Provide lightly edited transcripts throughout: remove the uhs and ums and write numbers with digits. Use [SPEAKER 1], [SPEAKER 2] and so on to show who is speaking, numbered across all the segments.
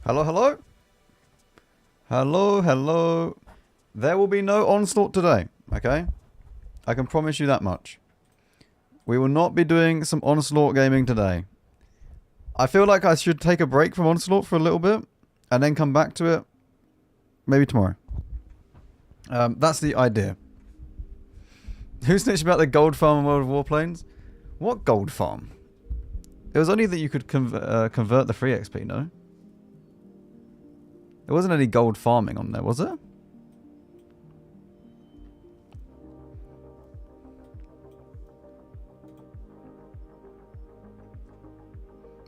[SPEAKER 1] Hello, hello? Hello, hello. There will be no Onslaught today, okay? I can promise you that much. We will not be doing some Onslaught gaming today. I feel like I should take a break from Onslaught for a little bit and then come back to it maybe tomorrow. That's the idea. Who snitched about the gold farm in World of Warplanes? What gold farm? It was only that you could convert the free XP, no? There wasn't any gold farming on there, was there?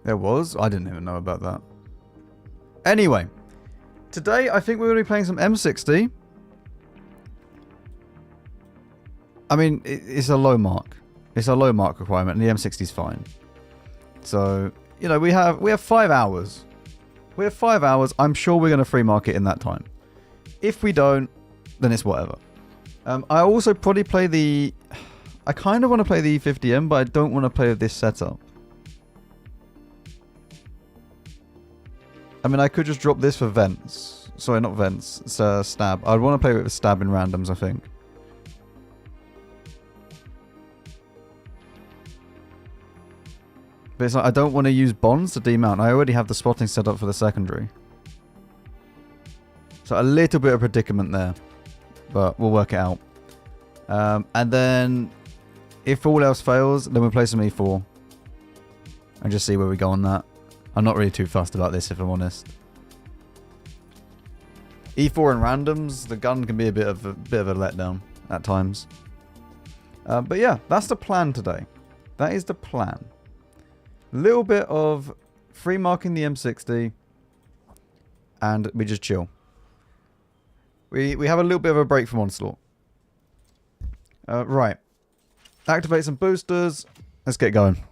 [SPEAKER 1] There was? I didn't even know about that. Anyway, today I think we're going to be playing some M60. I mean, it's a low mark. It's a low mark requirement, and the M60 is fine. So, you know, we have 5 hours. We have 5 hours. I'm sure we're going to free market in that time. If we don't, then it's whatever. I also probably play the... I kind of want to play the E50M, but I don't want to play with this setup. I mean, I could just drop this for vents. Sorry, not vents. It's stab. I'd want to play with stab in randoms, I think. But it's like, I don't want to use bonds to demount. I already have the spotting set up for the secondary. So a little bit of predicament there. But we'll work it out. And then, if all else fails, then we'll play some E4. And just see where we go on that. I'm not really too fussed about this, if I'm honest. E4 and randoms, the gun can be a bit of a letdown at times. But yeah, that's the plan today. That is the plan. Little bit of free marking the M60, and we just chill. We have a little bit of a break from Onslaught. Right. Activate some boosters. Let's get going.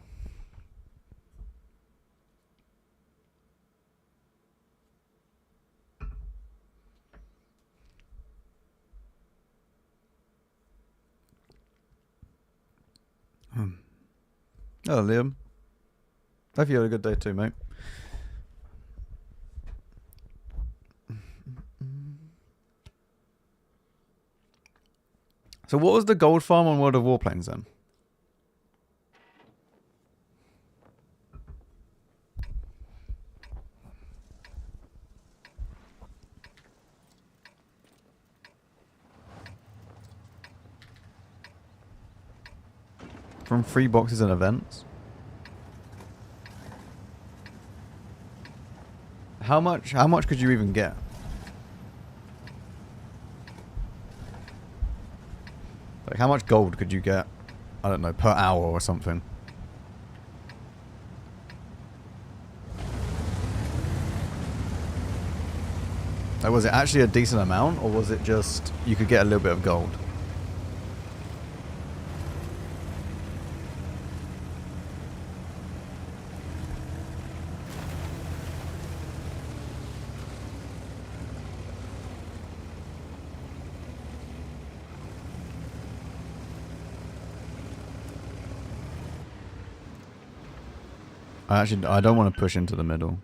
[SPEAKER 1] Hello, Liam. Hope you had a good day too, mate. So what was the gold farm on World of Warplanes then? From free boxes and events? How much could you even get? Like, how much gold could you get? I don't know, per hour or something. Like, was it actually a decent amount, or was it just you could get a little bit of gold? I don't want to push into the middle.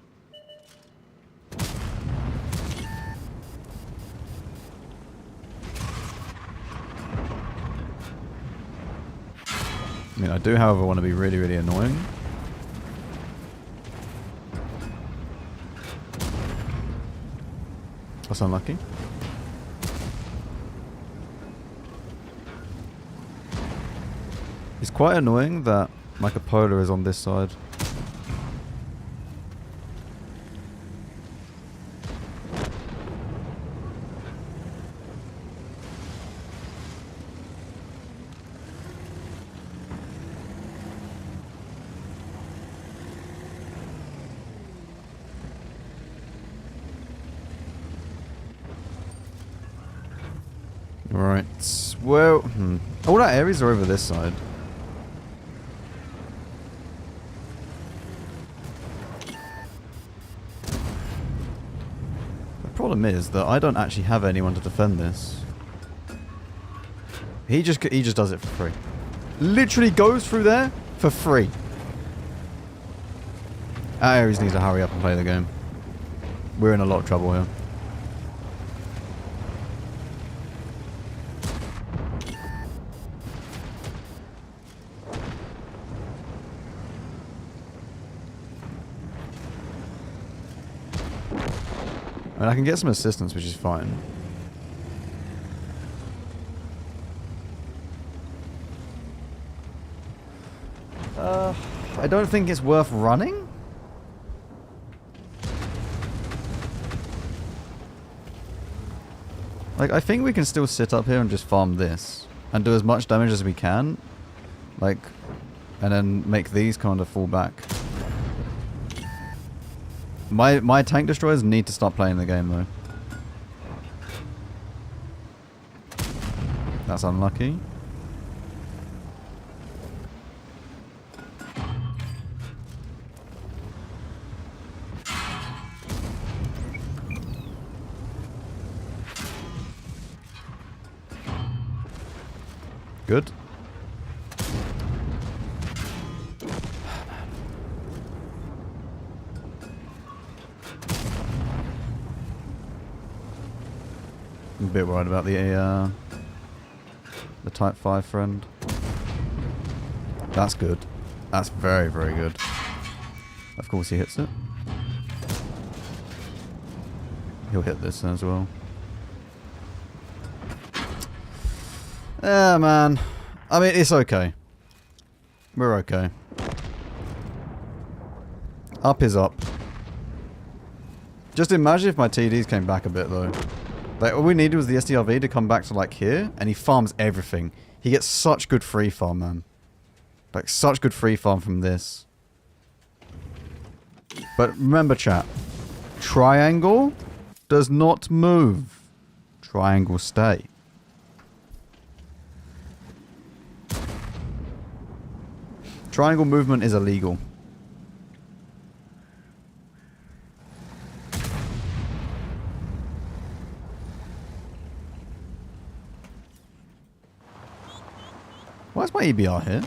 [SPEAKER 1] I mean, I do, however, want to be really, really annoying. That's unlucky. It's quite annoying that my cupola is on this side. Right, well, all our areas are over this side. The problem is that I don't actually have anyone to defend this. He just does it for free. Literally goes through there for free. Ares needs to hurry up and play the game. We're in a lot of trouble here. I mean, I can get some assistance, which is fine. I don't think it's worth running. Like, I think we can still sit up here and just farm this. And do as much damage as we can. Like, and then make these kind of fall back. My tank destroyers need to start playing the game, though. That's unlucky. Good. I'm a bit worried about the Type 5 friend. That's good. That's very, very good. Of course he hits it. He'll hit this as well. Yeah, man. I mean, it's okay. We're okay. Up is up. Just imagine if my TDs came back a bit, though. Like, all we needed was the SDRV to come back to, like, here, and he farms everything. He gets such good free farm, man. Like, such good free farm from this. But remember, chat. Triangle does not move. Triangle stay. Triangle movement is illegal. Why is my EBR here?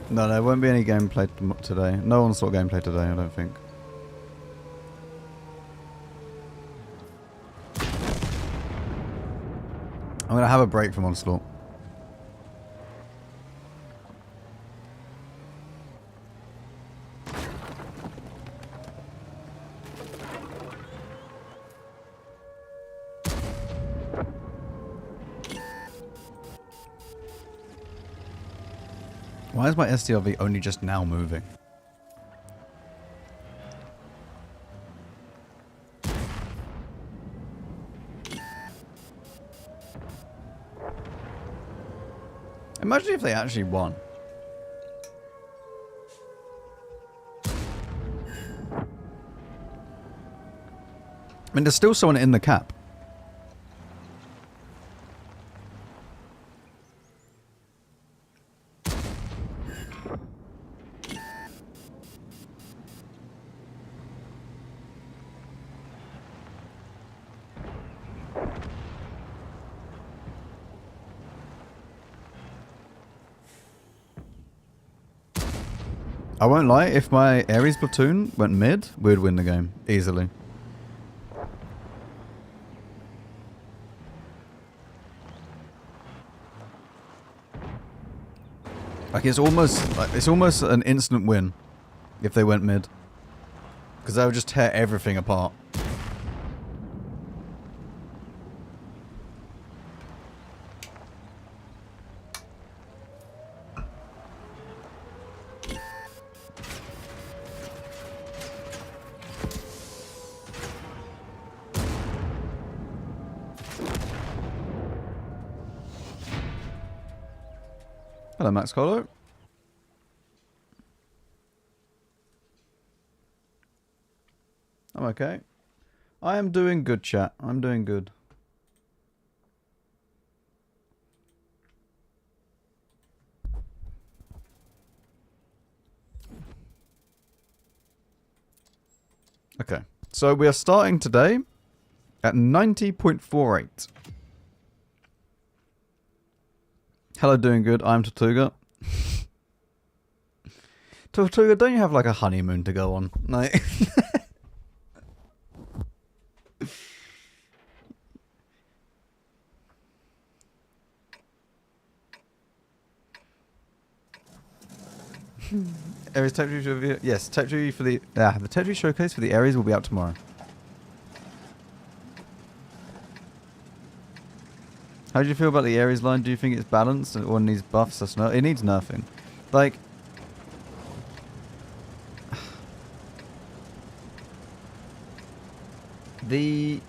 [SPEAKER 1] No, there won't be any gameplay today. No onslaught gameplay today, I don't think. I'm gonna have a break from onslaught. Why is my SDRV only just now moving? Imagine if they actually won. I mean, there's still someone in the cap. I won't lie, if my Ares platoon went mid, we'd win the game. Easily. Like, it's almost an instant win if they went mid. Because they would just tear everything apart. Hello, Max Colo. I'm okay. I am doing good, chat. I'm doing good. Okay, so we are starting today at 90.48. Hello, doing good. I'm Tortuga. Tortuga, don't you have like a honeymoon to go on? No. Aries Tech Review. Yes, Tech Review for the Tech Review showcase for the Aries will be out tomorrow. How do you feel about the Aries line? Do you think it's balanced or needs buffs? It needs nerfing. Like, the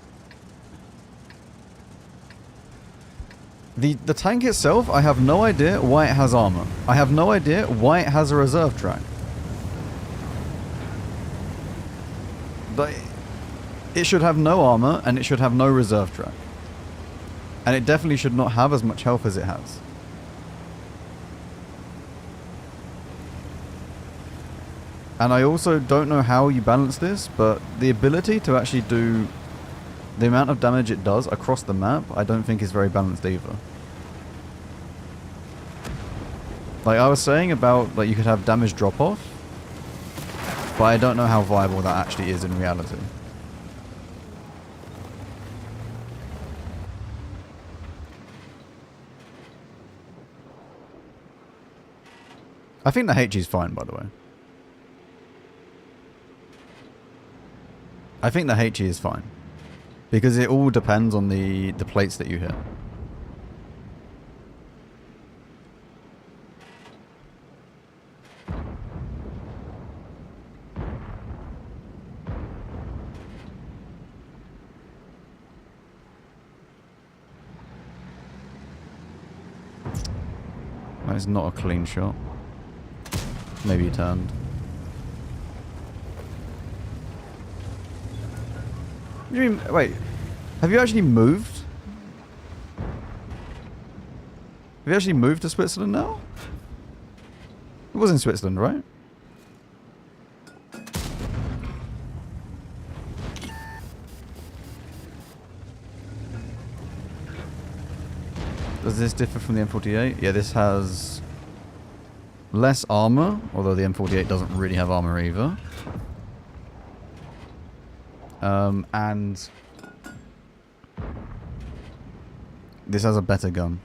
[SPEAKER 1] tank itself, I have no idea why it has armor. I have no idea why it has a reserve track. But it should have no armor and it should have no reserve track. And it definitely should not have as much health as it has. And I also don't know how you balance this, but the ability to actually do the amount of damage it does across the map, I don't think is very balanced either. Like I was saying about, like, you could have damage drop off, but I don't know how viable that actually is in reality. I think the HE is fine, by the way. I think the HE is fine. Because it all depends on the plates that you hit. That is not a clean shot. Maybe he turned. What do you mean? Wait. Have you actually moved? Have you actually moved to Switzerland now? It was in Switzerland, right? Does this differ from the M48? Yeah, this has less armor, although the M48 doesn't really have armor either. And this has a better gun.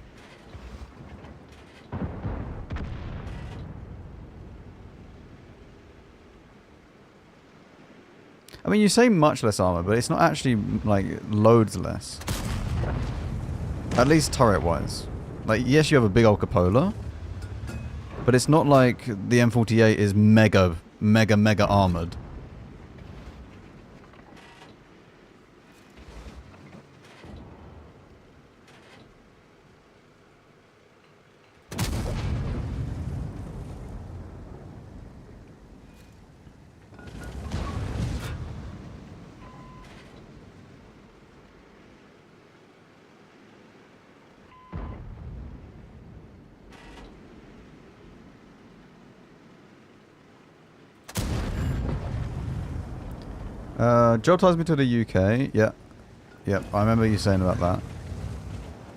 [SPEAKER 1] I mean, you say much less armor, but it's not actually, like, loads less. At least turret-wise. Like, yes, you have a big old cupola, but it's not like the M48 is mega armored. Joe ties me to the UK. Yeah. Yep, I remember you saying about that.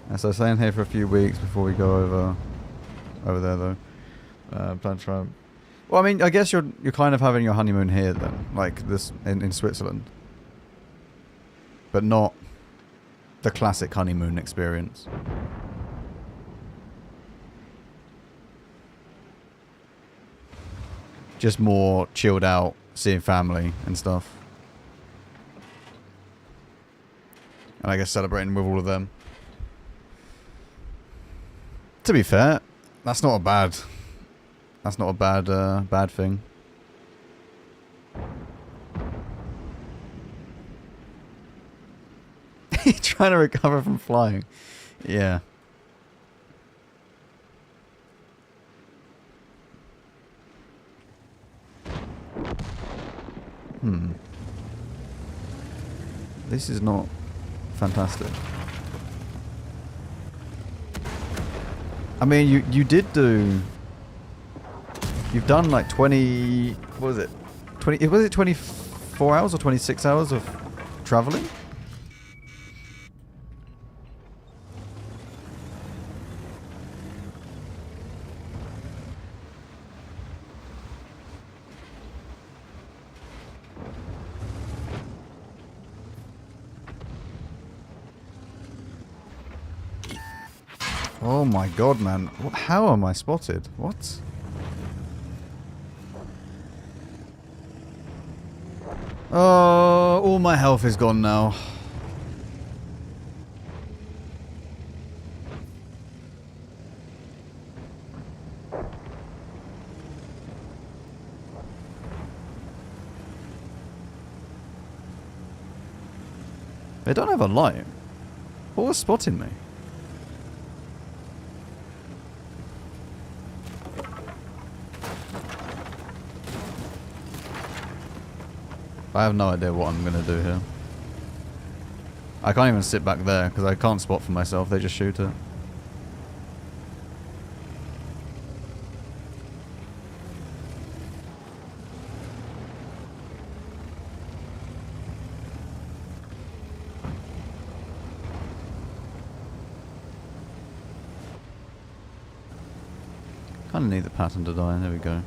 [SPEAKER 1] And so staying here for a few weeks before we go over there though. Plan to try. Well, I mean, I guess you're kind of having your honeymoon here then, like this in Switzerland. But not the classic honeymoon experience. Just more chilled out, seeing family and stuff. And I guess celebrating with all of them. To be fair, that's not a bad bad thing. He's trying to recover from flying. Yeah. This is not fantastic. I mean, you did do... You've done like 20... What was it? 20... Was it 24 hours or 26 hours of traveling? Oh my god, man. How am I spotted? What? Oh, all my health is gone now. They don't have a light. What was spotting me? I have no idea what I'm going to do here. I can't even sit back there because I can't spot for myself. They just shoot it. Kind of need the pattern to die. There we go.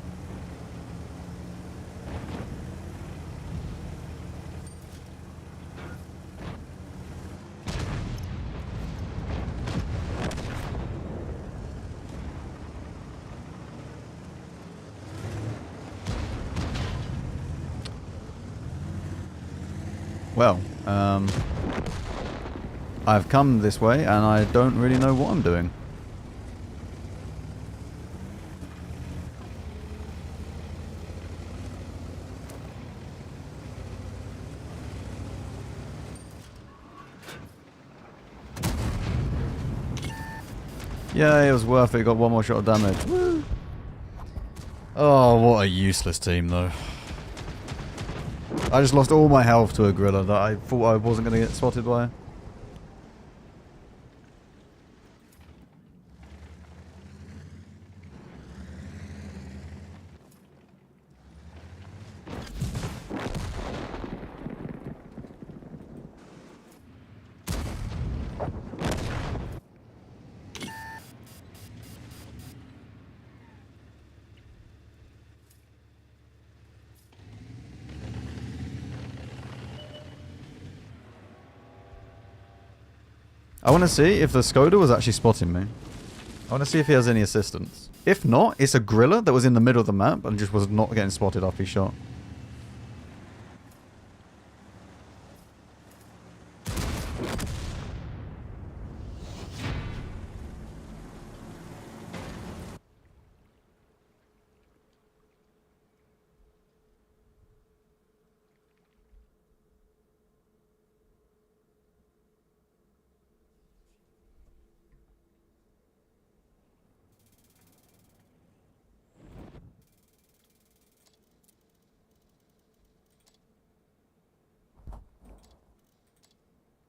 [SPEAKER 1] Well, I've come this way and I don't really know what I'm doing. Yeah, it was worth it. Got one more shot of damage. Woo. Oh, what a useless team, though. I just lost all my health to a gorilla that I thought I wasn't going to get spotted by. I want to see if the Skoda was actually spotting me. I want to see if he has any assistance. If not, it's a gorilla that was in the middle of the map and just was not getting spotted after he shot.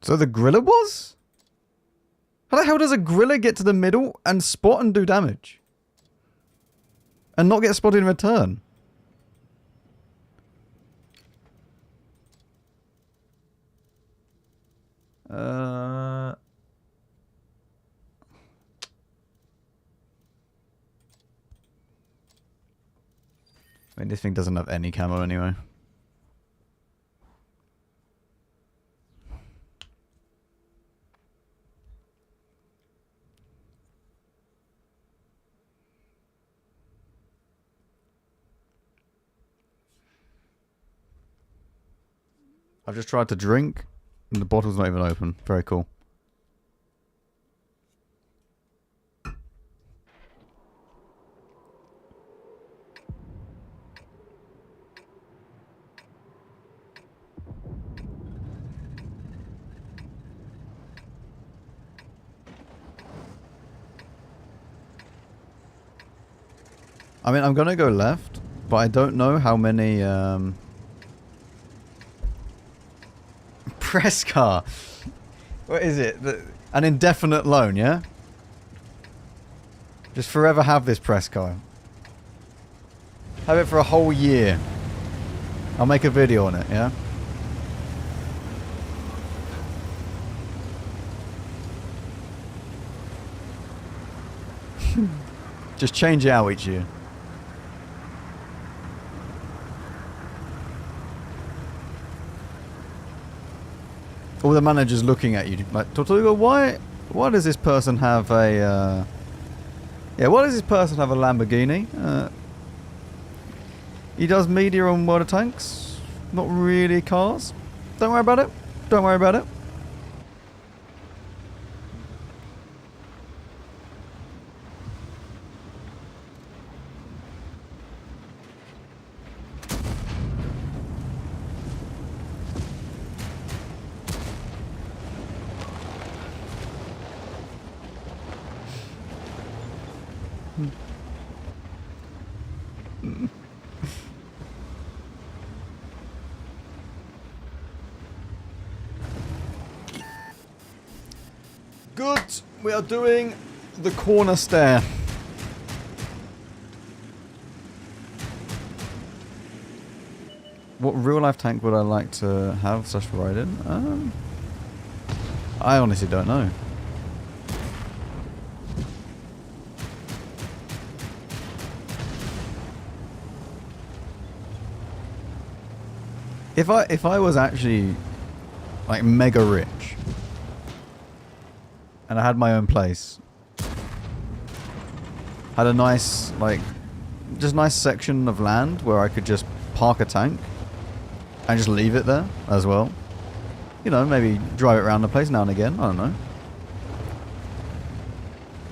[SPEAKER 1] So the gorilla was? How the hell does a gorilla get to the middle and spot and do damage? And not get spotted in return? I mean, this thing doesn't have any camo anyway. I've just tried to drink, and the bottle's not even open. Very cool. I mean, I'm gonna go left, But I don't know how many press car. What is it? An indefinite loan, yeah? Just forever have this press car. Have it for a whole year. I'll make a video on it, yeah? Just change it out each year. All the managers looking at you like, Tortuga, why does this person have a why does this person have a Lamborghini? He does media on World of Tanks, not really cars. Don't worry about it. Don't worry about it. Good. We are doing the corner stair. What real life tank would I like to have / ride in? I honestly don't know. If I was actually like mega rich and I had my own place, had a nice just nice section of land where I could just park a tank and just leave it there as well. You know, maybe drive it around the place now and again. I don't know.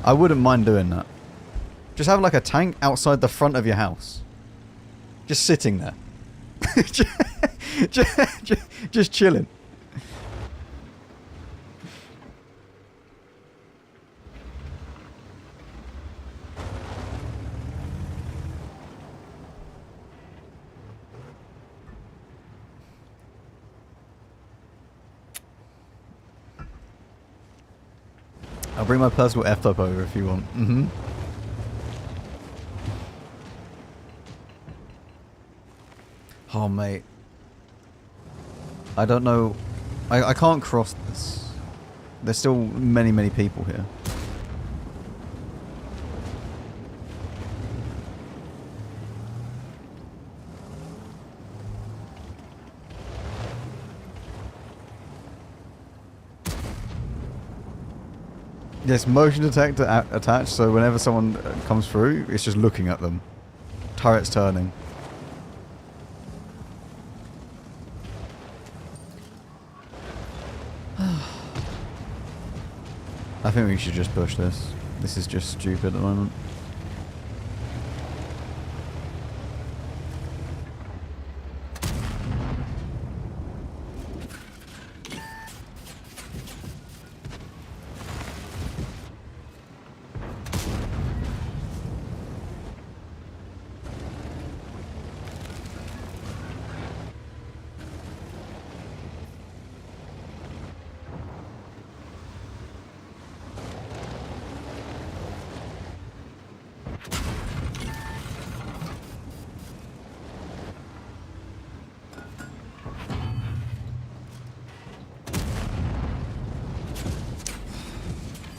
[SPEAKER 1] I wouldn't mind doing that. Just have like a tank outside the front of your house. Just sitting there. just chilling. I'll bring my personal F-type over if you want. Oh, mate. I don't know. I can't cross this. There's still many, many people here. Yes, motion detector attached, so whenever someone comes through, it's just looking at them. Turret's turning. I think we should just push this. This is just stupid at the moment.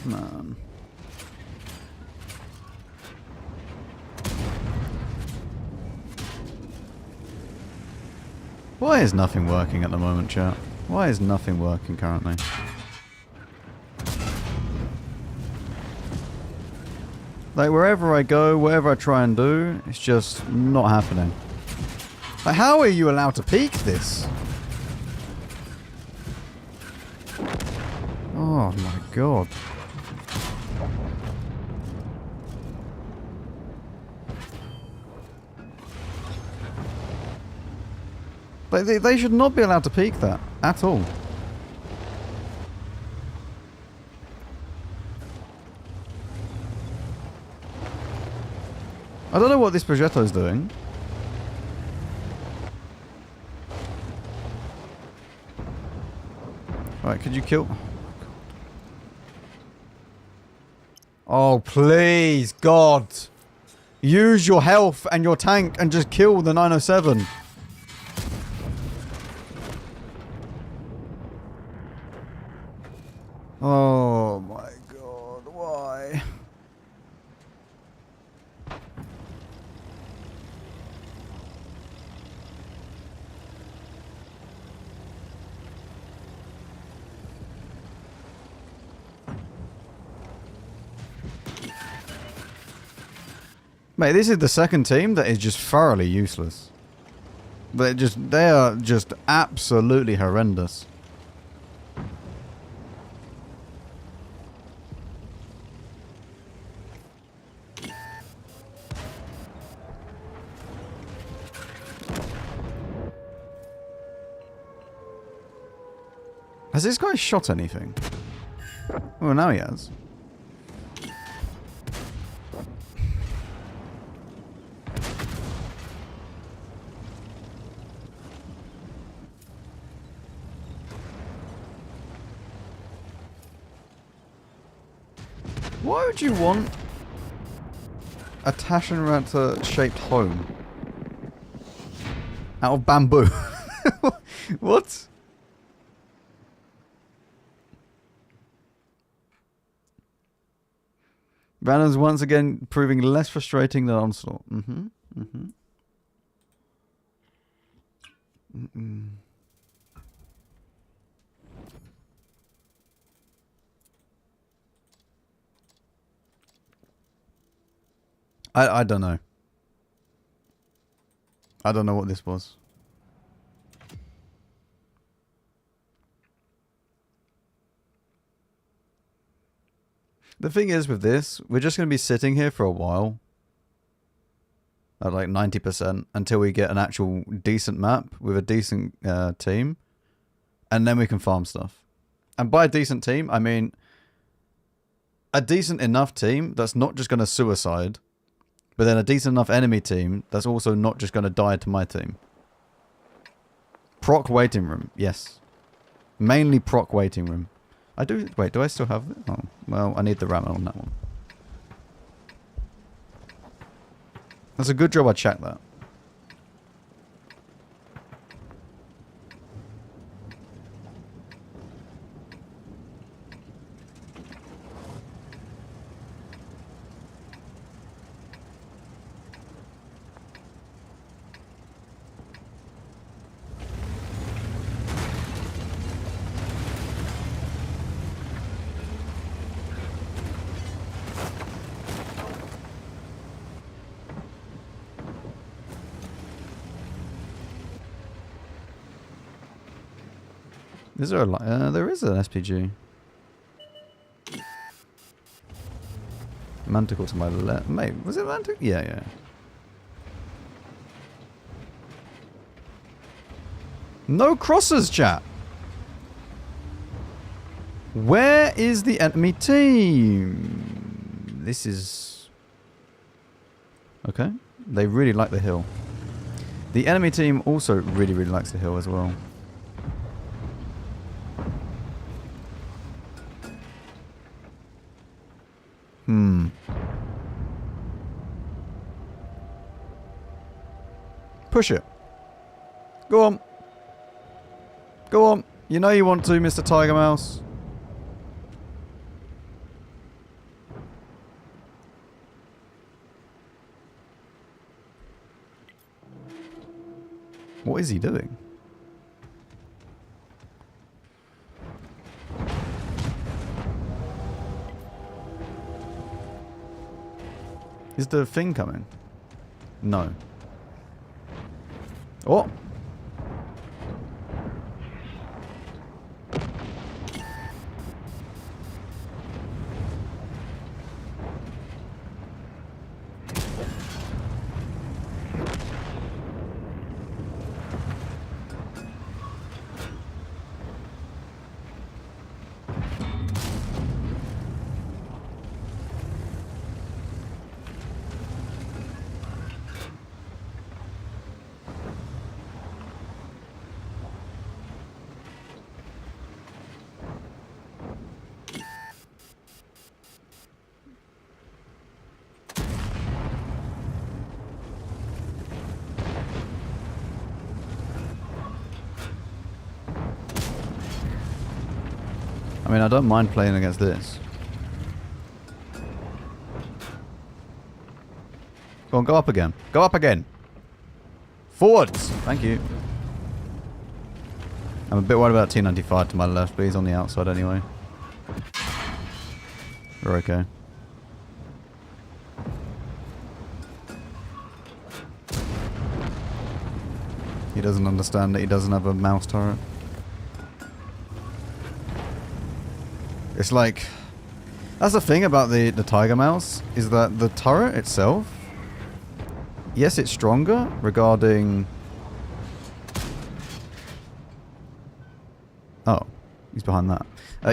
[SPEAKER 1] Man. Why is nothing working at the moment, chat? Why is nothing working currently? Like, wherever I go, whatever I try and do, it's just not happening. Like, how are you allowed to peek this? Oh my god. They should not be allowed to peek that at all. I don't know what this Progetto is doing. Alright, could you kill... Oh, please, God. Use your health and your tank and just kill the 907. Oh my God, why? Mate, this is the second team that is just thoroughly useless. They are just absolutely horrendous. Has this guy shot anything? Oh, now he has. Why would you want a Taschenrad shaped home out of bamboo? What? Banner's once again proving less frustrating than Onslaught. I don't know. I don't know what this was. The thing is with this, we're just going to be sitting here for a while. At like 90% until we get an actual decent map with a decent team. And then we can farm stuff. And by a decent team, I mean a decent enough team that's not just going to suicide. But then a decent enough enemy team that's also not just going to die to my team. Proc waiting room, yes. Mainly proc waiting room. Wait, do I still have it? Oh, well, I need the RAM on that one. That's a good job I checked that. Is there a there is an SPG. Manticore to my left. Mate, was it Manticore? Yeah, yeah. No crosses, chat. Where is the enemy team? This is... Okay. They really like the hill. The enemy team also really, really likes the hill as well. Push it. Go on. Go on. You know you want to, Mr. Tiger Mouse. What is he doing? Is the thing coming? No. Oh! I mean, I don't mind playing against this. Go on, go up again. Go up again. Forwards! Thank you. I'm a bit worried about T95 to my left, but he's on the outside anyway. We're okay. He doesn't understand that he doesn't have a mouse turret. It's like... That's the thing about the Tiger Mouse, is that the turret itself... Yes, it's stronger regarding... Oh, he's behind that.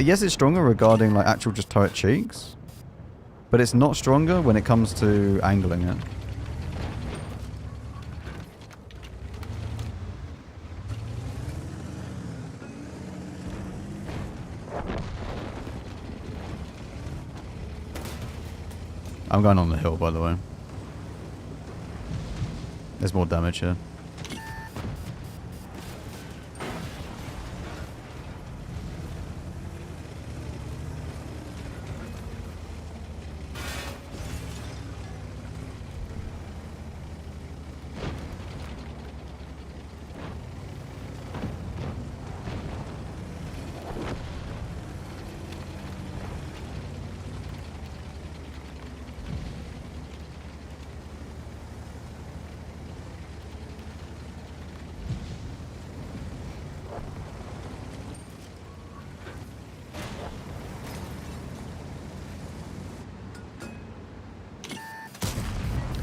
[SPEAKER 1] Yes, it's stronger regarding like actual just turret cheeks. But it's not stronger when it comes to angling it. I'm going on the hill, by the way. There's more damage here.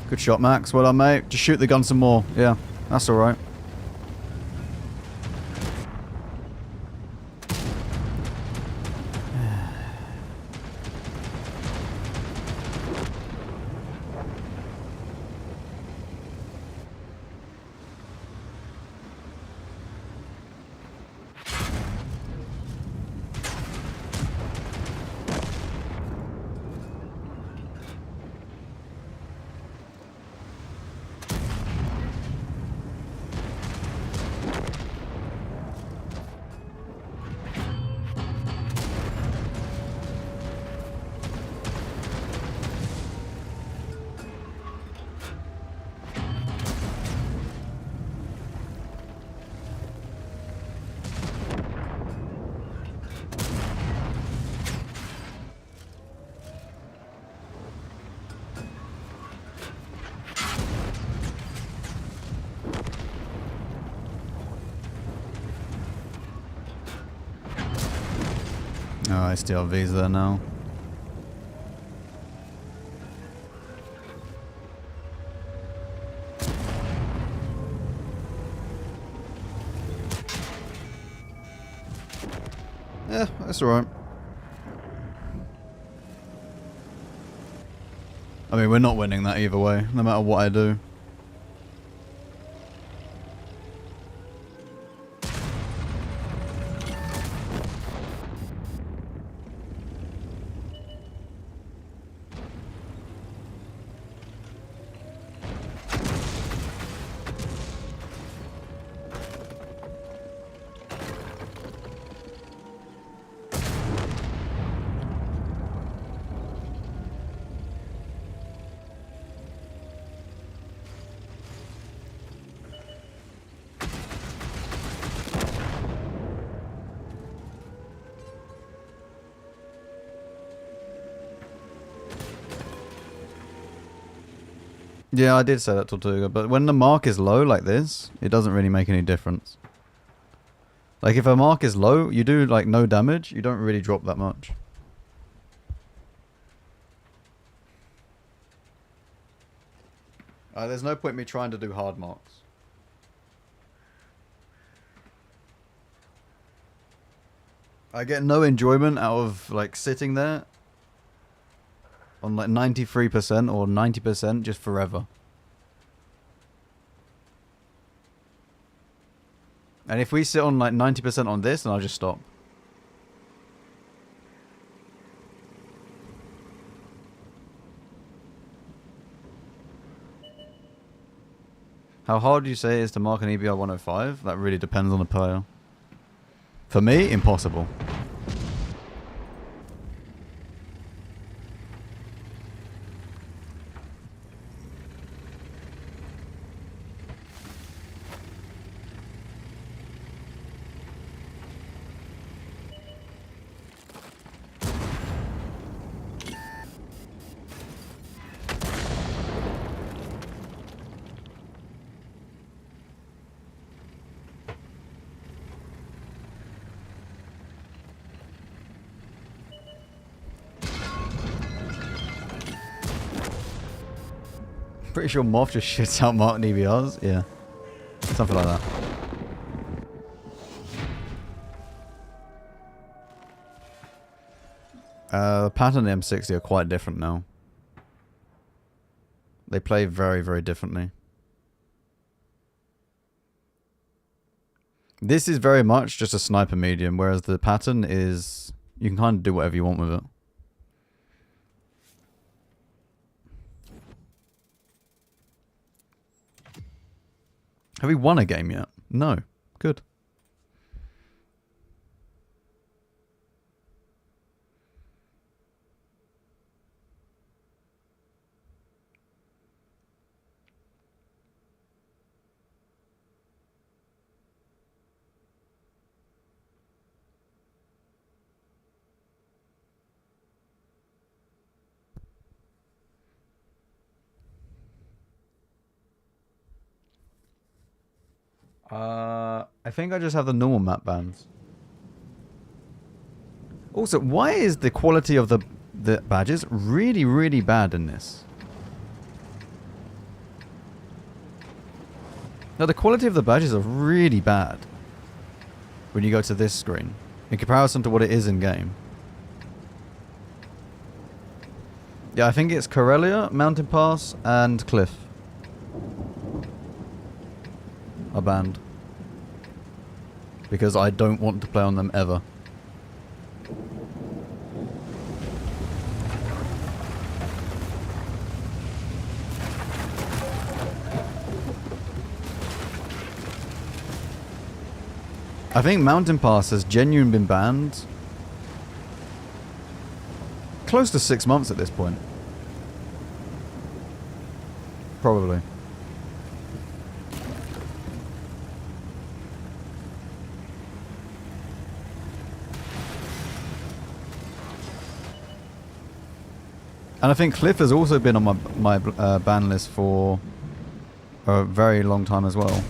[SPEAKER 1] Good shot, Max. Well done, mate. Just shoot the gun some more. Yeah, that's alright. Oh, STRV's there now. Yeah, that's alright. I mean, we're not winning that either way, no matter what I do. Yeah, I did say that, Tortuga, but when the mark is low like this, it doesn't really make any difference. Like, if a mark is low, you do, like, no damage, you don't really drop that much. There's no point me trying to do hard marks. I get no enjoyment out of, like, sitting there on like 93% or 90% just forever. And if we sit on like 90% on this, then I'll just stop. How hard do you say it is to mark an EBR 105? That really depends on the player. For me, impossible. Pretty sure Moth just shits out Martin EBRs. Yeah. Something like that. The pattern and M60 are quite different now. They play very, very differently. This is very much just a sniper medium, whereas the pattern is... You can kind of do whatever you want with it. Have we won a game yet? No. Good. I think I just have the normal map bans. Also, why is the quality of the badges really, really bad in this? No, the quality of the badges are really bad when you go to this screen in comparison to what it is in game. Yeah, I think it's Corellia, Mountain Pass, and Cliff are banned. Because I don't want to play on them ever. I think Mountain Pass has genuinely been banned close to 6 months at this point. Probably. And I think Cliff has also been on my ban list for a very long time as well.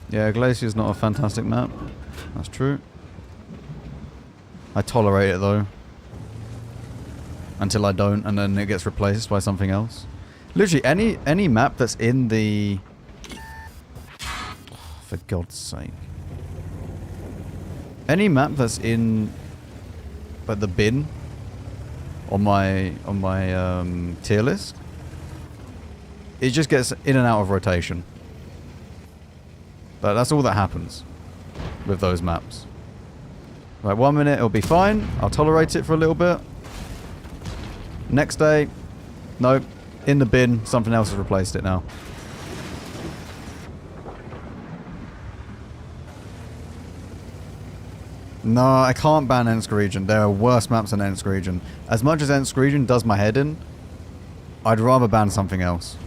[SPEAKER 1] Yeah, Glacier's not a fantastic map. That's true. I tolerate it though. Until I don't, and then it gets replaced by something else. Literally, any map that's in the... Oh, for God's sake. Any map that's in... Like the bin on my tier list, it just gets in and out of rotation. But that's all that happens with those maps. Like 1 minute it'll be fine, I'll tolerate it for a little bit. Next day, nope, in the bin, something else has replaced it now. No, I can't ban Ensk Region. There are worse maps than Ensk Region. As much as Ensk Region does my head in, I'd rather ban something else.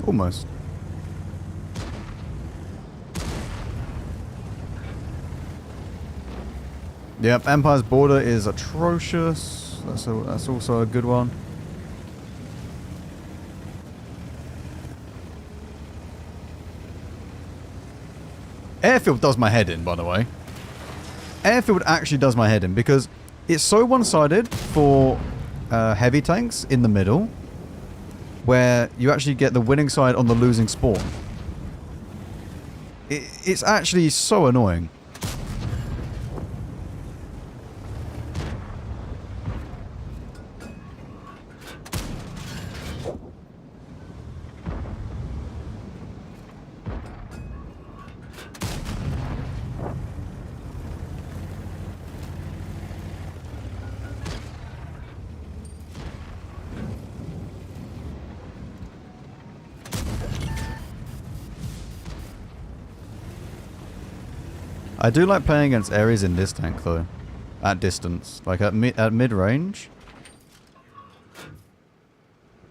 [SPEAKER 1] Almost. Yep, Empire's Border is atrocious. That's also a good one. Airfield does my head in, by the way. airfield actually does my head in because it's so one-sided for heavy tanks in the middle, where you actually get the winning side on the losing spawn. It's actually so annoying. I do like playing against areas in this tank though, at distance, like at mid-range.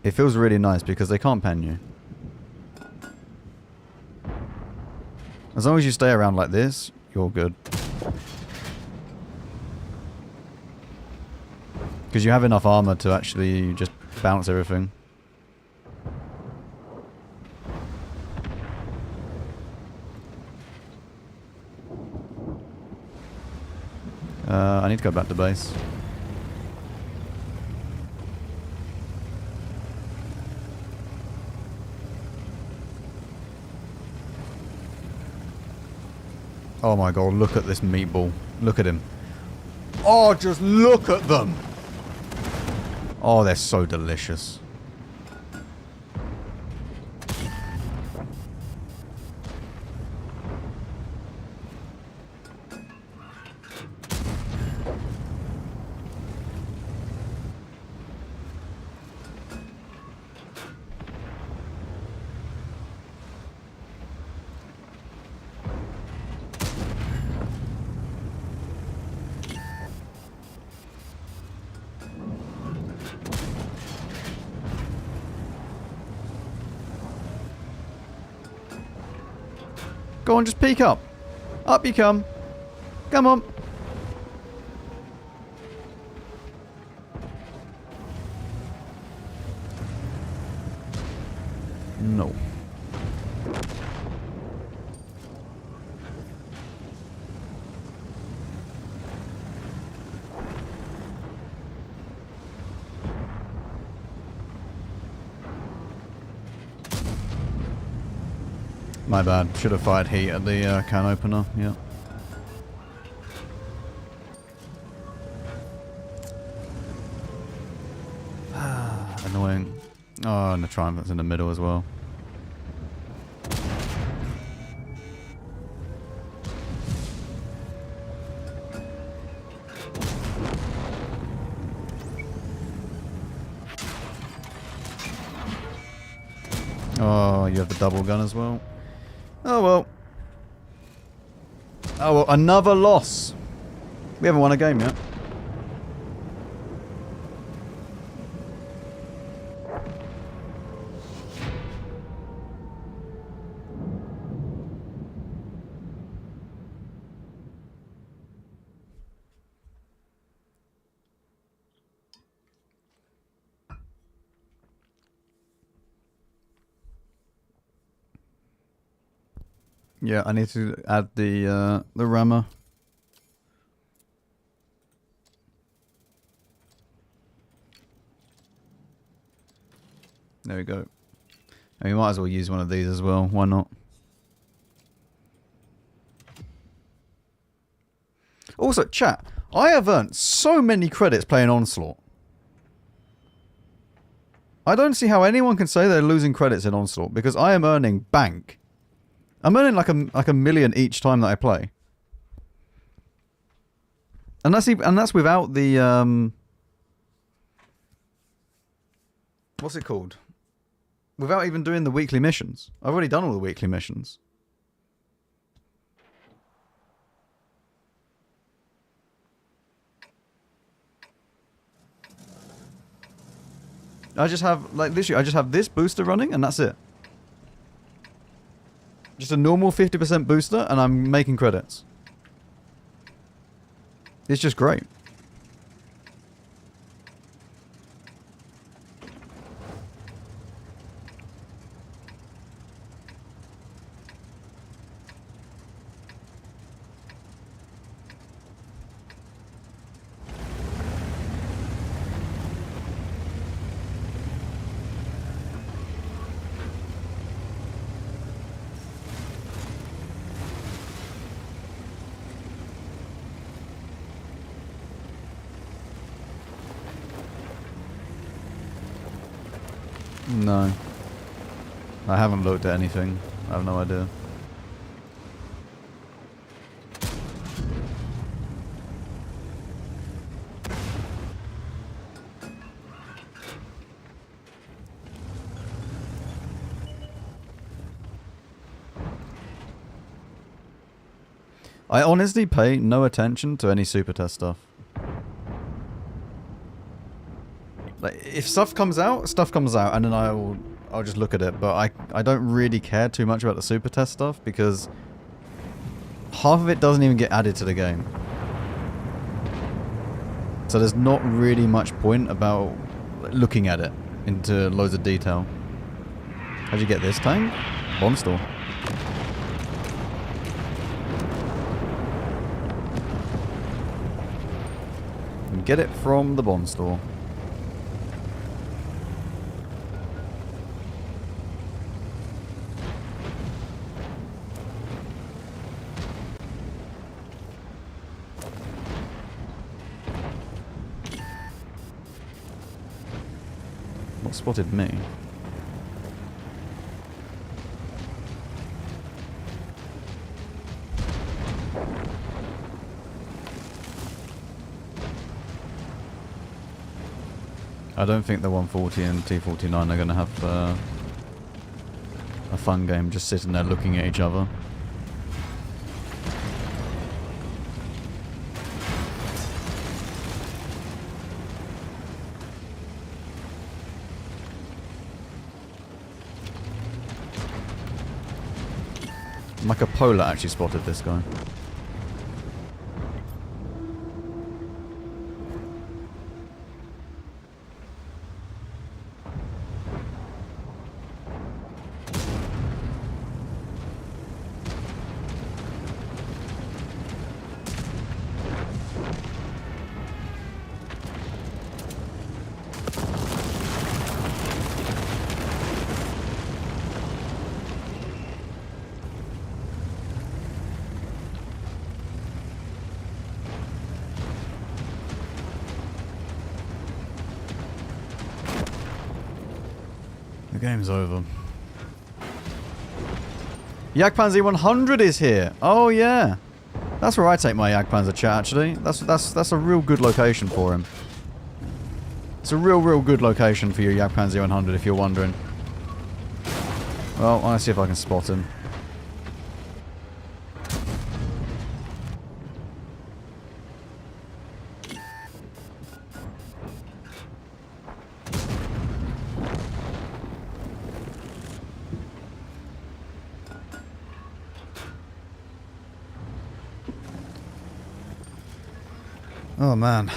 [SPEAKER 1] It feels really nice because they can't pen you. As long as you stay around like this, you're good. Because you have enough armor to actually just bounce everything. I need to go back to base. Oh my god, look at this meatball. Look at him. Oh, just look at them! Oh, they're so delicious. Go on, just peek up. Up you come. Come on. No. My bad. Should have fired heat at the can opener. Yeah. Annoying. Oh, and the triumphant's in the middle as well. Oh, you have the double gun as well. Oh well. Oh well, another loss. We haven't won a game yet. Yeah, I need to add the rammer. There we go. And we might as well use one of these as well. Why not? Also, chat, I have earned so many credits playing Onslaught. I don't see how anyone can say they're losing credits in Onslaught because I am earning bank. I'm earning like a million each time that I play. And that's without the what's it called? Without even doing the weekly missions. I've already done all the weekly missions. I just have, like, literally, I just have this booster running and that's it. Just a normal 50% booster and I'm making credits. It's just great. No. I haven't looked at anything. I have no idea. I honestly pay no attention to any super test stuff. Like, if stuff comes out, and then I'll just look at it. But I don't really care too much about the super test stuff because half of it doesn't even get added to the game. So there's not really much point about looking at it into loads of detail. How'd you get this tank? Bond store. Get it from the bond store. What spotted me? I don't think the 140 and T49 are going to have a fun game just sitting there looking at each other. Like a polar actually spotted this guy. The game's over. Jagdpanzer 100 is here. Oh yeah, that's where I take my Jagdpanzer chat. Actually, that's a real good location for him. It's a real good location for your Jagdpanzer 100 if you're wondering. Well, I'll see if I can spot him. Oh man.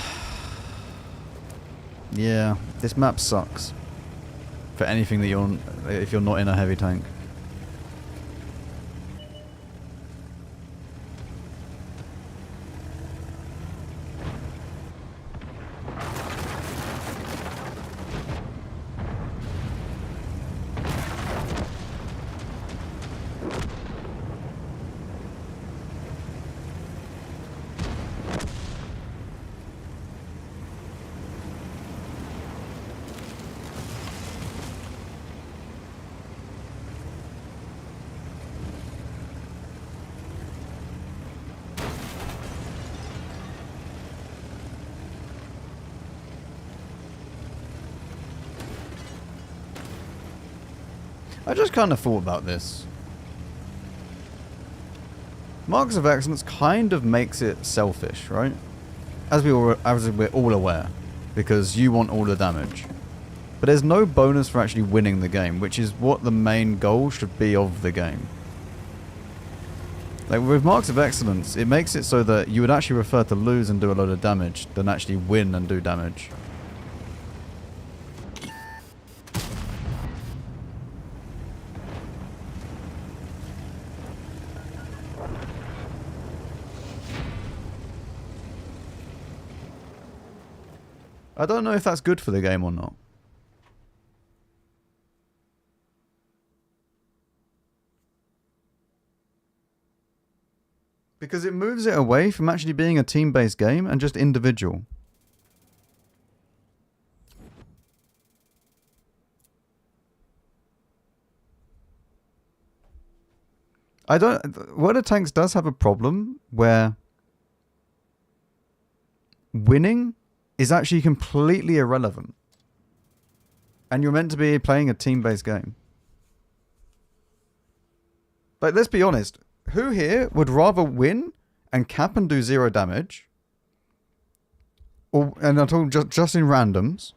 [SPEAKER 1] Yeah, this map sucks. For anything that if you're not in a heavy tank. I just kind of thought about this. Marks of Excellence kind of makes it selfish, right? As we're all aware, because you want all the damage. But there's no bonus for actually winning the game, which is what the main goal should be of the game. Like with Marks of Excellence, it makes it so that you would actually prefer to lose and do a load of damage than actually win and do damage. I don't know if that's good for the game or not. Because it moves it away from actually being a team-based game and just individual. World of Tanks does have a problem where winning is actually completely irrelevant. And you're meant to be playing a team-based game. Like, let's be honest. Who here would rather win and cap and do 0 damage? And I'm talking just in randoms.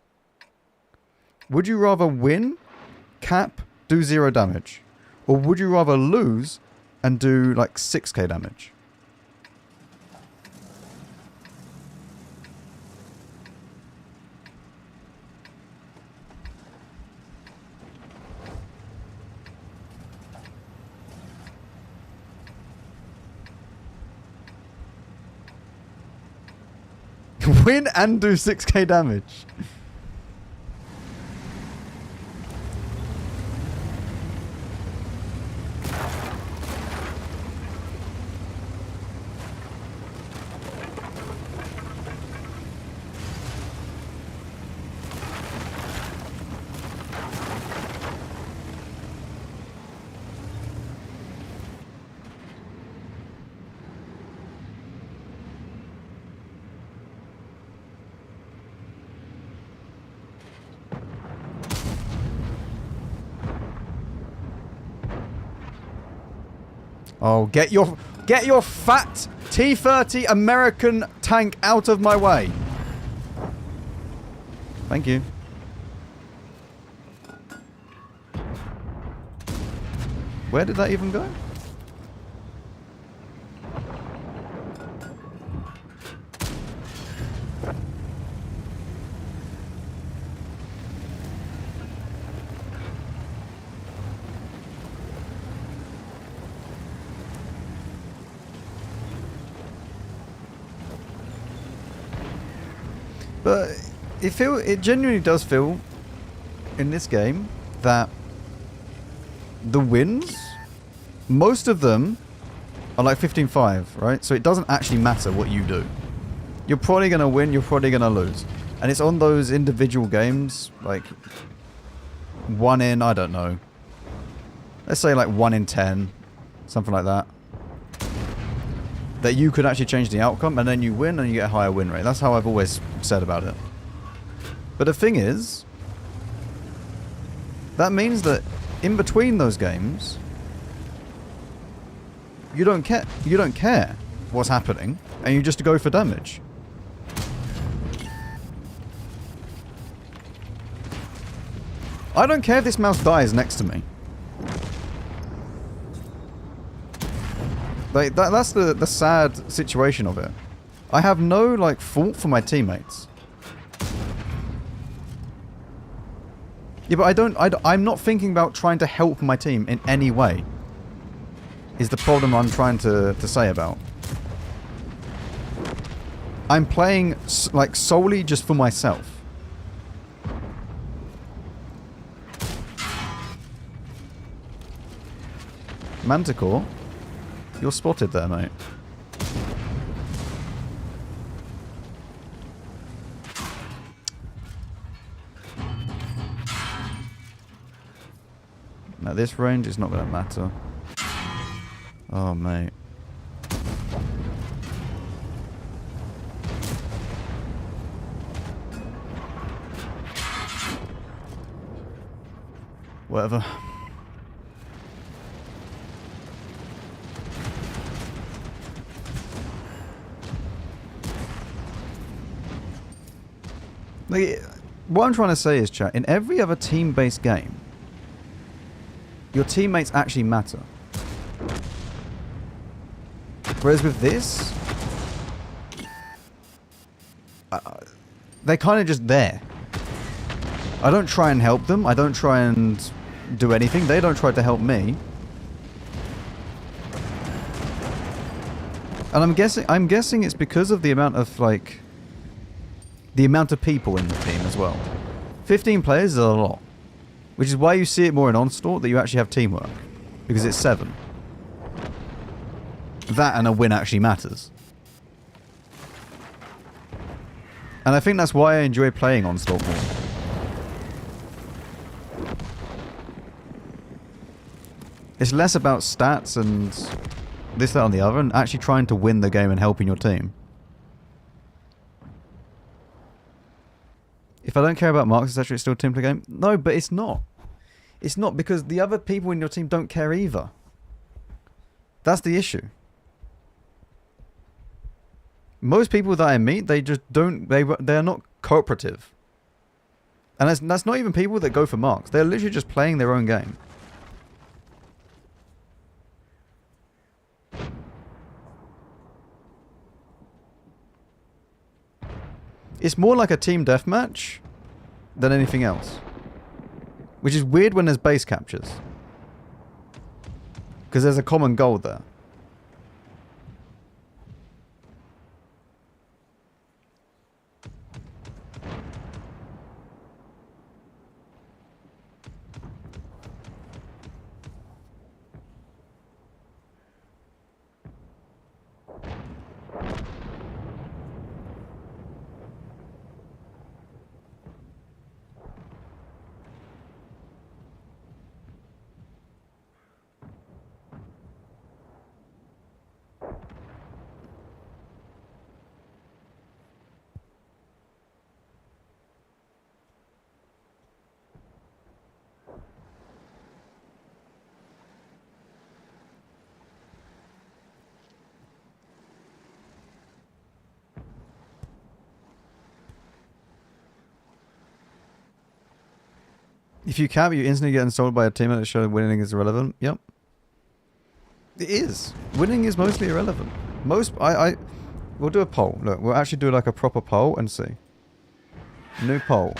[SPEAKER 1] Would you rather win, cap, do 0 damage? Or would you rather lose and do like 6k damage? Win and do 6k damage. Oh, get your fat T-30 American tank out of my way. Thank you. Where did that even go? But it genuinely does feel in this game that the wins, most of them are like 15-5, right? So it doesn't actually matter what you do. You're probably going to win, you're probably going to lose. And it's on those individual games, like 1 in, I don't know. Let's say like 1 in 10, something like that. That you could actually change the outcome, and then you win and you get a higher win rate. That's how I've always said about it. But the thing is, that means that in between those games, you don't care what's happening, and you just go for damage. I don't care if this mouse dies next to me. Like, that's the sad situation of it. I have no, like, fault for my teammates. Yeah, but I'm not thinking about trying to help my team in any way. Is the problem I'm trying to say about. I'm playing, like, solely just for myself. Manticore? You're spotted there, mate. Now this range is not going to matter. Oh, mate. Whatever. Like, what I'm trying to say is, chat, in every other team-based game, your teammates actually matter. Whereas with this, they're kind of just there. I don't try and help them. I don't try and do anything. They don't try to help me. And I'm guessing it's because of the amount of, like, the amount of people in the team as well. 15 players is a lot. Which is why you see it more in Onslaught, that you actually have teamwork. Because it's 7. That and a win actually matters. And I think that's why I enjoy playing Onslaught more. It's less about stats and this, that, and the other, and actually trying to win the game and helping your team. If I don't care about marks, etc., it's still a team play game? No, but it's not. It's not, because the other people in your team don't care either. That's the issue. Most people that I meet, they just don't... They're not cooperative. And that's not even people that go for marks. They're literally just playing their own game. It's more like a team deathmatch than anything else. Which is weird when there's base captures. Because there's a common goal there. If you camp, you instantly get installed by a teammate that shows winning is irrelevant. Yep. It is. Winning is mostly irrelevant. We'll do a poll. Look, we'll actually do like a proper poll and see. New poll.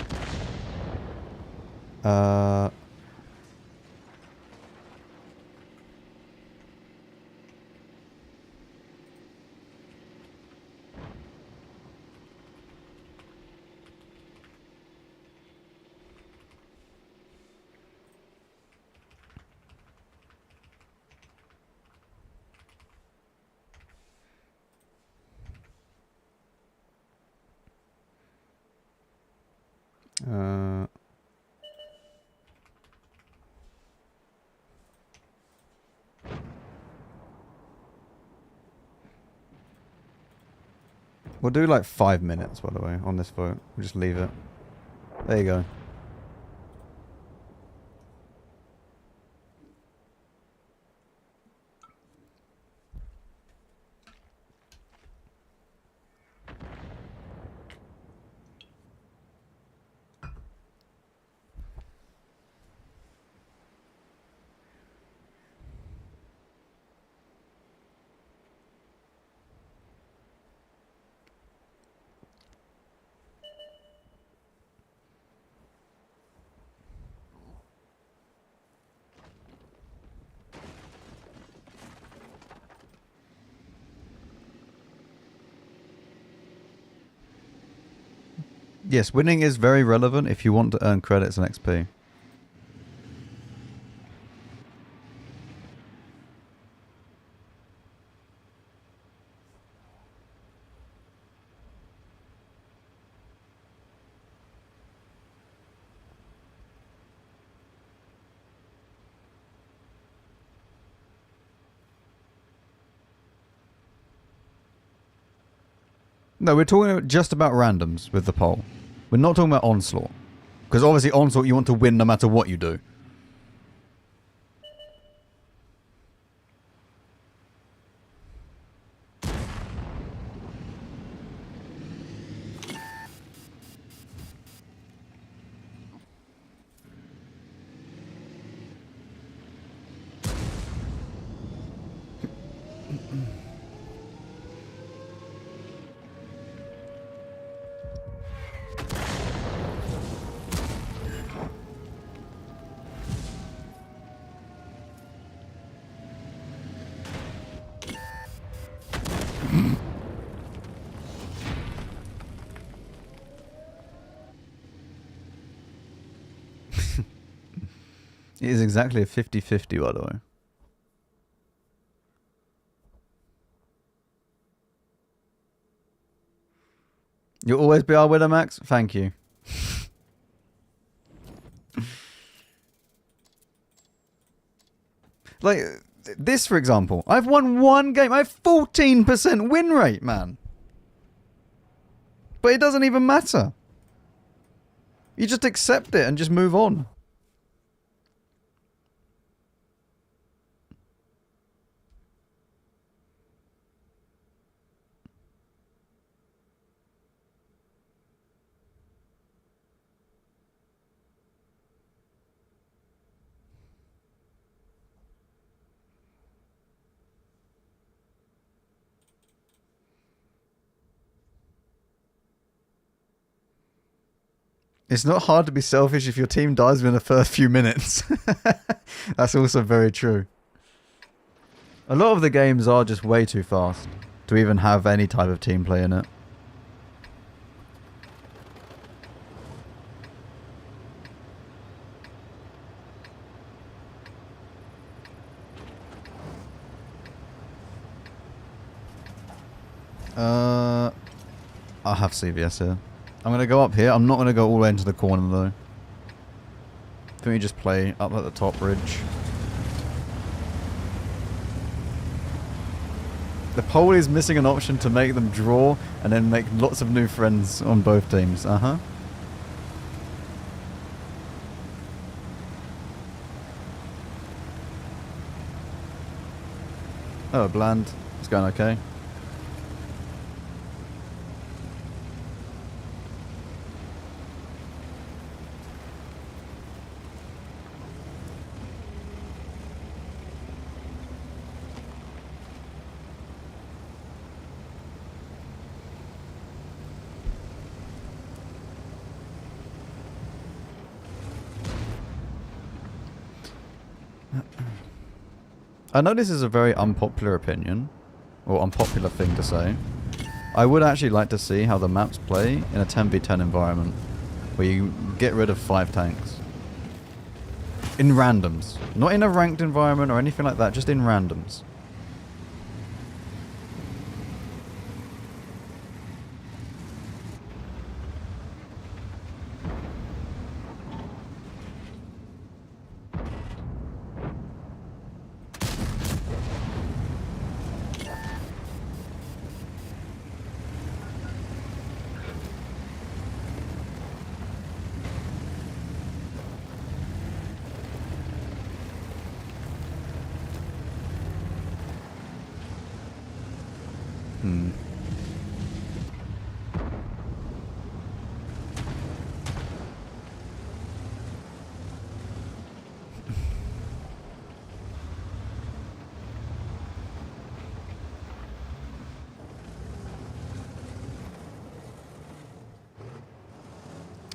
[SPEAKER 1] We'll do like 5 minutes, by the way, on this vote. We'll just leave it. There you go. Yes, winning is very relevant if you want to earn credits and XP. No, we're talking just about randoms with the poll. We're not talking about Onslaught. Because obviously Onslaught you want to win no matter what you do. It is exactly a 50-50, by the way. You'll always be our winner, Max? Thank you. Like, this, for example. I've won one game. I have 14% win rate, man. But it doesn't even matter. You just accept it and just move on. It's not hard to be selfish if your team dies within the first few minutes. That's also very true. A lot of the games are just way too fast to even have any type of team play in it. I have CVS here. I'm going to go up here. I'm not going to go all the way into the corner though. I think we just play up at the top ridge. The poll is missing an option to make them draw and then make lots of new friends on both teams. Uh-huh. Oh, bland. It's going okay. I know this is a very unpopular opinion, or unpopular thing to say. I would actually like to see how the maps play in a 10v10 environment, where you get rid of 5 tanks. In randoms. Not in a ranked environment or anything like that, just in randoms.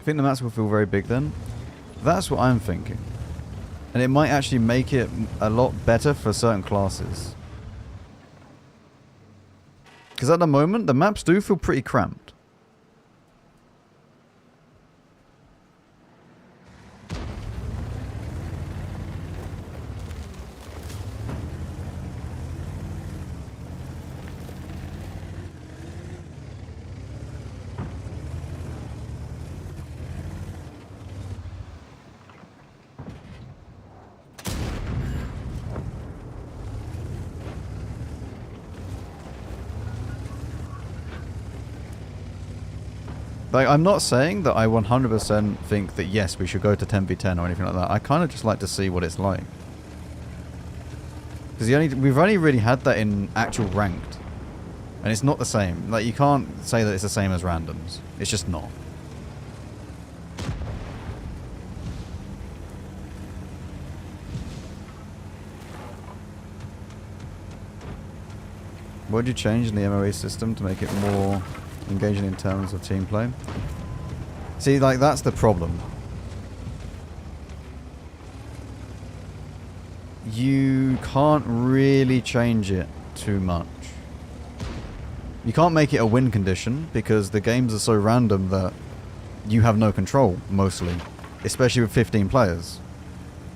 [SPEAKER 1] I think the maps will feel very big then. That's what I'm thinking. And it might actually make it a lot better for certain classes. Because at the moment, the maps do feel pretty cramped. Like, I'm not saying that I 100% think that yes, we should go to 10v10 or anything like that. I kind of just like to see what it's like. Because we've only really had that in actual ranked. And it's not the same. Like, you can't say that it's the same as randoms. It's just not. What did you change in the MOE system to make it more engaging in terms of team play? See, like, that's the problem. You can't really change it too much. You can't make it a win condition because the games are so random that you have no control, mostly. Especially with 15 players.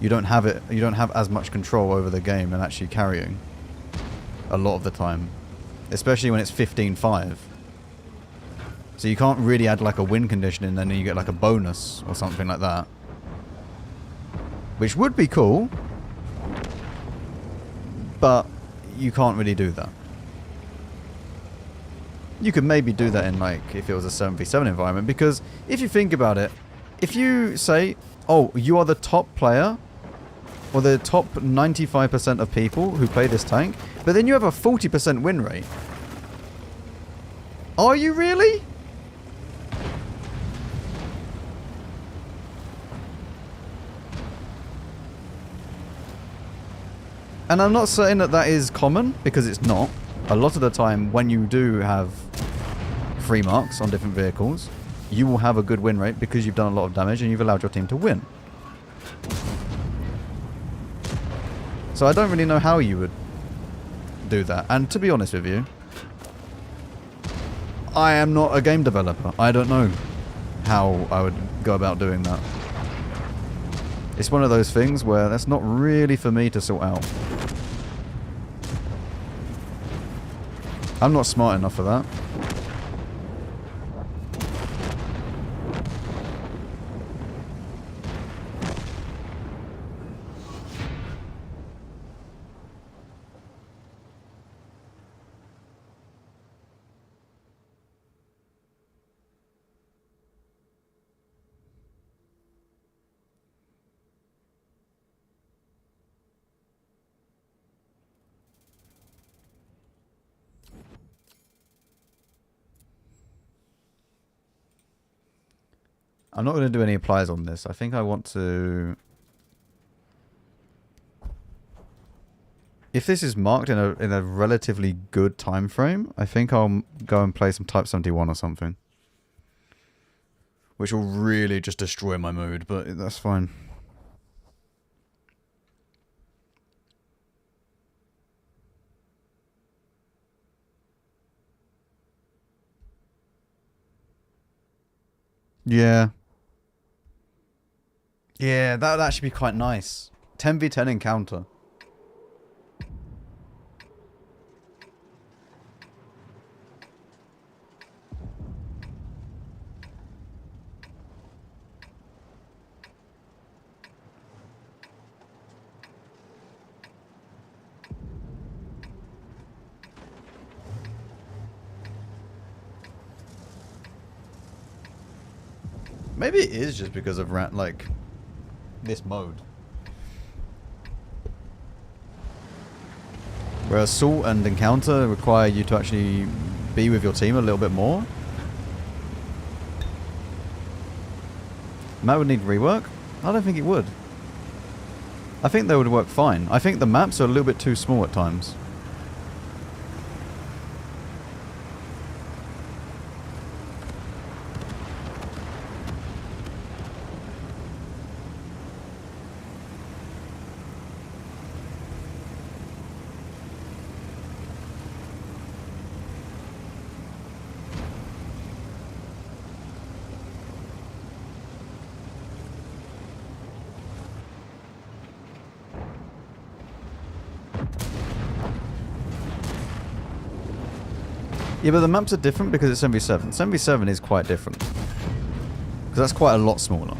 [SPEAKER 1] You don't have as much control over the game and actually carrying a lot of the time. Especially when it's 15-5. So you can't really add like a win condition and then you get like a bonus or something like that. Which would be cool. but you can't really do that. You could maybe do that in, like, if it was a 7v7 environment, because if you think about it, if you say, oh, you are the top player, or the top 95% of people who play this tank, but then you have a 40% win rate. Are you really? And I'm not saying that that is common, because it's not. A lot of the time, when you do have free marks on different vehicles, you will have a good win rate because you've done a lot of damage and you've allowed your team to win. So I don't really know how you would do that. And to be honest with you, I am not a game developer. I don't know how I would go about doing that. It's one of those things where that's not really for me to sort out. I'm not smart enough for that. I'm not going to do any applies on this. I think I want to... If this is marked in a relatively good time frame, I think I'll go and play some Type 71 or something. Which will really just destroy my mood, but that's fine. Yeah. Yeah, that would actually be quite nice. 10v10 encounter. Maybe it is just because of like this mode. Where assault and encounter require you to actually be with your team a little bit more. Map would need rework? I don't think it would. I think they would work fine. I think the maps are a little bit too small at times. Yeah, but the maps are different because it's 7v7. 7v7 is quite different. Because that's quite a lot smaller.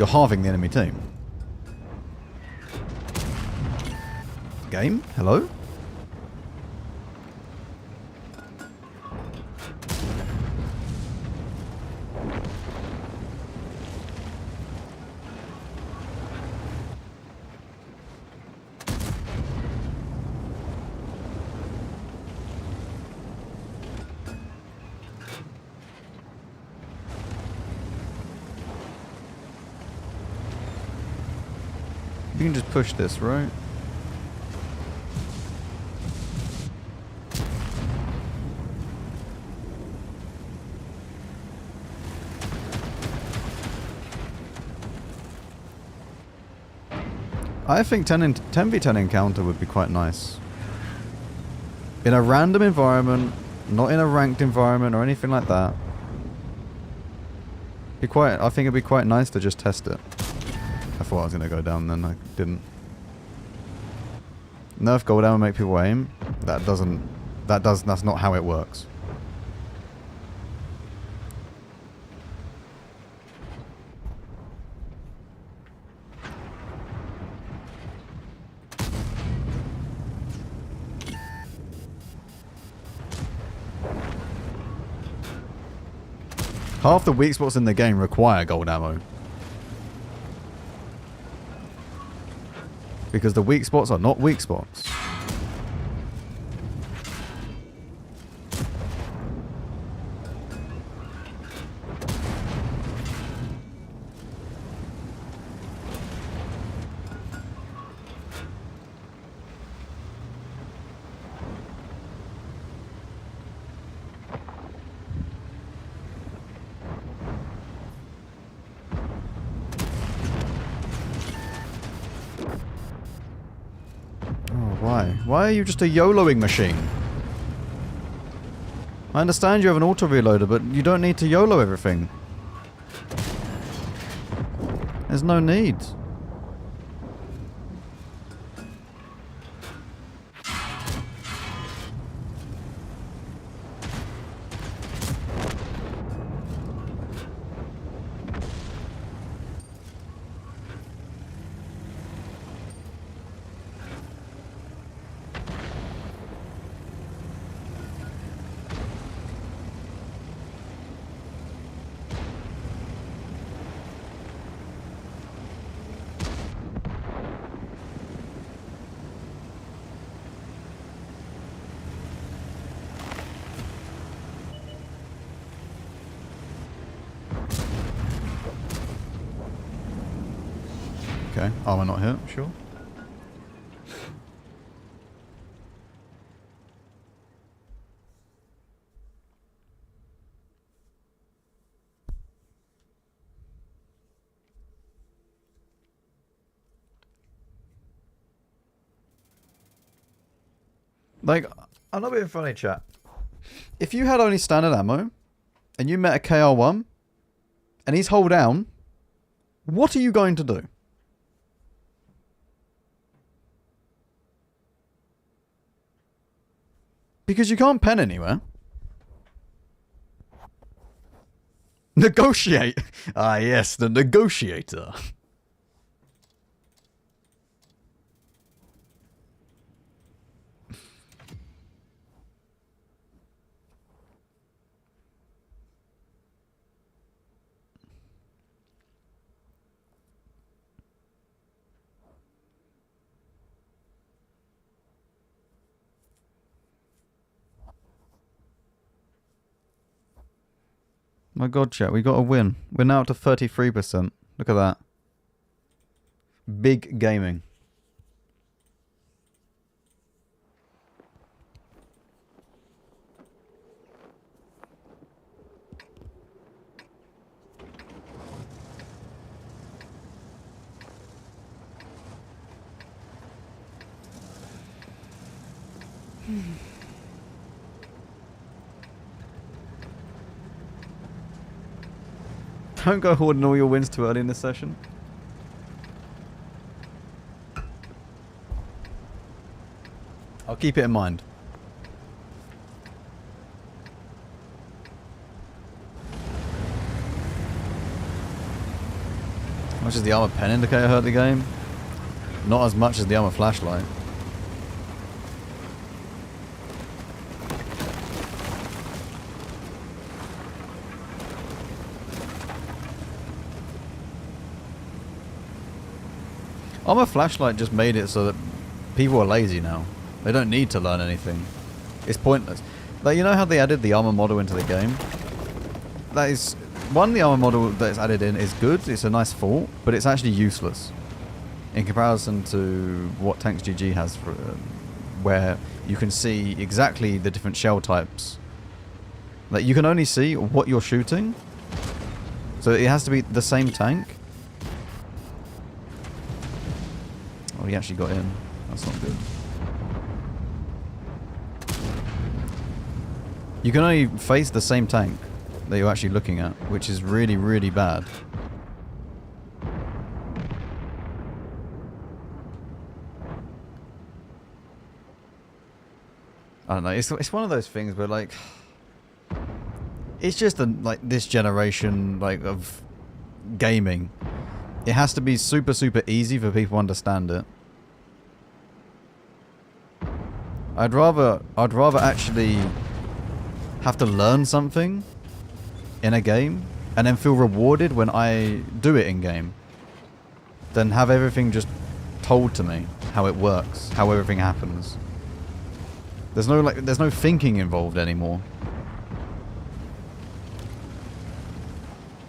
[SPEAKER 1] You're halving the enemy team. Game? Hello? You can just push this, right? I think 10v10 encounter would be quite nice. In a random environment, not in a ranked environment or anything like that. I think it'd be quite nice to just test it. I thought I was going to go down, then I didn't. Nerf go down and make people aim. That's not how it works. Half the weak spots in the game require gold ammo. Because the weak spots are not weak spots. Why are you just a YOLOing machine? I understand you have an auto reloader, but you don't need to YOLO everything. There's no need. Okay, armor not hit, sure. Like, I'm not being funny, chat. If you had only standard ammo, and you met a KR1, and he's hull down, what are you going to do? Because you can't pen anywhere. Negotiate! Ah yes, the negotiator. My god, chat, we got a win. We're now up to 33%. Look at that. Big gaming. Don't go hoarding all your wins too early in this session. I'll keep it in mind. How much does the armor pen indicator hurt the game? Not as much as the armor flashlight. Armor flashlight just made it so that people are lazy now. They don't need to learn anything. It's pointless. Like, you know how they added the armor model into the game? That is... One, the armor model that's added in is good. It's a nice thought, but it's actually useless. In comparison to what Tanks GG has, for, where you can see exactly the different shell types. Like, you can only see what you're shooting. So it has to be the same tank. Oh, he actually got in. That's not good. You can only face the same tank that you're actually looking at, which is really, really bad. I don't know. It's one of those things where, like, it's just like this generation of gaming. It has to be super, super easy for people to understand it. I'd rather actually have to learn something in a game and then feel rewarded when I do it in game than have everything just told to me how it works, how everything happens. There's no thinking involved anymore.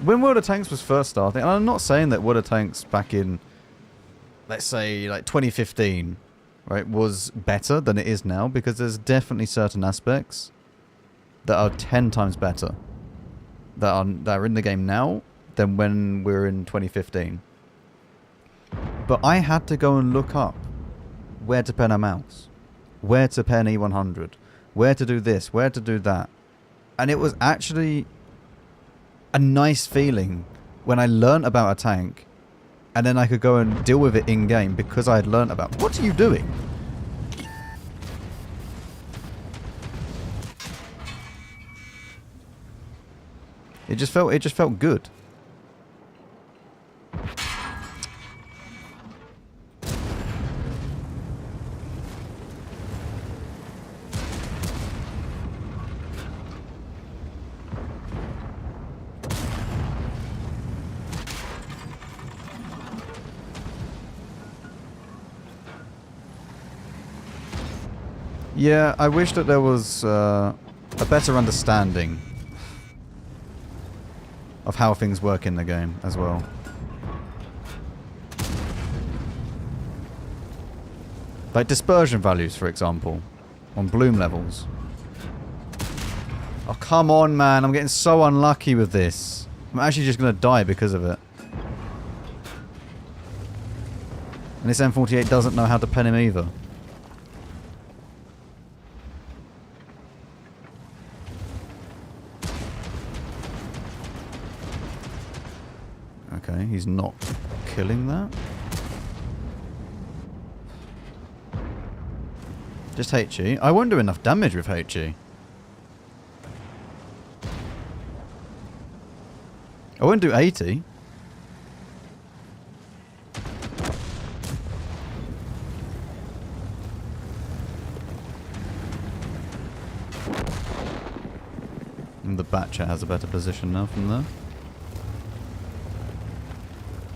[SPEAKER 1] When World of Tanks was first starting, and I'm not saying that World of Tanks back in, let's say, like 2015, right, was better than it is now, because there's definitely certain aspects that are 10 times better that are in the game now than when we were in 2015. But I had to go and look up where to pen a mouse, where to pen E100, where to do this, where to do that. And it was actually a nice feeling when I learnt about a tank and then I could go and deal with it in game because I had learnt about. What are you doing? It just felt good. Yeah, I wish that there was a better understanding of how things work in the game as well. Like dispersion values, for example, on bloom levels. Oh, come on, man. I'm getting so unlucky with this. I'm actually just going to die because of it. And this M48 doesn't know how to pen him either. Okay, he's not killing that. Just HE. I won't do enough damage with HE. I won't do 80. And the Batcher has a better position now from there.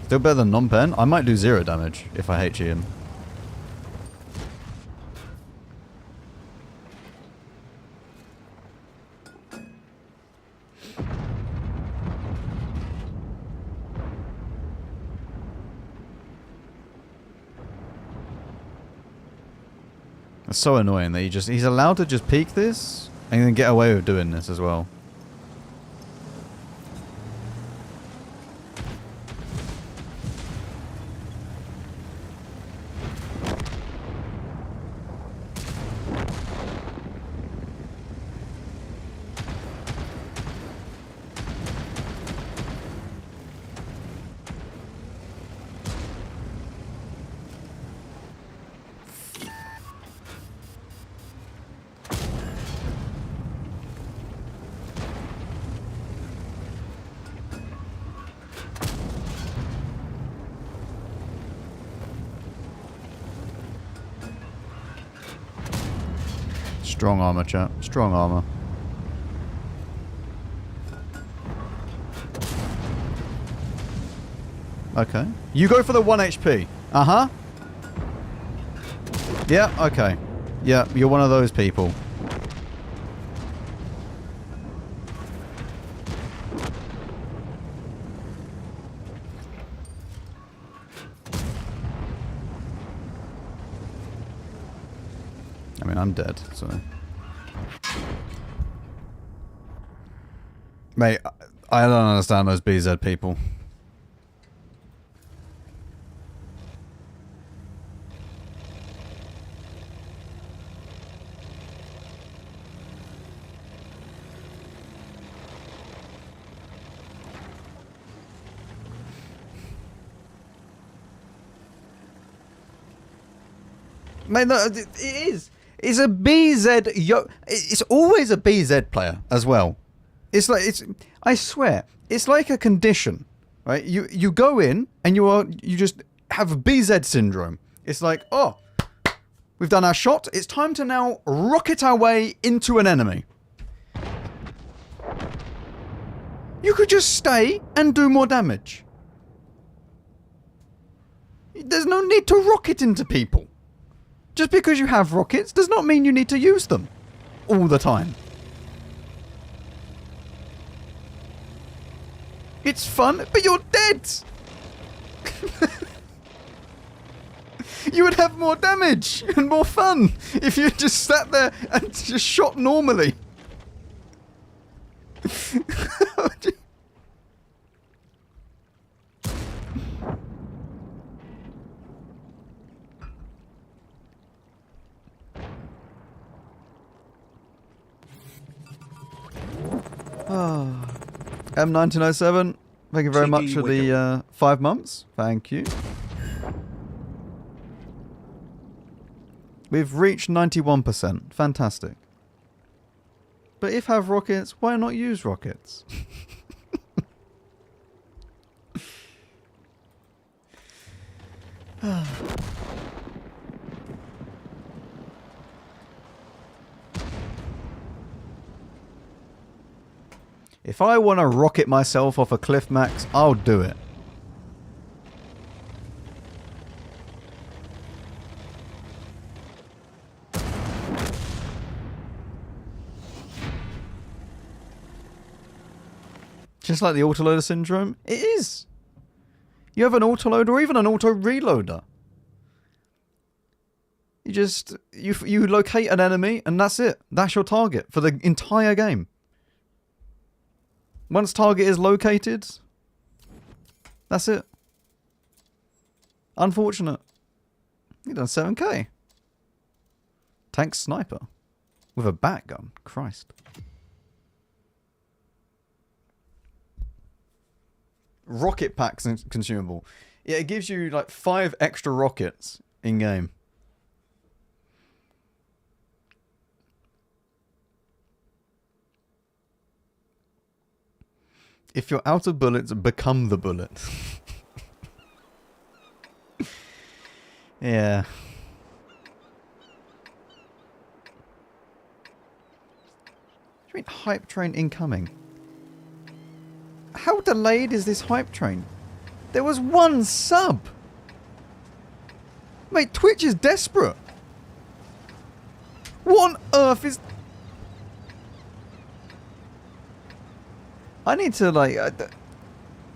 [SPEAKER 1] Still better than non-pen. I might do 0 damage if I HE him. It's so annoying that he's allowed to just peek this and then get away with doing this as well. Strong armor, chat. Strong armor. Okay. You go for the 1 HP. Uh-huh. Yeah, okay. Yeah, you're one of those people. I mean, I'm dead, so... Mate, I don't understand those BZ people. Mate, no, it is. It's a BZ. It's always a BZ player as well. It's like I swear, it's like a condition, right? You go in and you just have BZ syndrome. It's like, oh, we've done our shot. It's time to now rocket our way into an enemy. You could just stay and do more damage. There's no need to rocket into people. Just because you have rockets does not mean you need to use them all the time. It's fun, but you're dead. You would have more damage and more fun if you just sat there and just shot normally. M1907, thank you very much for the 5 months. Thank you. We've reached 91%. Fantastic. But if have rockets, why not use rockets? If I want to rocket myself off a cliff, Max, I'll do it. Just like the autoloader syndrome? It is. You have an autoloader or even an auto-reloader. You just... You locate an enemy and that's it. That's your target for the entire game. Once target is located, that's it. Unfortunate. You done 7k. Tank sniper. With a bat gun. Christ. Rocket packs consumable. Yeah, it gives you like 5 extra rockets in game. If you're out of bullets, become the bullet. Yeah. What do you mean hype train incoming? How delayed is this hype train? There was 1 sub. Mate, Twitch is desperate. What on earth is... I need to, like...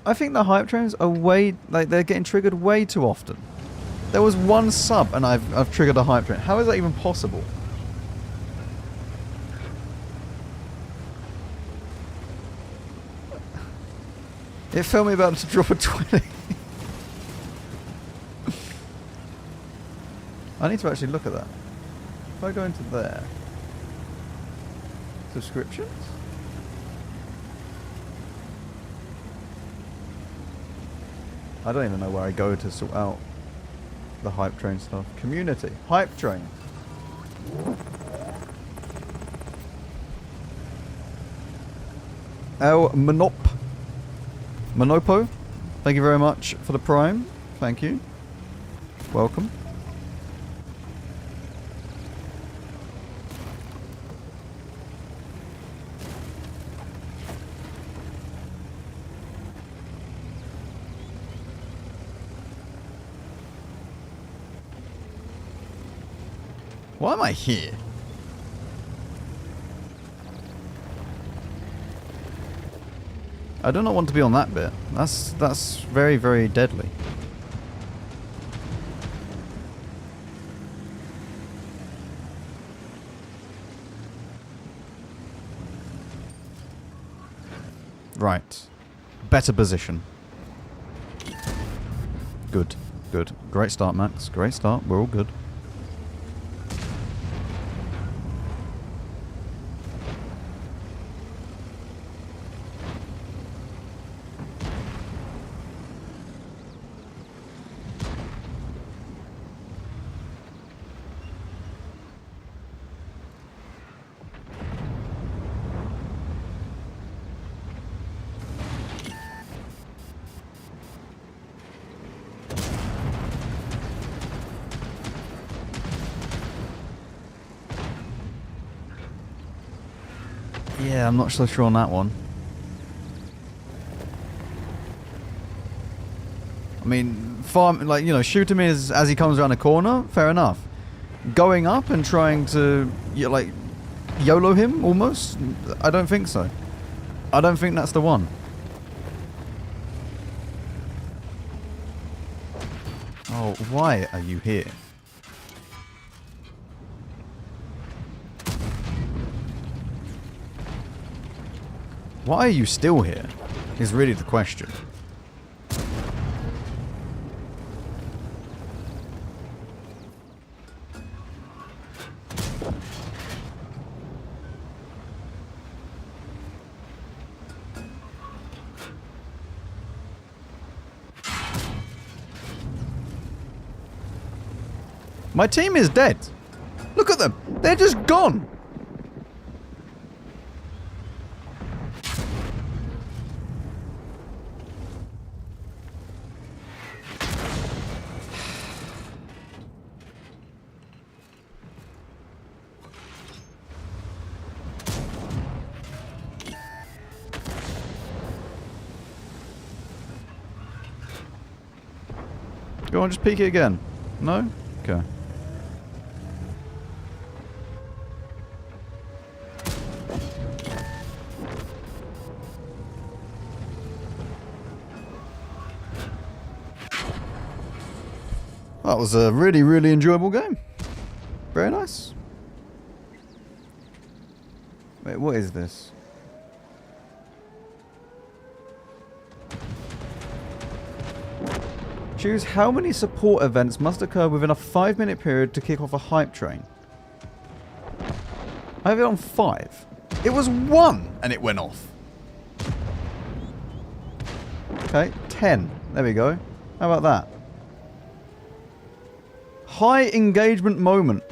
[SPEAKER 1] I think the hype trains are way... Like, they're getting triggered way too often. There was 1 sub and I've triggered a hype train. How is that even possible? It felt me about to drop a 20. I need to actually look at that. If I go into there... Subscriptions? I don't even know where I go to sort out the hype train stuff. Community. Hype train. El Monopo. Thank you very much for the prime. Thank you. Welcome. Why am I here? I do not want to be on that bit. That's very, very deadly. Right. Better position. Good. Good. Great start, Max. Great start. We're all good. Yeah, I'm not so sure on that one. mean, farm, like, you know, shoot him as he comes around the corner, fair enough. Going up and trying to, like, YOLO him, almost? I don't think so. I don't think that's the one. Oh, why are you here? Why are you still here? Is really the question. My team is dead. Look at them. They're just gone. Go on, just peek it again. No? Okay. That was a really, really enjoyable game. Very nice. Wait, what is this? Choose how many support events must occur within a 5-minute period to kick off a hype train. I have it on 5. It was 1 and it went off. Okay, 10. There we go. How about that? High engagement moment.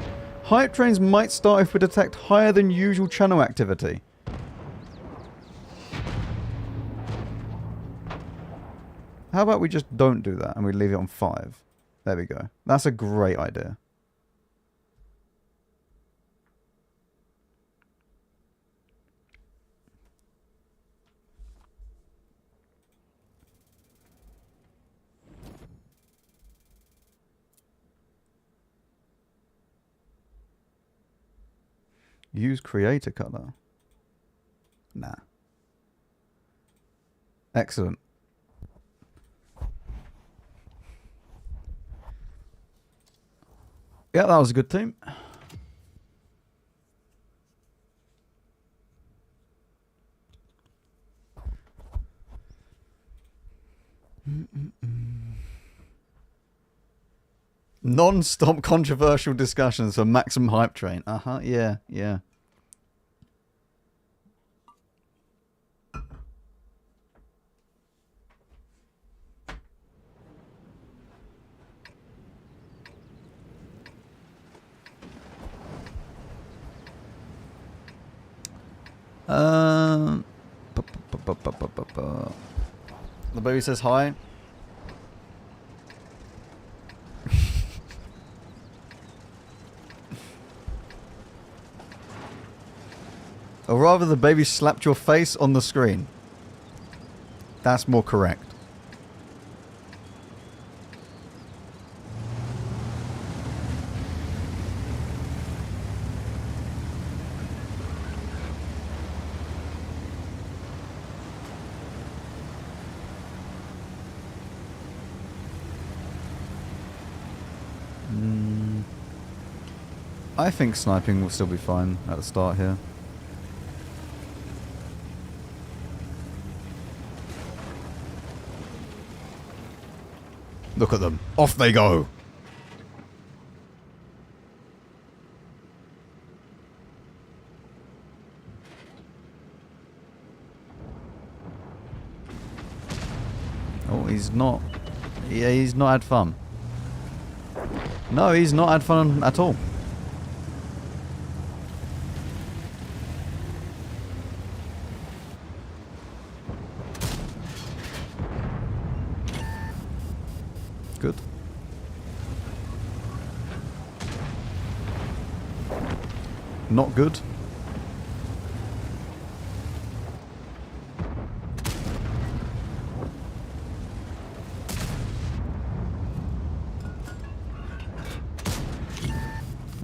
[SPEAKER 1] Hype trains might start if we detect higher than usual channel activity. How about we just don't do that and we leave it on 5? There we go. That's a great idea. Use creator color. Nah. Excellent. Yeah, that was a good team. Non-stop controversial discussions for maximum hype train. Yeah, yeah. The baby says hi. Or rather, the baby slapped your face on the screen. That's more correct. I think sniping will still be fine at the start here. Look at them. Off they go. Oh, he's not. Yeah, he's not had fun. No, he's not had fun at all. Good. Not good.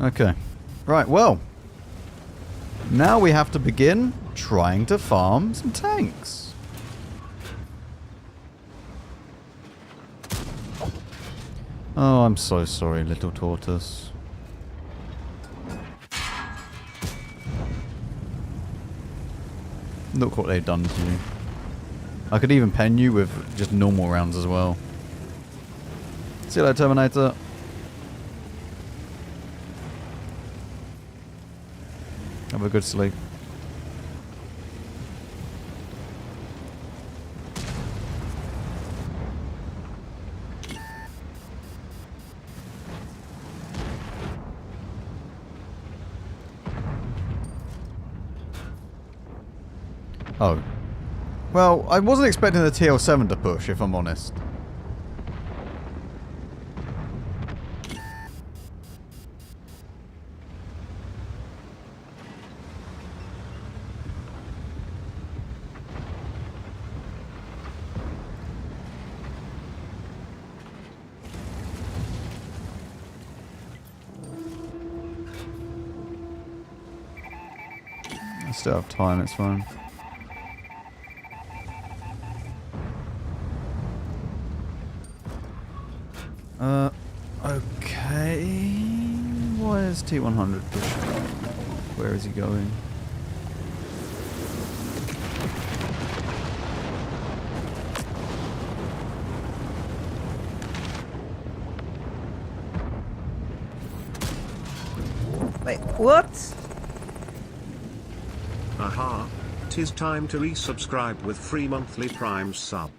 [SPEAKER 1] Okay. Right, well. Now we have to begin trying to farm some tanks. Oh, I'm so sorry, little tortoise. Look what they've done to you. I could even pen you with just normal rounds as well. See you later, Terminator. Have a good sleep. Oh. Well, I wasn't expecting the TL7 to push, if I'm honest. I still have time, it's fine. Okay. Why is T100 pushing? Where is he going?
[SPEAKER 2] Wait, what?
[SPEAKER 3] Aha, 'tis time to resubscribe with free monthly Prime sub.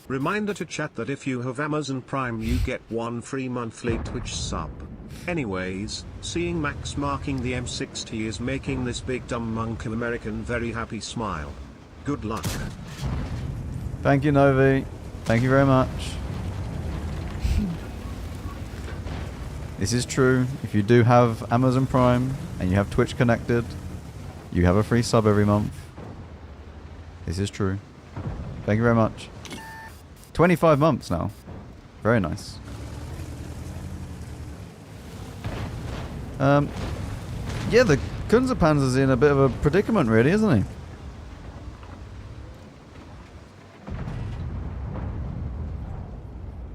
[SPEAKER 3] Reminder to chat that if you have Amazon Prime you get 1 free monthly Twitch sub. Anyways, seeing Max marking the M60 is making this big dumb monk American very happy smile. Good luck.
[SPEAKER 1] Thank you, Novi. Thank you very much. This is true. If you do have Amazon Prime and you have Twitch connected, you have a free sub every month. This is true. Thank you very much. 25 months now. Very nice. Yeah, the Kunzerpanzer's in a bit of a predicament, really, isn't he?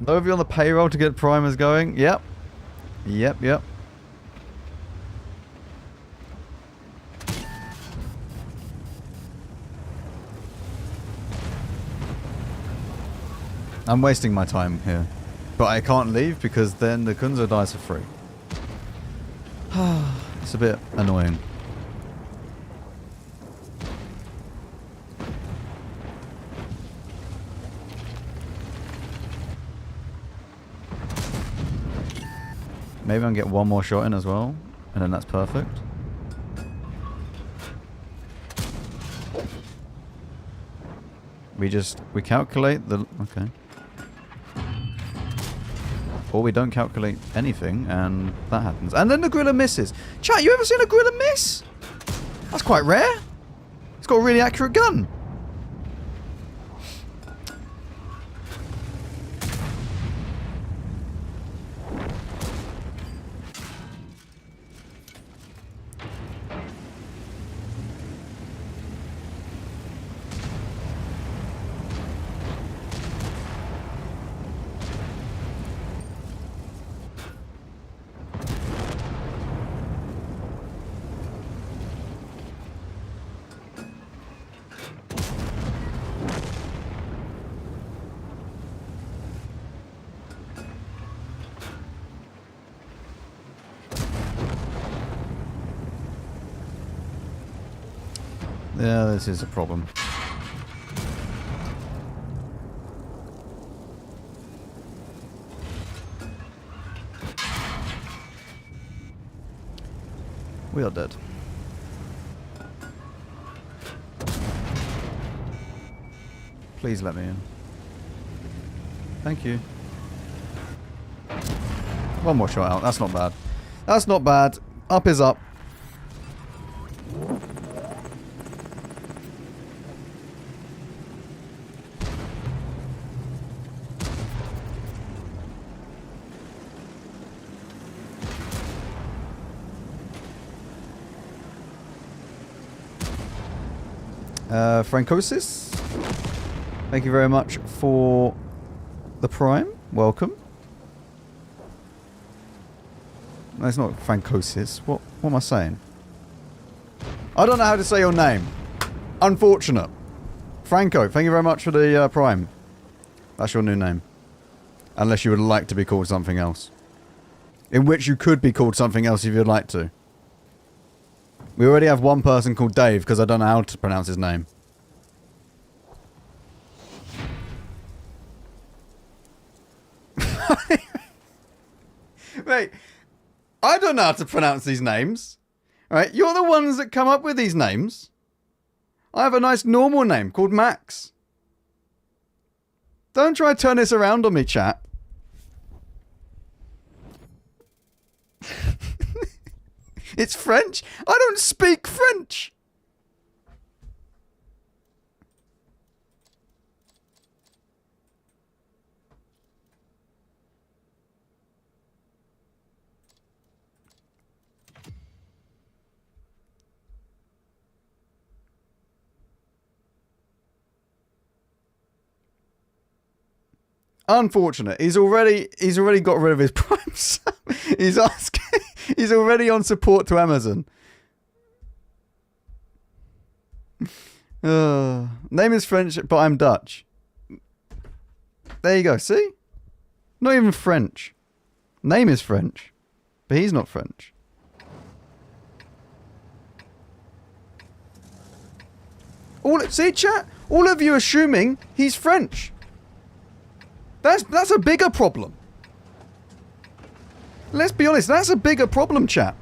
[SPEAKER 1] Novi on the payroll to get primers going. Yep. Yep. I'm wasting my time here. But I can't leave because then the Kunzer dies for free. It's a bit annoying. Maybe I can get one more shot in as well, and then that's perfect. We calculate the... Okay. Or we don't calculate anything, and that happens. And then the Gorilla misses. Chat, you ever seen a Gorilla miss? That's quite rare. It's got a really accurate gun. Yeah, this is a problem. We are dead. Please let me in. Thank you. One more shot out. That's not bad. That's not bad. Up is up. Francosis, thank you very much for the Prime. Welcome. No, it's not Francosis. What am I saying? I don't know how to say your name. Unfortunate. Franco, thank you very much for the Prime. That's your new name. Unless you would like to be called something else. In which you could be called something else if you'd like to. We already have one person called Dave because I don't know how to pronounce his name. Wait, I don't know how to pronounce these names. Right, you're the ones that come up with these names. I have a nice normal name called Max. Don't try to turn this around on me, chat. It's French? I don't speak French! Unfortunate. He's already got rid of his Prime sub. He's asking. He's already on support to Amazon. Name is French, but I'm Dutch. There you go. See? Not even French. Name is French, but he's not French. See, chat? All of you assuming he's French. That's a bigger problem. Let's be honest, that's a bigger problem, chat.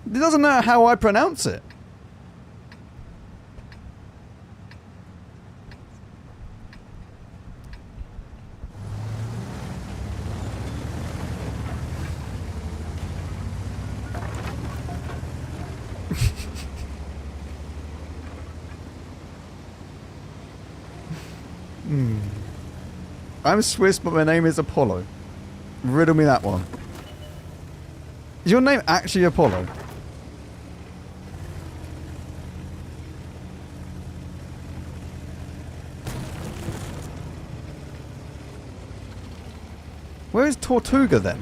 [SPEAKER 1] It doesn't matter how I pronounce it. I'm Swiss, but my name is Apollo. Riddle me that one. Is your name actually Apollo? Where is Tortuga then?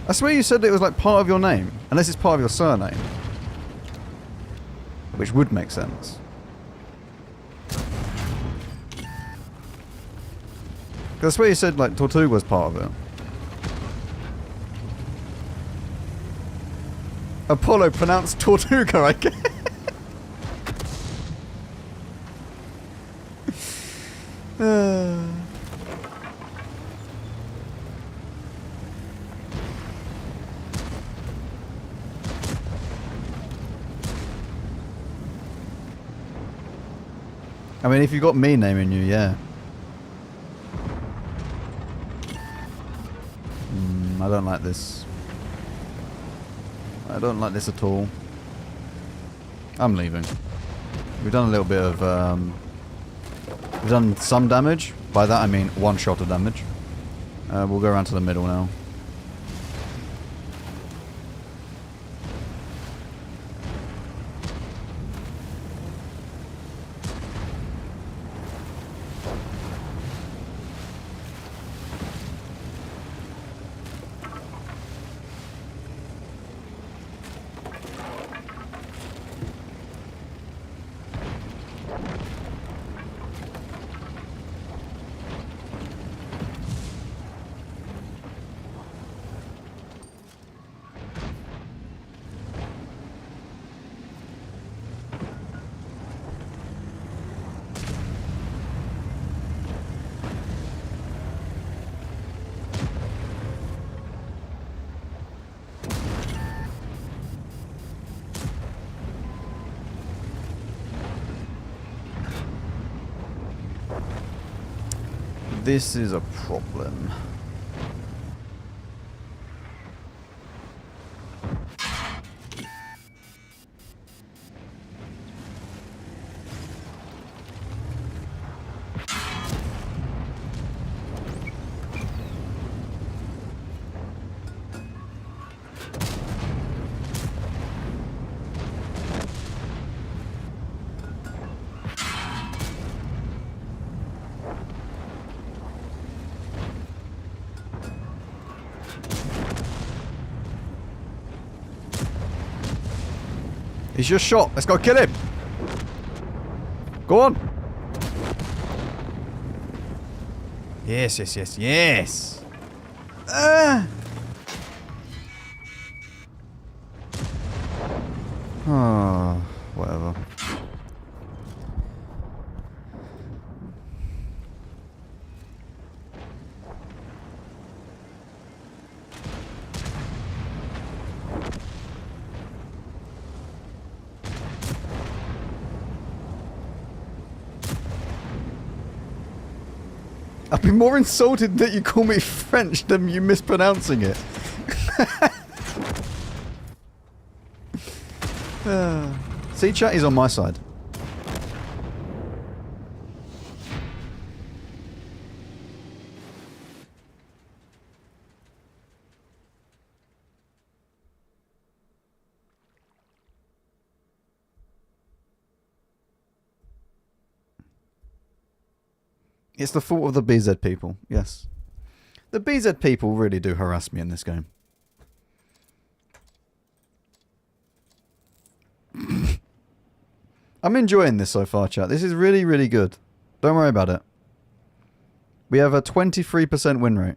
[SPEAKER 1] I swear you said it was like part of your name. Unless it's part of your surname. Which would make sense. Because I swear you said like Tortuga was part of it. Apollo pronounced Tortuga, I guess. I mean, if you got me naming you, yeah. I don't like this. I don't like this at all. I'm leaving. We've done a little bit of, we've done some damage. By that I mean one shot of damage. We'll go around to the middle now. This is a problem. He's just shot. Let's go kill him. Go on. Yes, yes, yes, yes. Oh, whatever. I've been more insulted that you call me French than you mispronouncing it. See, chat is on my side. It's the fault of the BZ people, yes. The BZ people really do harass me in this game. I'm enjoying this so far, chat. This is really, really good. Don't worry about it. We have a 23% win rate.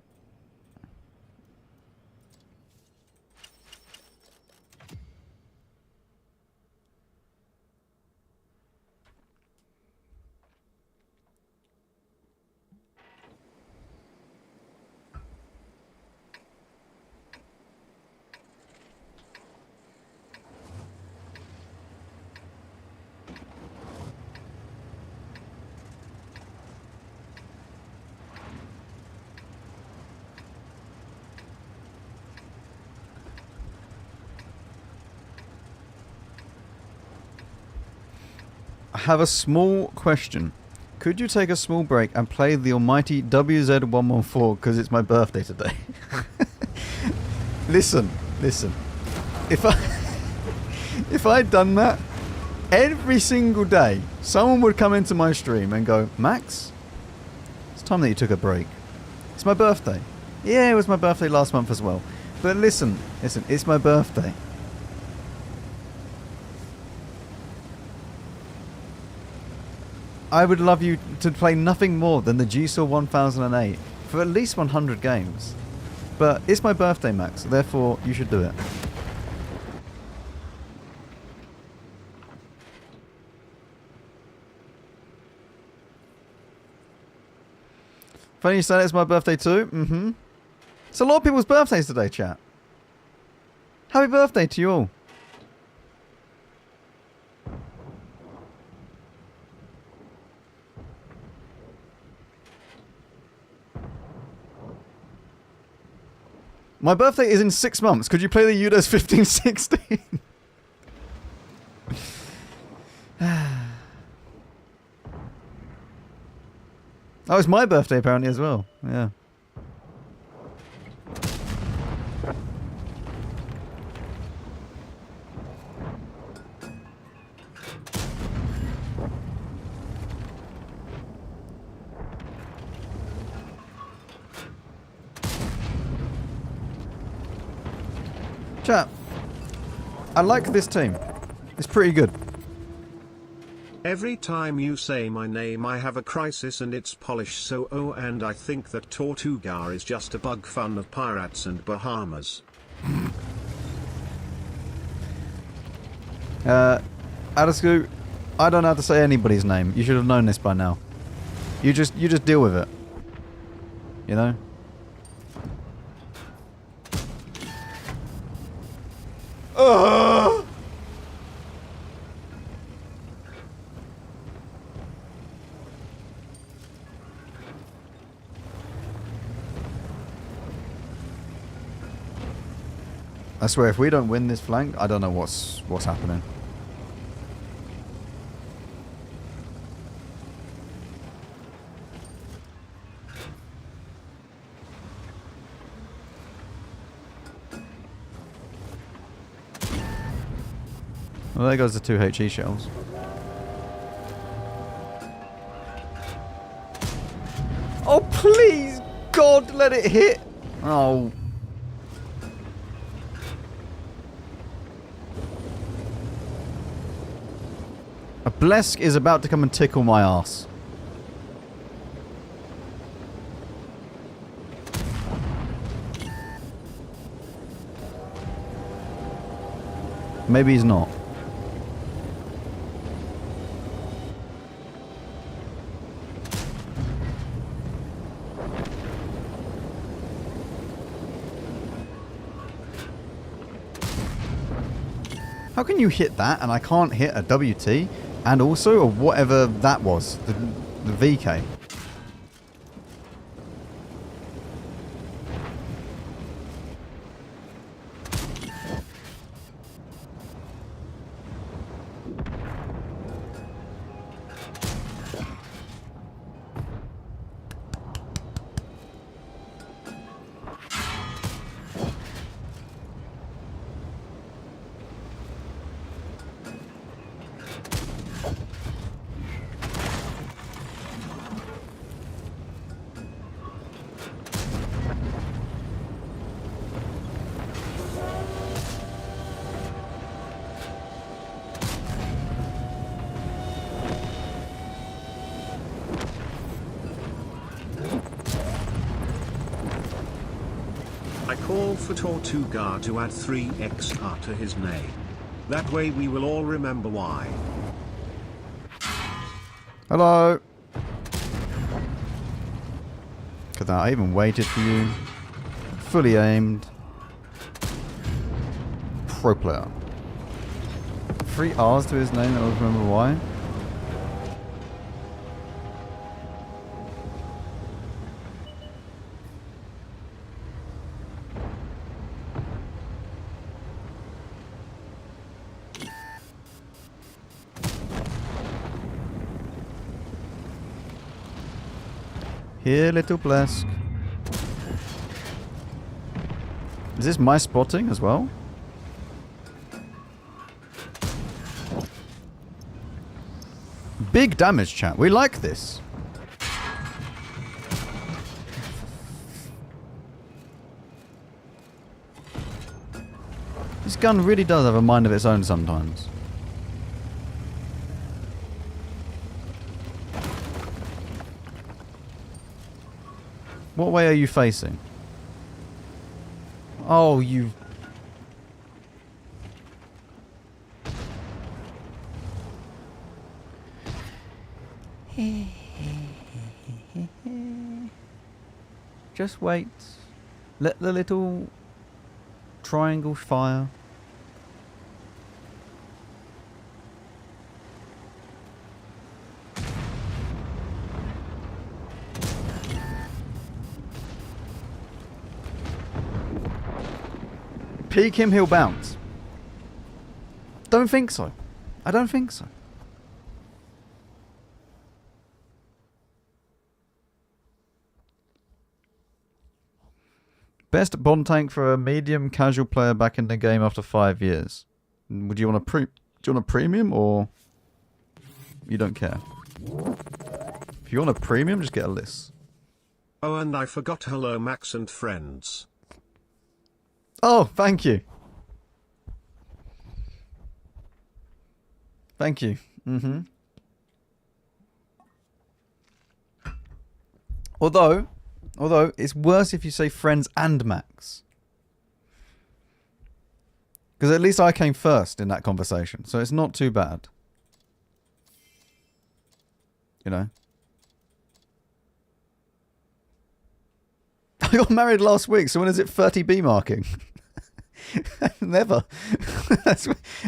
[SPEAKER 1] I have a small question. Could you take a small break and play the almighty WZ114 because it's my birthday today? Listen. If I'd done that, every single day, someone would come into my stream and go, Max, it's time that you took a break. It's my birthday. Yeah, it was my birthday last month as well. But listen, it's my birthday. I would love you to play nothing more than the GSAW 1008 for at least 100 games. But it's my birthday, Max, therefore you should do it. Funny you say it's my birthday too? Mm-hmm. It's a lot of people's birthdays today, chat. Happy birthday to you all. My birthday is in 6 months. Could you play the Udos 1516? Oh, it's my birthday apparently as well. Yeah. Chat, I like this team. It's pretty good.
[SPEAKER 3] Every time you say my name I have a crisis and it's polished so and I think that Tortuga is just a bug fun of pirates and Bahamas.
[SPEAKER 1] Adasku, I don't know how to say anybody's name. You should have known this by now. You just deal with it. You know? I swear, if we don't win this flank, I don't know what's happening. Well, there goes the 2 HE shells. Oh, please, God, let it hit. Oh. Blesk is about to come and tickle my ass. Maybe he's not. How can you hit that and I can't hit a WT and also a whatever that was, the VK?
[SPEAKER 3] I call for Tortuga to add 3XR to his name. That way we will all remember why.
[SPEAKER 1] Hello. Look at that, I even waited for you. Fully aimed. Pro player. 3 R's to his name, I don't remember why. Here, little Blesk. Is this my spotting as well? Big damage, chat. We like this. This gun really does have a mind of its own sometimes. What way are you facing? Oh, you... Just wait. Let the little triangle fire. Peek him, he'll bounce. Don't think so. I don't think so. Best bond tank for a medium casual player back in the game after 5 years. Would you want do you want a premium or you don't care? If you want a premium, just get a list.
[SPEAKER 3] Oh, and I forgot hello Max and friends.
[SPEAKER 1] Oh, thank you. Thank you. Although it's worse if you say friends and Max. Because at least I came first in that conversation, so it's not too bad. You know? I got married last week, so when is it 30B marking? Never.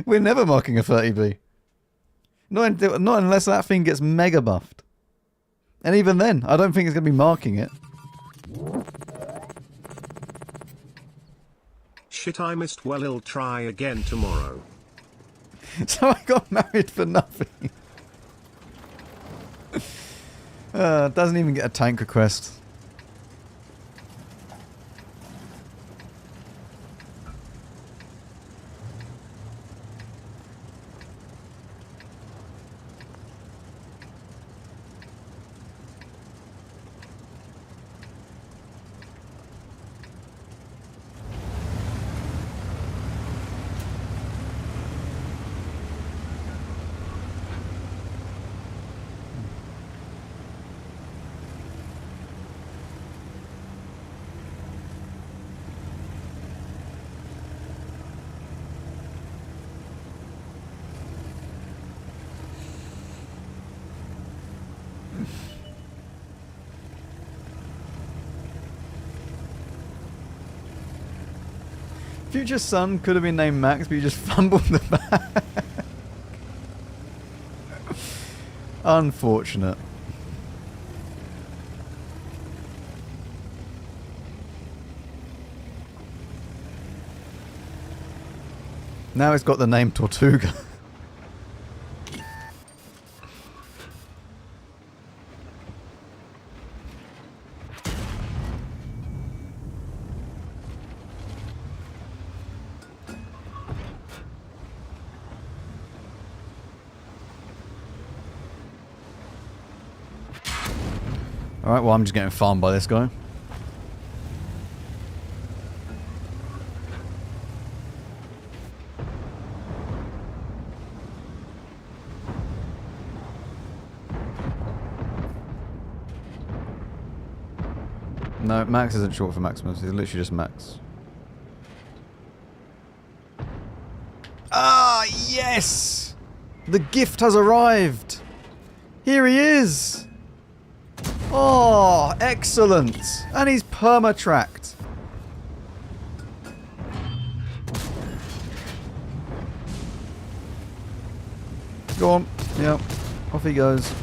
[SPEAKER 1] We're never marking a 30B. Not unless that thing gets mega buffed. And even then, I don't think it's going to be marking it.
[SPEAKER 3] Shit, I missed. Well, he'll try again tomorrow.
[SPEAKER 1] So I got married for nothing. Doesn't even get a tank request. Future son could have been named Max, but you just fumbled the bag. Unfortunate. Now it's got the name Tortuga. Alright, well I'm just getting farmed by this guy. No, Max isn't short for Maximus, he's literally just Max. Ah, yes! The gift has arrived! Here he is! Oh, excellent! And he's perma-tracked. Go on. Yep. Off he goes.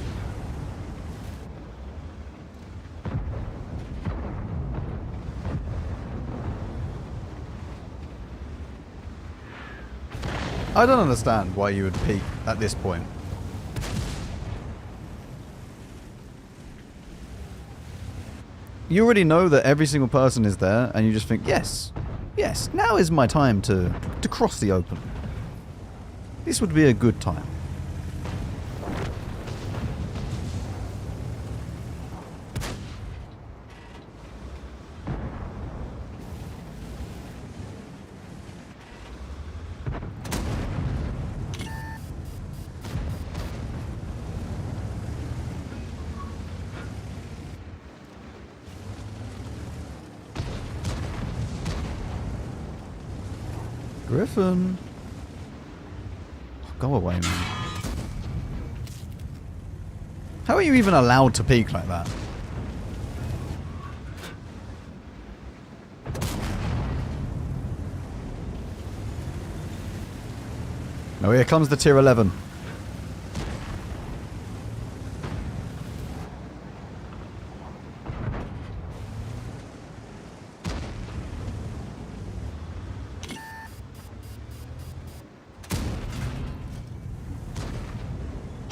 [SPEAKER 1] I don't understand why you would peek at this point. You already know that every single person is there, and you just think, yes, yes, now is my time to cross the open. This would be a good time. Griffin. Go away, man. How are you even allowed to peek like that? Oh, here comes the tier 11.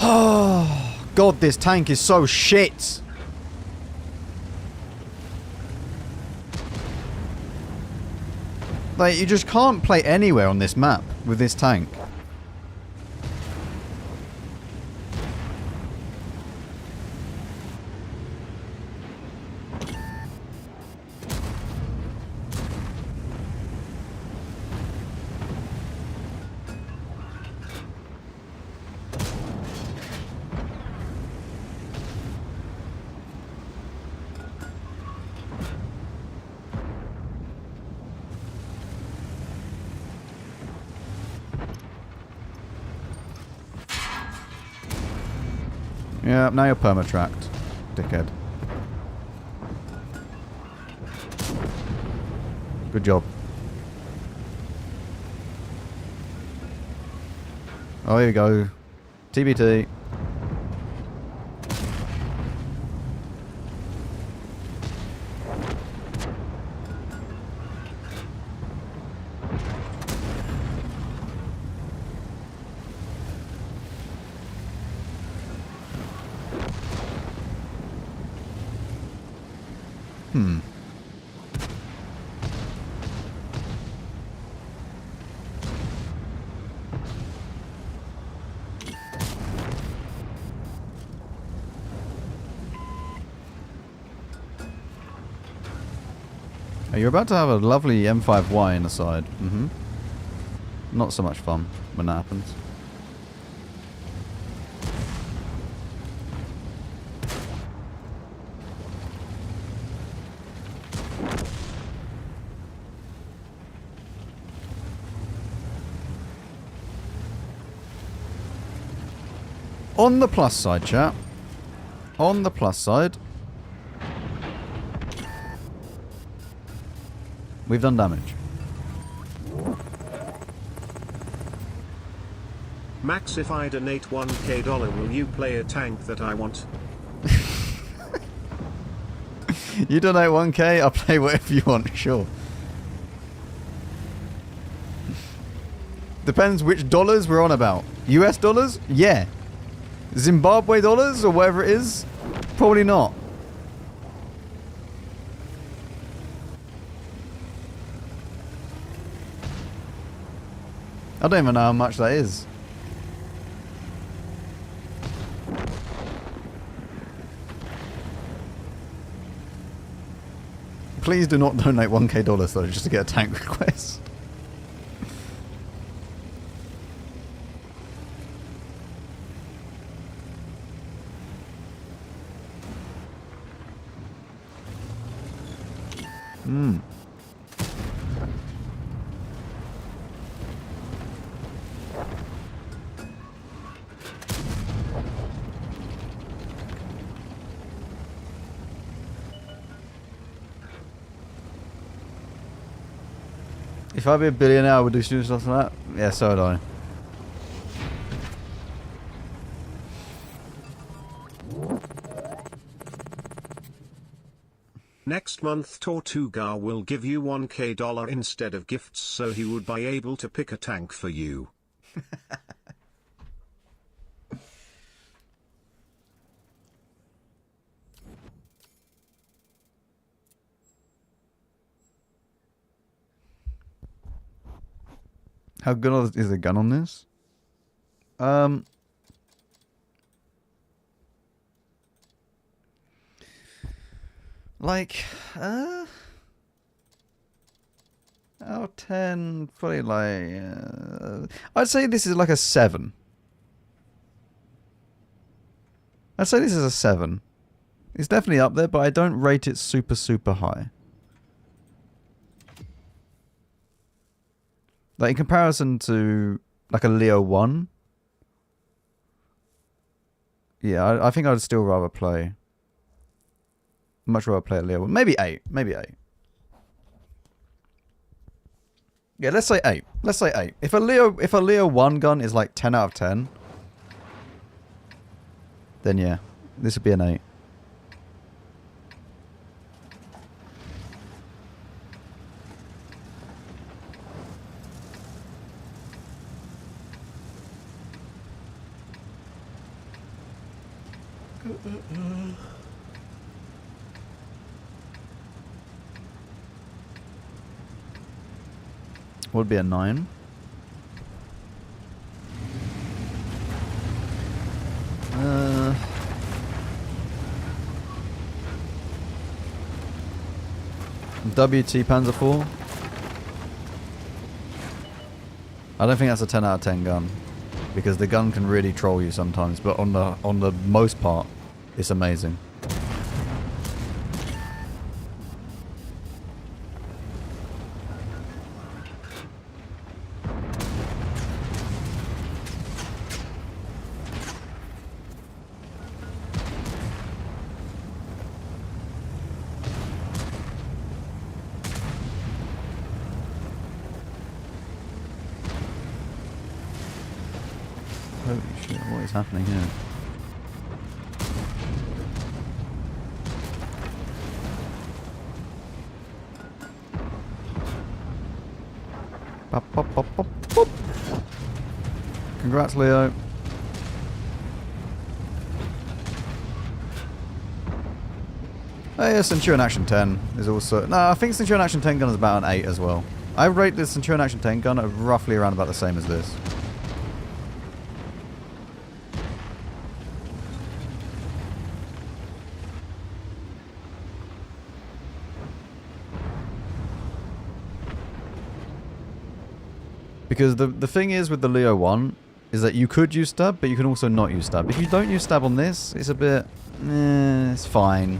[SPEAKER 1] Oh, God, this tank is so shit. Like, you just can't play anywhere on this map with this tank. Yeah, now you're perma-tracked, dickhead. Good job. Oh, here we go. TBT. You're about to have a lovely M5Y in the side. Not so much fun when that happens. On the plus side, chat. On the plus side. We've done damage.
[SPEAKER 3] Max, if I donate $1k, will you play a tank that I want?
[SPEAKER 1] You donate 1k, I'll play whatever you want, sure. Depends which dollars we're on about. US dollars? Yeah. Zimbabwe dollars or whatever it is? Probably not. I don't even know how much that is. Please do not donate $1k though, just to get a tank request. Hmm. If I'd be a billionaire, I would do stupid stuff like that. Yeah, so would I.
[SPEAKER 3] Next month Tortuga will give you $1k instead of gifts, so he would be able to pick a tank for you.
[SPEAKER 1] How good is the gun on this? Like, out of 10, probably like, I'd say this is like a 7. I'd say this is a 7. It's definitely up there, but I don't rate it super, super high. Like, in comparison to, like, a Leo 1. Yeah, I think I'd still rather play. Much rather play a Leo 1. Maybe 8. Maybe 8. Yeah, let's say 8. Let's say 8. If a Leo 1 gun is like 10 out of 10, then yeah, this would be an 8. Would be a 9. WT Panzer IV. I don't think that's a 10 out of 10 gun, because the gun can really troll you sometimes, but on the most part, it's amazing. Holy shit, what is happening here? Pop, pop, pop, pop, pop. Congrats, Leo. Oh yeah, Centurion Action 10 is also... No, I think Centurion Action 10 gun is about an 8 as well. I rate the Centurion Action 10 gun at roughly around about the same as this. Because the thing is with the Leo 1 is that you could use stab, but you can also not use stab. If you don't use stab on this, it's a bit... it's fine.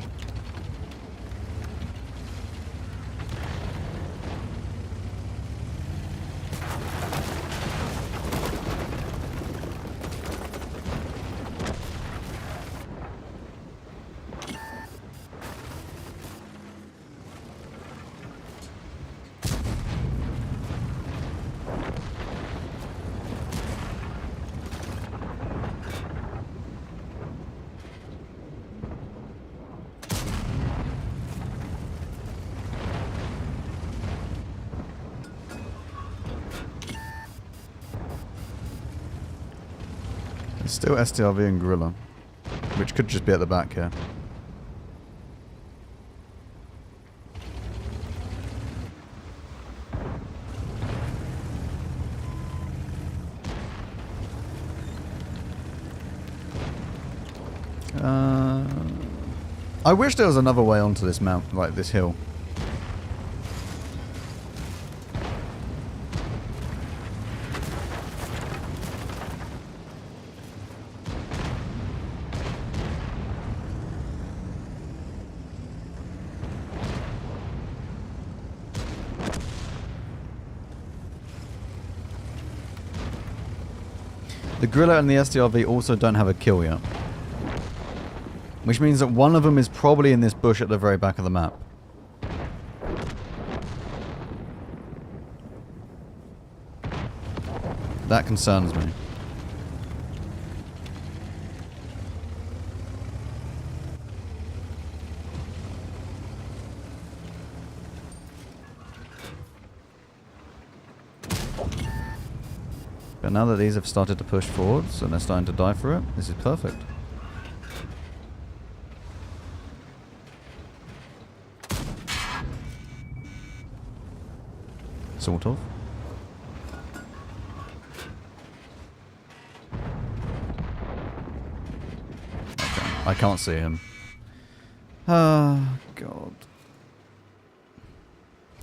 [SPEAKER 1] Still STRV and Gorilla. Which could just be at the back here. I wish there was another way onto this mount, like this hill. The Gorilla and the STRV also don't have a kill yet. Which means that one of them is probably in this bush at the very back of the map. That concerns me. But now that these have started to push forwards and they're starting to die for it, this is perfect. Sort of. Okay, I can't see him. Oh, God.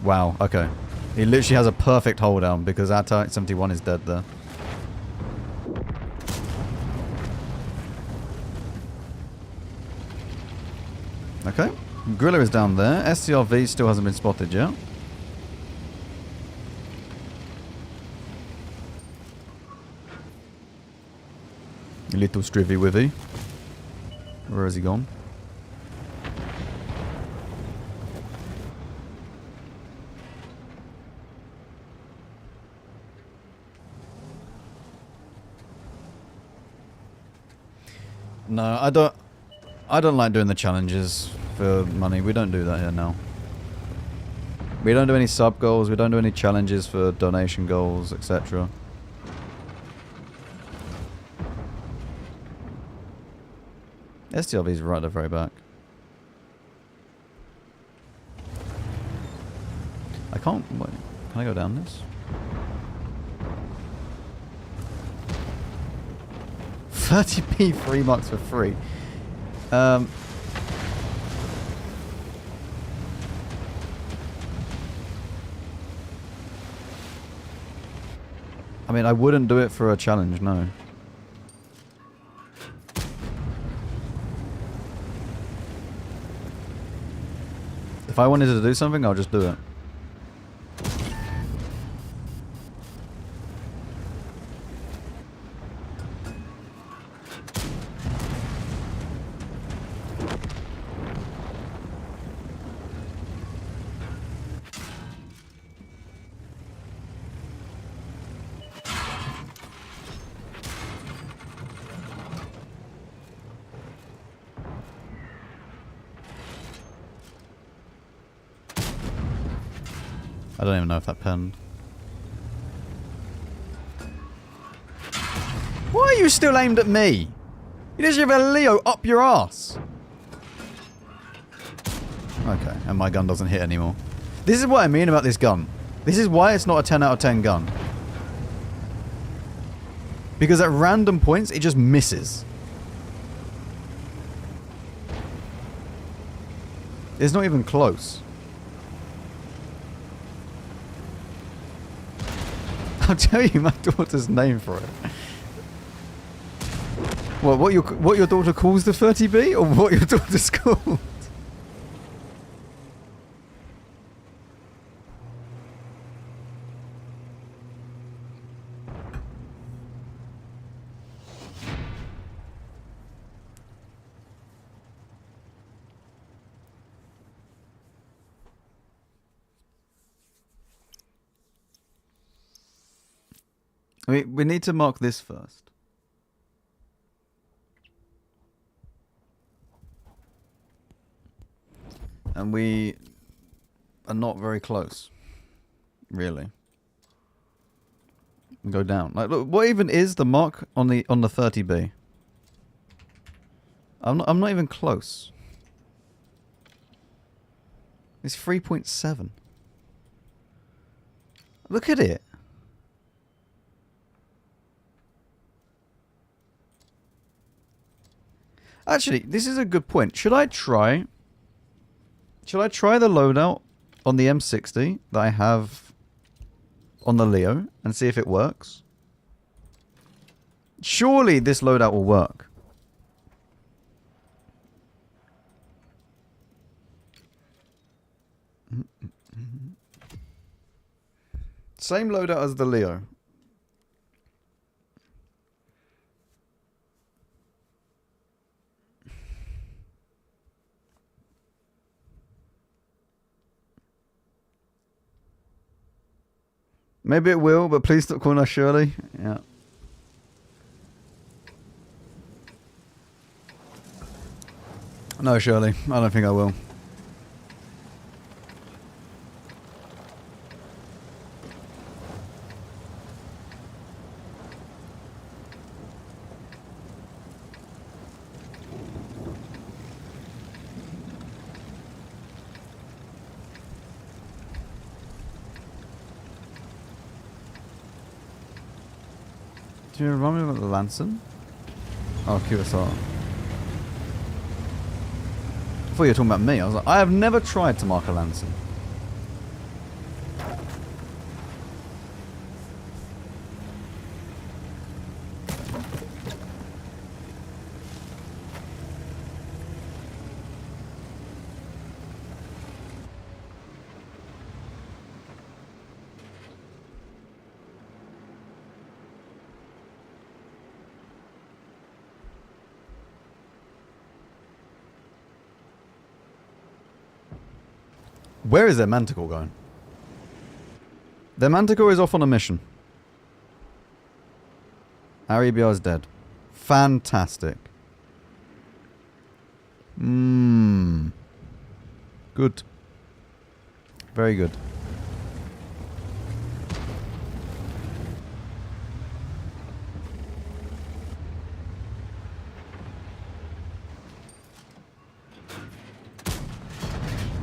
[SPEAKER 1] Wow, okay. He literally has a perfect hold down because our Type 71 is dead there. Okay. Gorilla is down there. STRV still hasn't been spotted yet. Little Strivy Wivy. Where has he gone? No, I don't like doing the challenges for money. We don't do that here now. We don't do any sub goals, we don't do any challenges for donation goals, etc. STRV's right at the very back. I can't... Wait, can I go down this? 30p free marks for free. I mean, I wouldn't do it for a challenge, no. If I wanted to do something, I'll just do it. I don't even know if that penned. Why are you still aimed at me? You just have a Leo up your ass. Okay, and my gun doesn't hit anymore. This is what I mean about this gun. This is why it's not a 10 out of 10 gun. Because at random points, it just misses. It's not even close. I'll tell you my daughter's name for it. What your daughter calls the 30B, or what your daughter's called? I mean, we need to mark this first. And we are not very close. Really. Go down. Like, look, what even is the mark on the 30B? I'm not even close. It's 3.7. Look at it. Actually, this is a good point. Should I try the loadout on the M60 that I have on the Leo and see if it works? Surely this loadout will work. Same loadout as the Leo. Maybe it will, but please stop calling us Shirley. Yeah. No, Shirley. I don't think I will. Do you remind me about the Lanson? Oh, QSR. I thought you were talking about me. I was like, I have never tried to mark a Lanson. Where is their Manticore going? Their Manticore is off on a mission. Our EBR is dead. Fantastic. Good. Very good.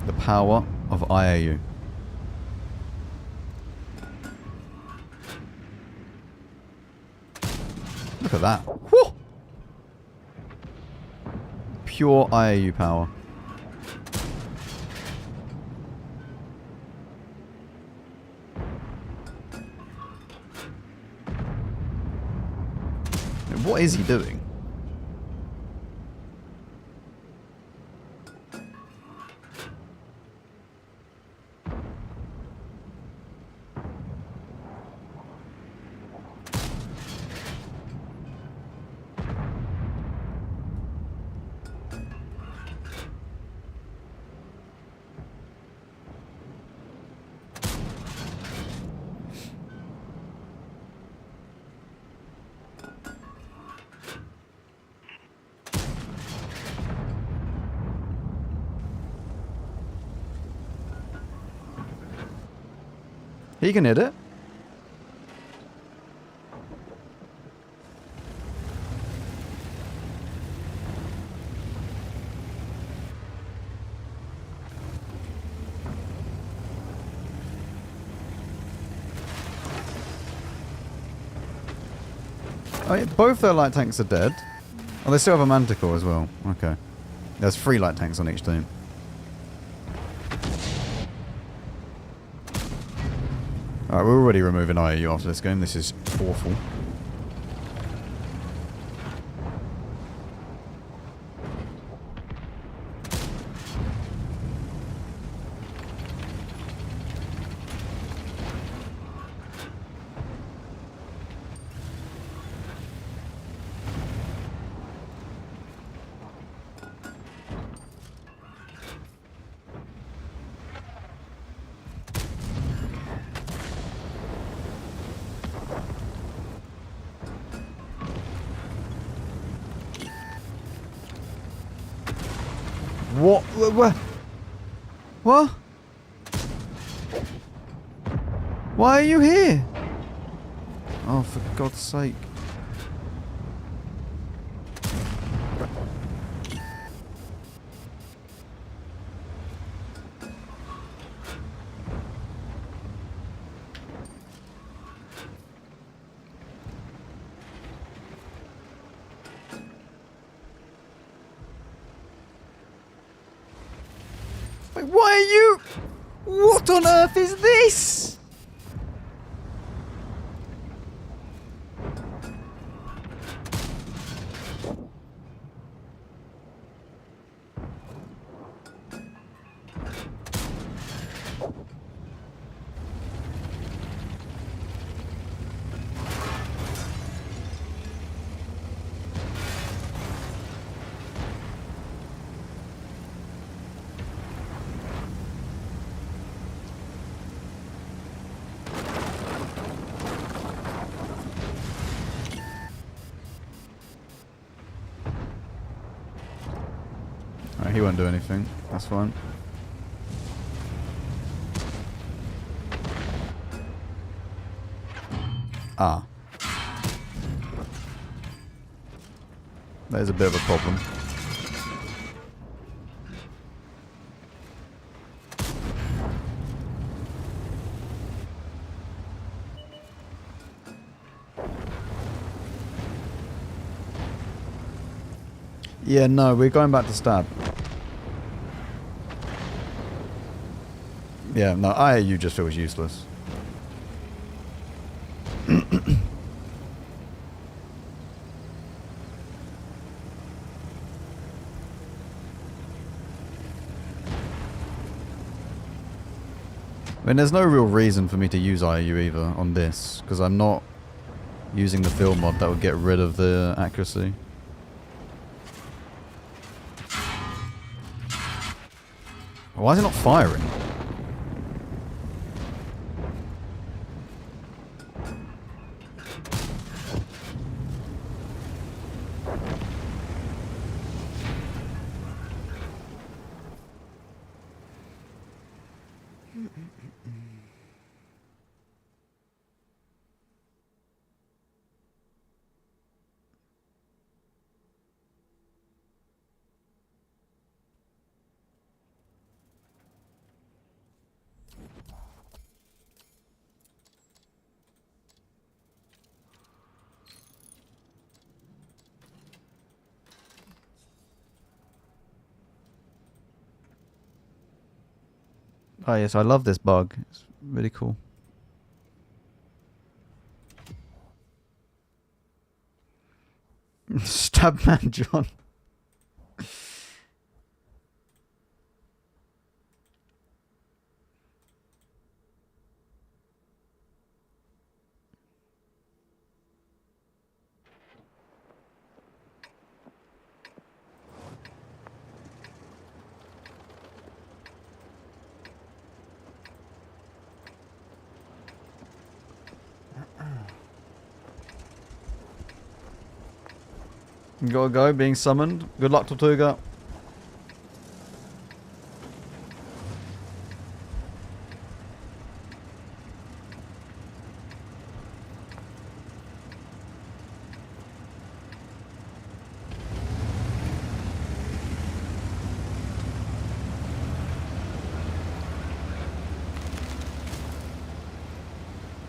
[SPEAKER 1] The power of IAU. Look at that. Whew! Pure IAU power. What is he doing? He can hit it. Oh, yeah, both their light tanks are dead. Oh, they still have a Manticore as well. Okay. There's 3 light tanks on each team. Alright, we're already removing IAU after this game. This is awful. What? What? Why are you here? Oh, for God's sake. Wait, why are you... What on earth is this? Alright, he won't do anything. That's fine. Ah. There's a bit of a problem. Yeah, no, we're going back to stab. Yeah, no, IAU just feels useless. I mean, there's no real reason for me to use IAU either on this, because I'm not using the field mod that would get rid of the accuracy. Why is it not firing? Oh yes, I love this bug. It's really cool. Stab man John. You gotta go, being summoned. Good luck, Tortuga.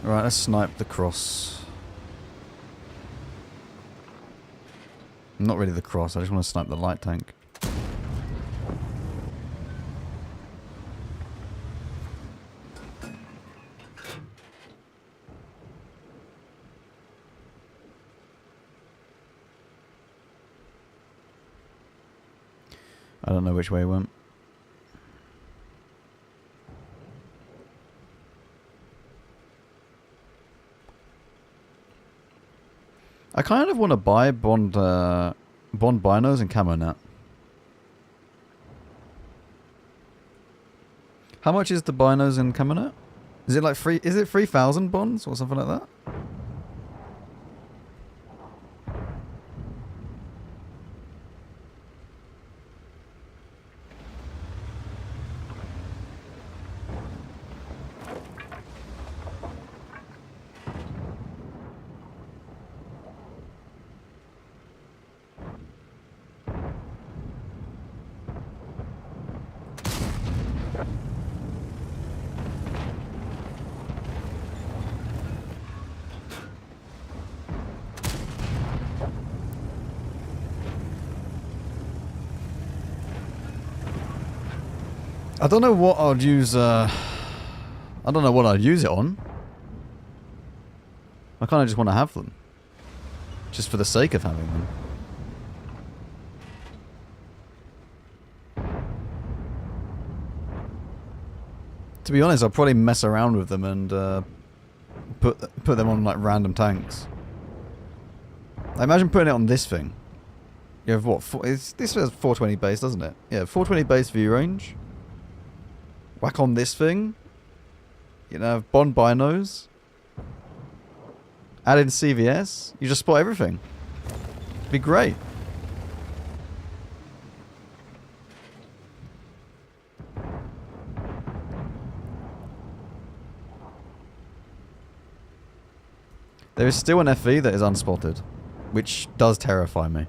[SPEAKER 1] Right, let's snipe the cross. Not really the cross, I just want to snipe the light tank. I don't know which way he went. I kind of want to buy Bond binos and camo net. How much is the binos and camo net? Is it like is it 3,000 bonds or something like that? I don't know what I'd use, I don't know what I'd use it on. I kind of just want to have them. Just for the sake of having them. To be honest, I'll probably mess around with them and put them on like random tanks. I imagine putting it on this thing. You have what? This has 420 base, doesn't it? Yeah, 420 base view range. Whack on this thing. You know, Bond binos. Add in CVS. You just spot everything. It'd be great. There is still an FV that is unspotted, which does terrify me.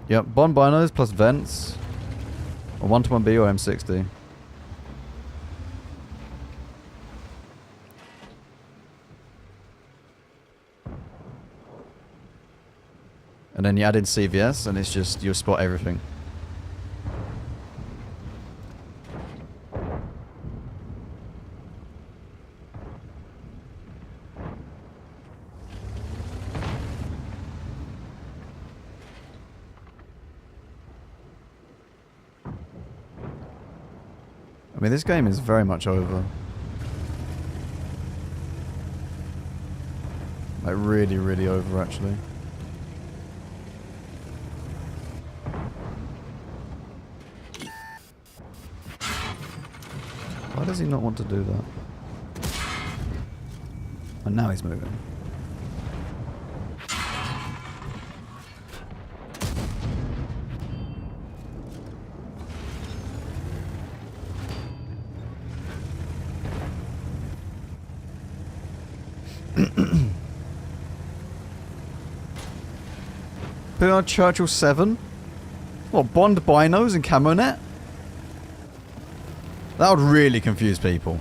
[SPEAKER 1] Yep, Bond binos plus vents, or 1-to-1B or M60. And then you add in CVS and it's just, you'll spot everything. I mean, this game is very much over. Like, really, really over, actually. Why does he not want to do that? And now he's moving. Put on Churchill 7? What, Bond binos and camo net? That would really confuse people.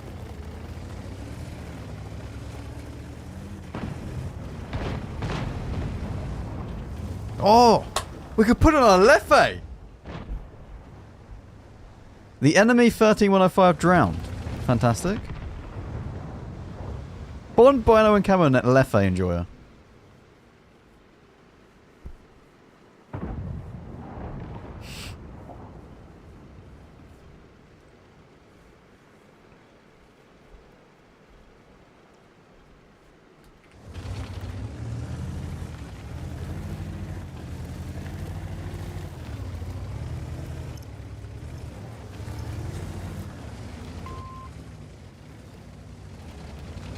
[SPEAKER 1] Oh! We could put it on a Leffe! The enemy 13105 drowned. Fantastic. Bond, Bino and Camo net Leffe enjoyer.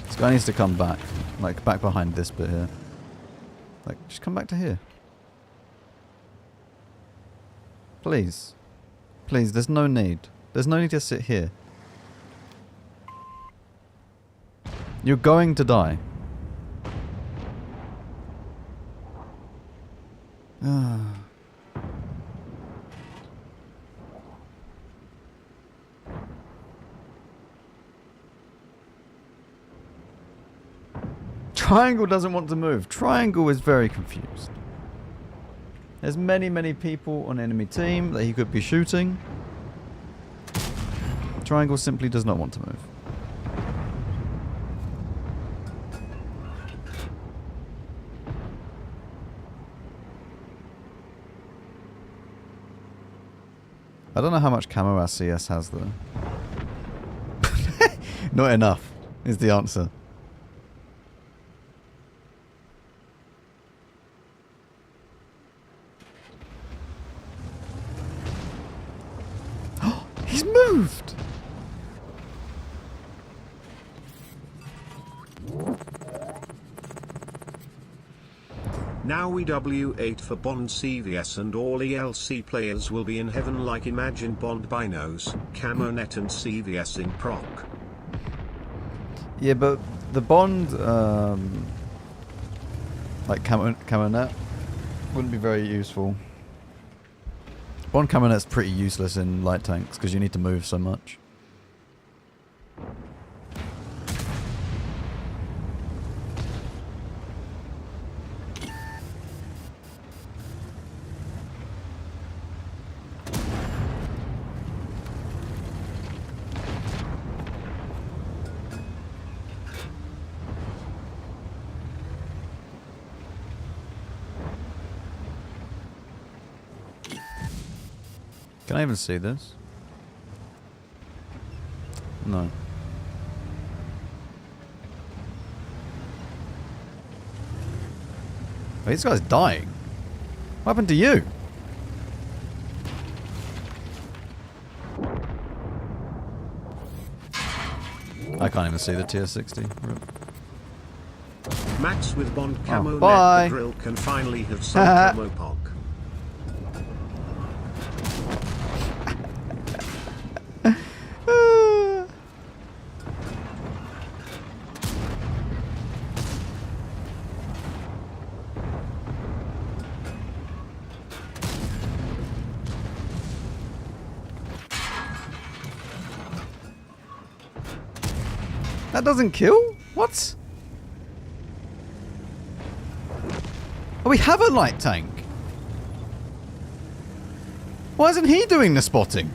[SPEAKER 1] This guy needs to come back. Like, back behind this bit here. Like, just come back to here. Please. Please, there's no need. There's no need to sit here. You're going to die. Triangle doesn't want to move. Triangle is very confused. There's many, many people on enemy team that he could be shooting. Triangle simply does not want to move. I don't know how much camo our CS has though. Not enough is the answer. He's moved!
[SPEAKER 3] Now we W8 for Bond CVS and all ELC players will be in heaven like imagine Bond binos, Camonet and CVS in proc.
[SPEAKER 1] Yeah, but the Bond, like Camonet, wouldn't be very useful. Bond Camonet's pretty useless in light tanks because you need to move so much. Can I even see this? No. Oh, this guy's dying. What happened to you? I can't even see the tier 60. Rip.
[SPEAKER 3] Max with Bond Camo
[SPEAKER 1] bye.
[SPEAKER 3] Net the Drill can finally have some camo pog.
[SPEAKER 1] That doesn't kill? What? Oh, we have a light tank. Why isn't he doing the spotting?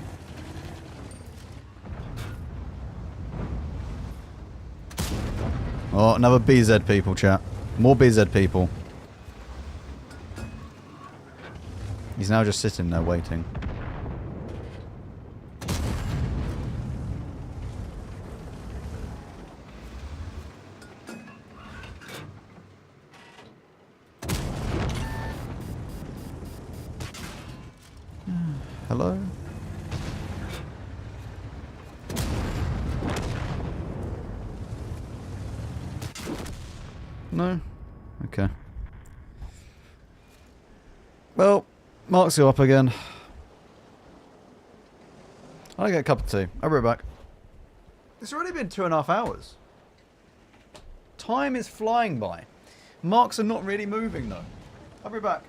[SPEAKER 1] Oh, another BZ people, chat. More BZ people. He's now just sitting there waiting. Hello? No? Okay. Well, Mark's you up again. I'll get a cup of tea. I'll be right back. It's already been 2.5 hours. Time is flying by. Marks are not really moving though. I'll be back.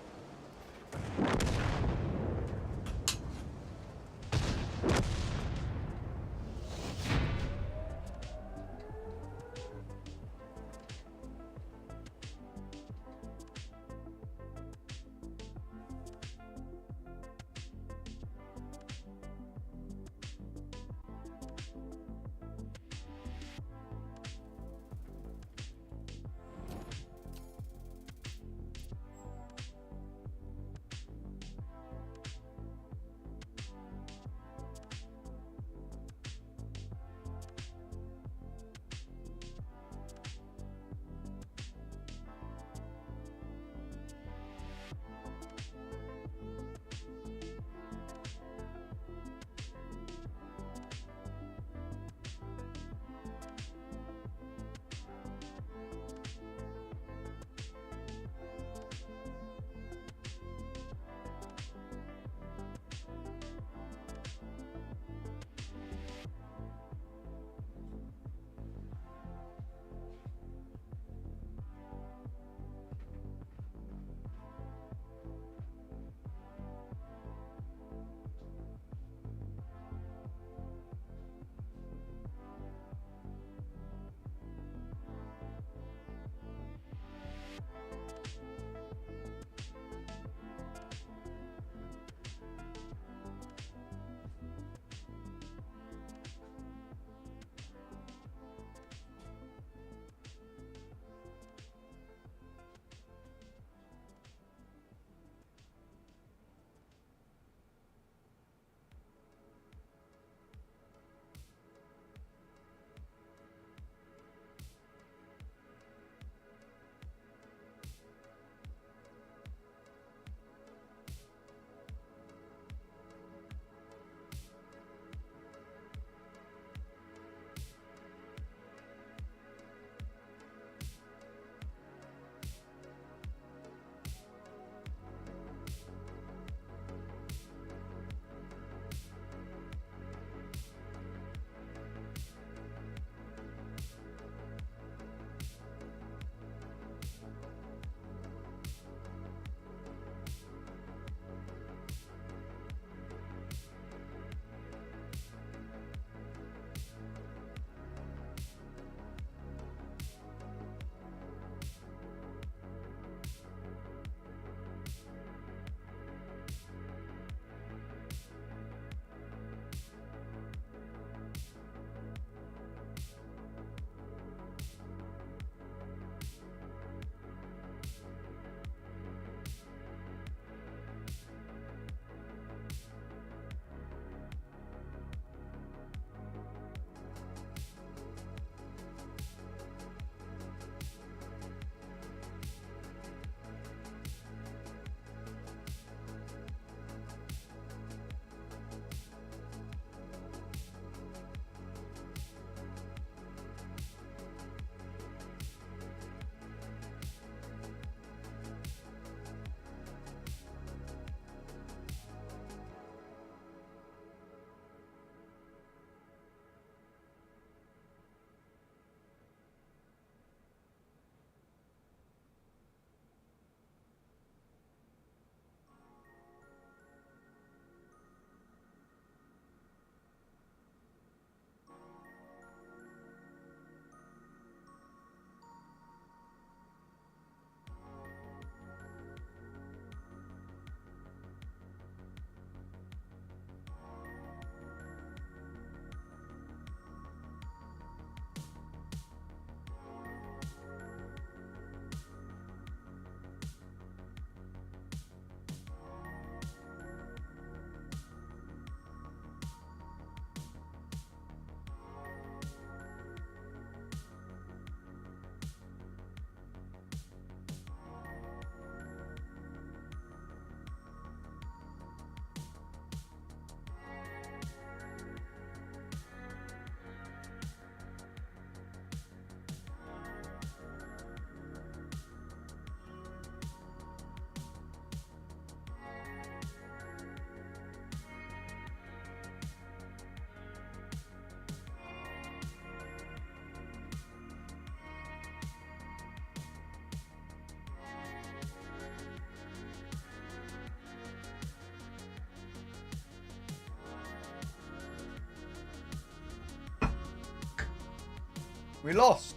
[SPEAKER 1] We lost.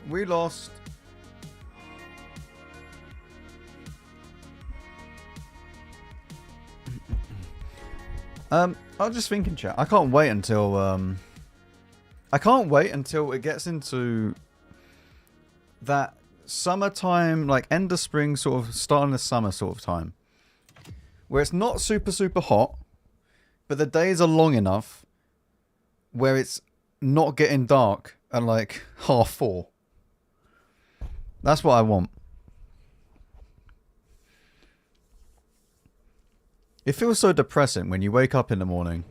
[SPEAKER 1] We lost. I was just thinking, chat. I can't wait until it gets into that summertime, like end of spring, sort of starting the summer sort of time, where it's not super hot, but the days are long enough where it's not getting dark at like 4:30. That's what I want. It feels so depressing when you wake up in the morning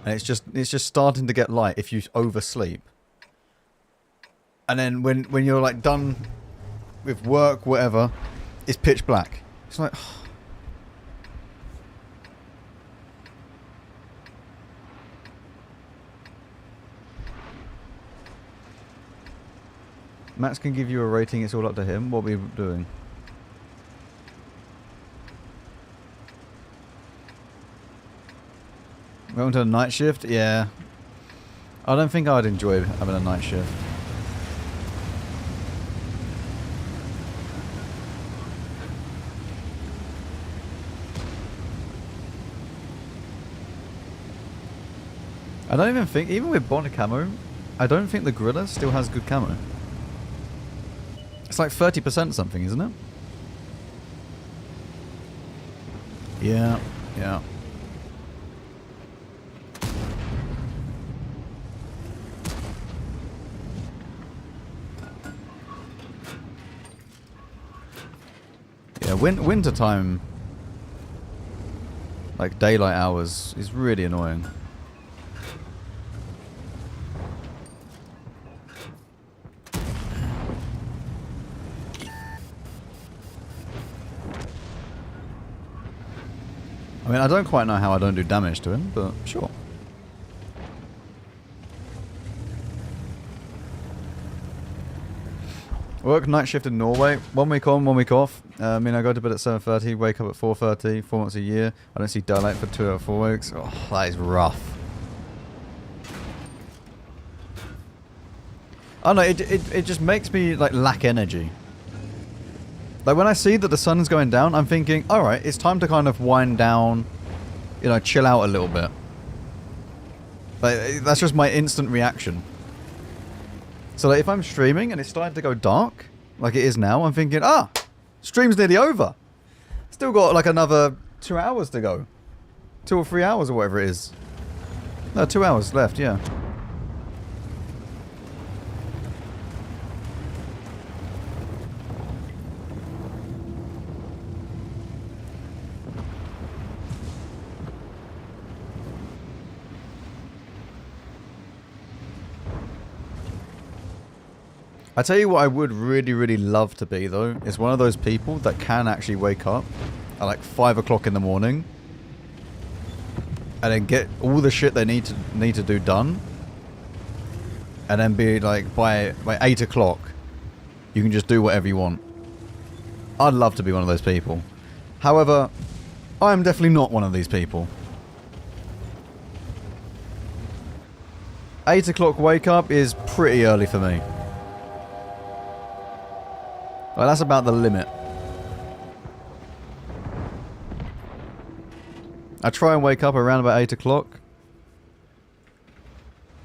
[SPEAKER 1] and it's just starting to get light if you oversleep. And then when you're like done with work, whatever, it's pitch black. It's like Max can give you a rating, it's all up to him. What are we doing? Welcome to a night shift? Yeah. I don't think I'd enjoy having a night shift. I don't even think, even with Bond camo, I don't think the Gorilla still has good camo. It's like 30% something, isn't it? Yeah, yeah. Yeah, winter time, like daylight hours, is really annoying. I mean, I don't quite know how I don't do damage to him, but sure. Work night shift in Norway. 1 week on, 1 week off. I mean, I go to bed at 7:30, wake up at 4:30, 4 months a year. I don't see daylight for 2 or 4 weeks. Oh, that is rough. I don't know, it just makes me like lack energy. Like when I see that the sun's going down, I'm thinking, alright, it's time to kind of wind down, you know, chill out a little bit. Like, that's just my instant reaction. So like if I'm streaming and it's starting to go dark, like it is now, I'm thinking, stream's nearly over. Still got like another 2 hours to go. 2 or 3 hours or whatever it is. No, 2 hours left, yeah. I tell you what I would really love to be though, is one of those people that can actually wake up at like 5 o'clock in the morning and then get all the shit they need to do done, and then be like by 8 o'clock you can just do whatever you want. I'd love to be one of those people. However, I am definitely not one of these people. 8 o'clock wake up is pretty early for me. Well, that's about the limit. I try and wake up around about 8 o'clock.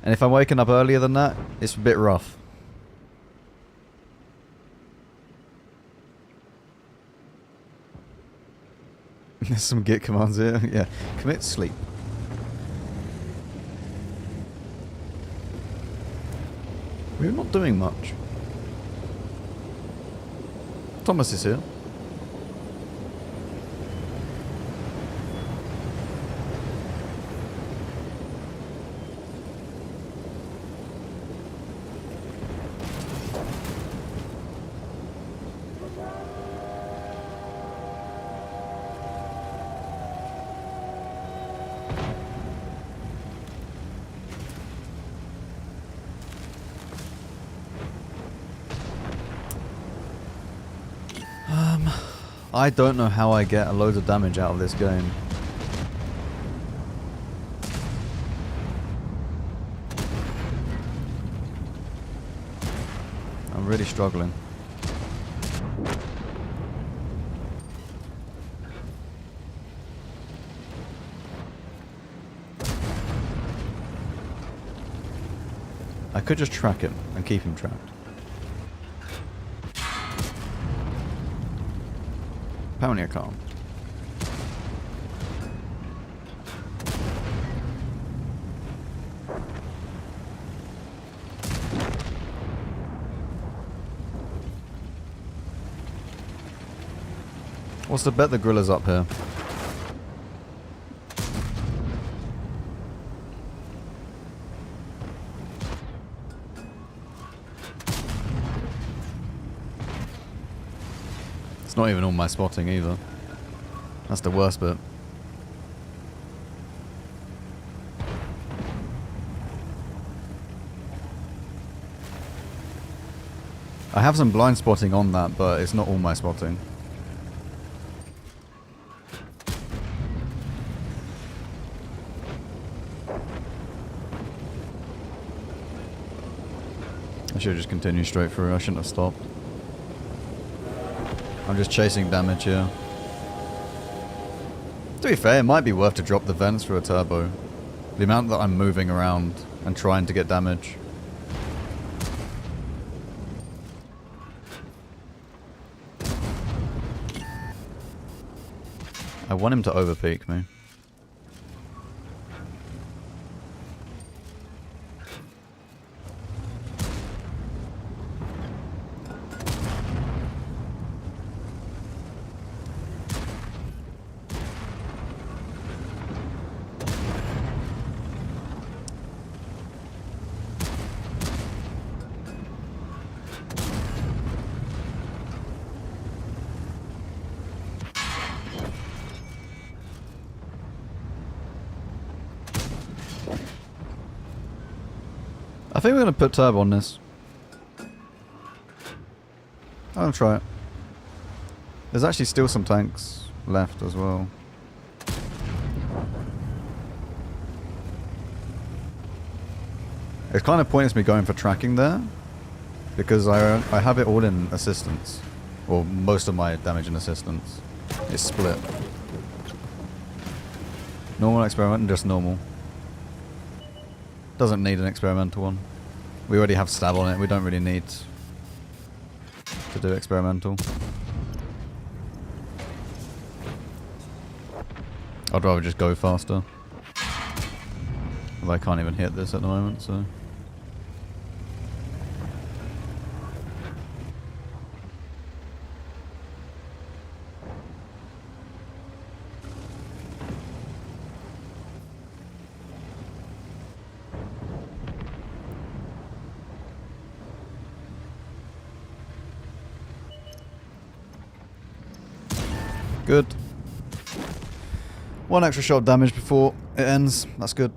[SPEAKER 1] And if I'm waking up earlier than that, it's a bit rough. There's some git commands here. Yeah. Commit sleep. We're not doing much. Thomas is here. I don't know how I get a load of damage out of this game. really struggling. I could just track him and keep him tracked. Apparently I can't. What's the bet the gorilla's up here? It's not even all my spotting either. That's the worst bit. I have some blind spotting on that, but it's not all my spotting. I should have just continued straight through. I shouldn't have stopped. I'm just chasing damage here. To be fair, it might be worth to drop the vents for a turbo. The amount that I'm moving around and trying to get damage. I want him to overpeak me. I think we're going to put turbo on this. I'm going to try it. There's actually still some tanks left as well. It's kind of pointless me going for tracking there, because I have it all in assistance. Or most of my damage in assistance. It's split. Normal, experimental, just normal. Doesn't need an experimental one. We already have stab on it. We don't really need to do experimental. I'd rather just go faster. Although I can't even hit this at the moment, so... Good. One extra shot damage before it ends. That's good.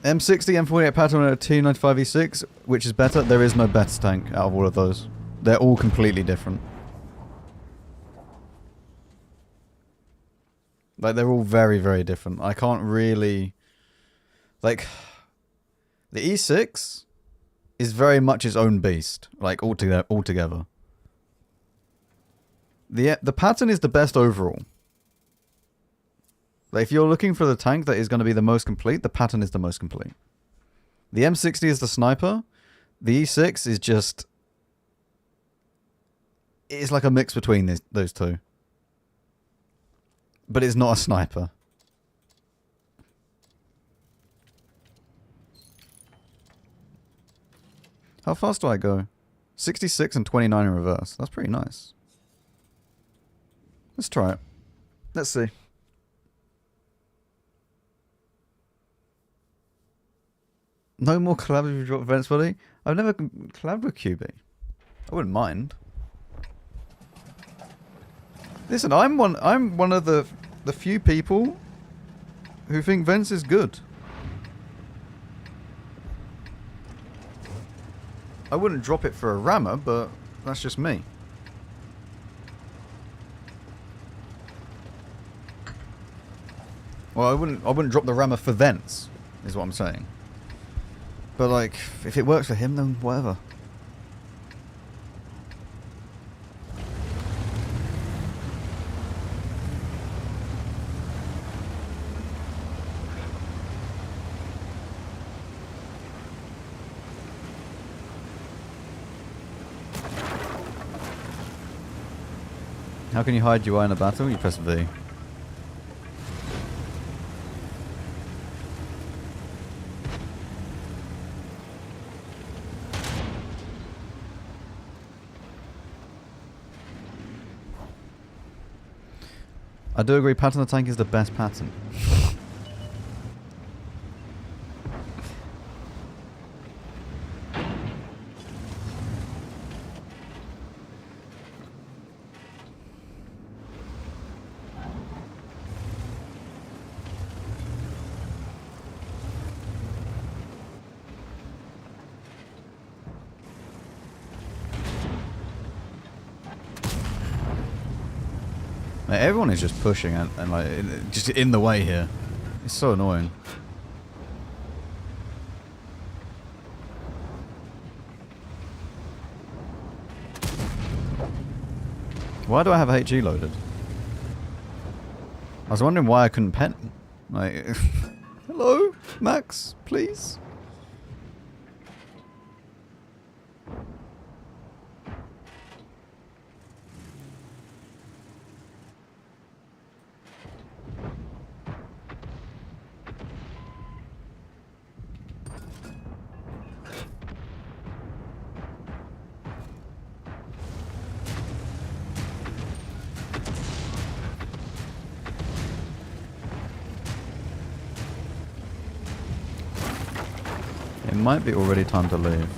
[SPEAKER 1] M60, M48 pattern at a T95E6. Which is better? There is no better tank out of all of those. They're all completely different. Like, they're all very, very different. I can't really... Like, the E6 is very much its own beast. Like, altogether. The pattern is the best overall. Like, if you're looking for the tank that is going to be the most complete, the pattern is the most complete. The M60 is the sniper. The E6 is just... It's like a mix between those two. But it's not a sniper. How fast do I go? 66 and 29 in reverse. That's pretty nice. Let's try it. Let's see. No more collaborative drop events, buddy. I've never collabed with QB. I wouldn't mind. Listen, I'm one of the few people who think Vents is good. I wouldn't drop it for a rammer, but that's just me. Well, I wouldn't drop the rammer for Vents, is what I'm saying. But like, if it works for him, then whatever. How can you hide UI in a battle? You press V. I do agree, pattern the tank is the best pattern. Like, everyone is just pushing and like just in the way here. It's so annoying. Why do I have HE loaded? I was wondering why I couldn't pen. Like, hello, Max, please. It might be already time to leave.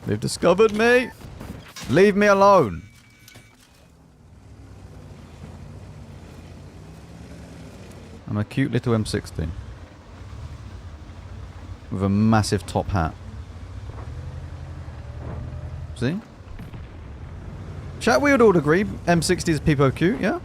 [SPEAKER 1] They've discovered me! Leave me alone! I'm a cute little M60. With a massive top hat. See? Chat, we would all agree M60 is peepo cute, yeah?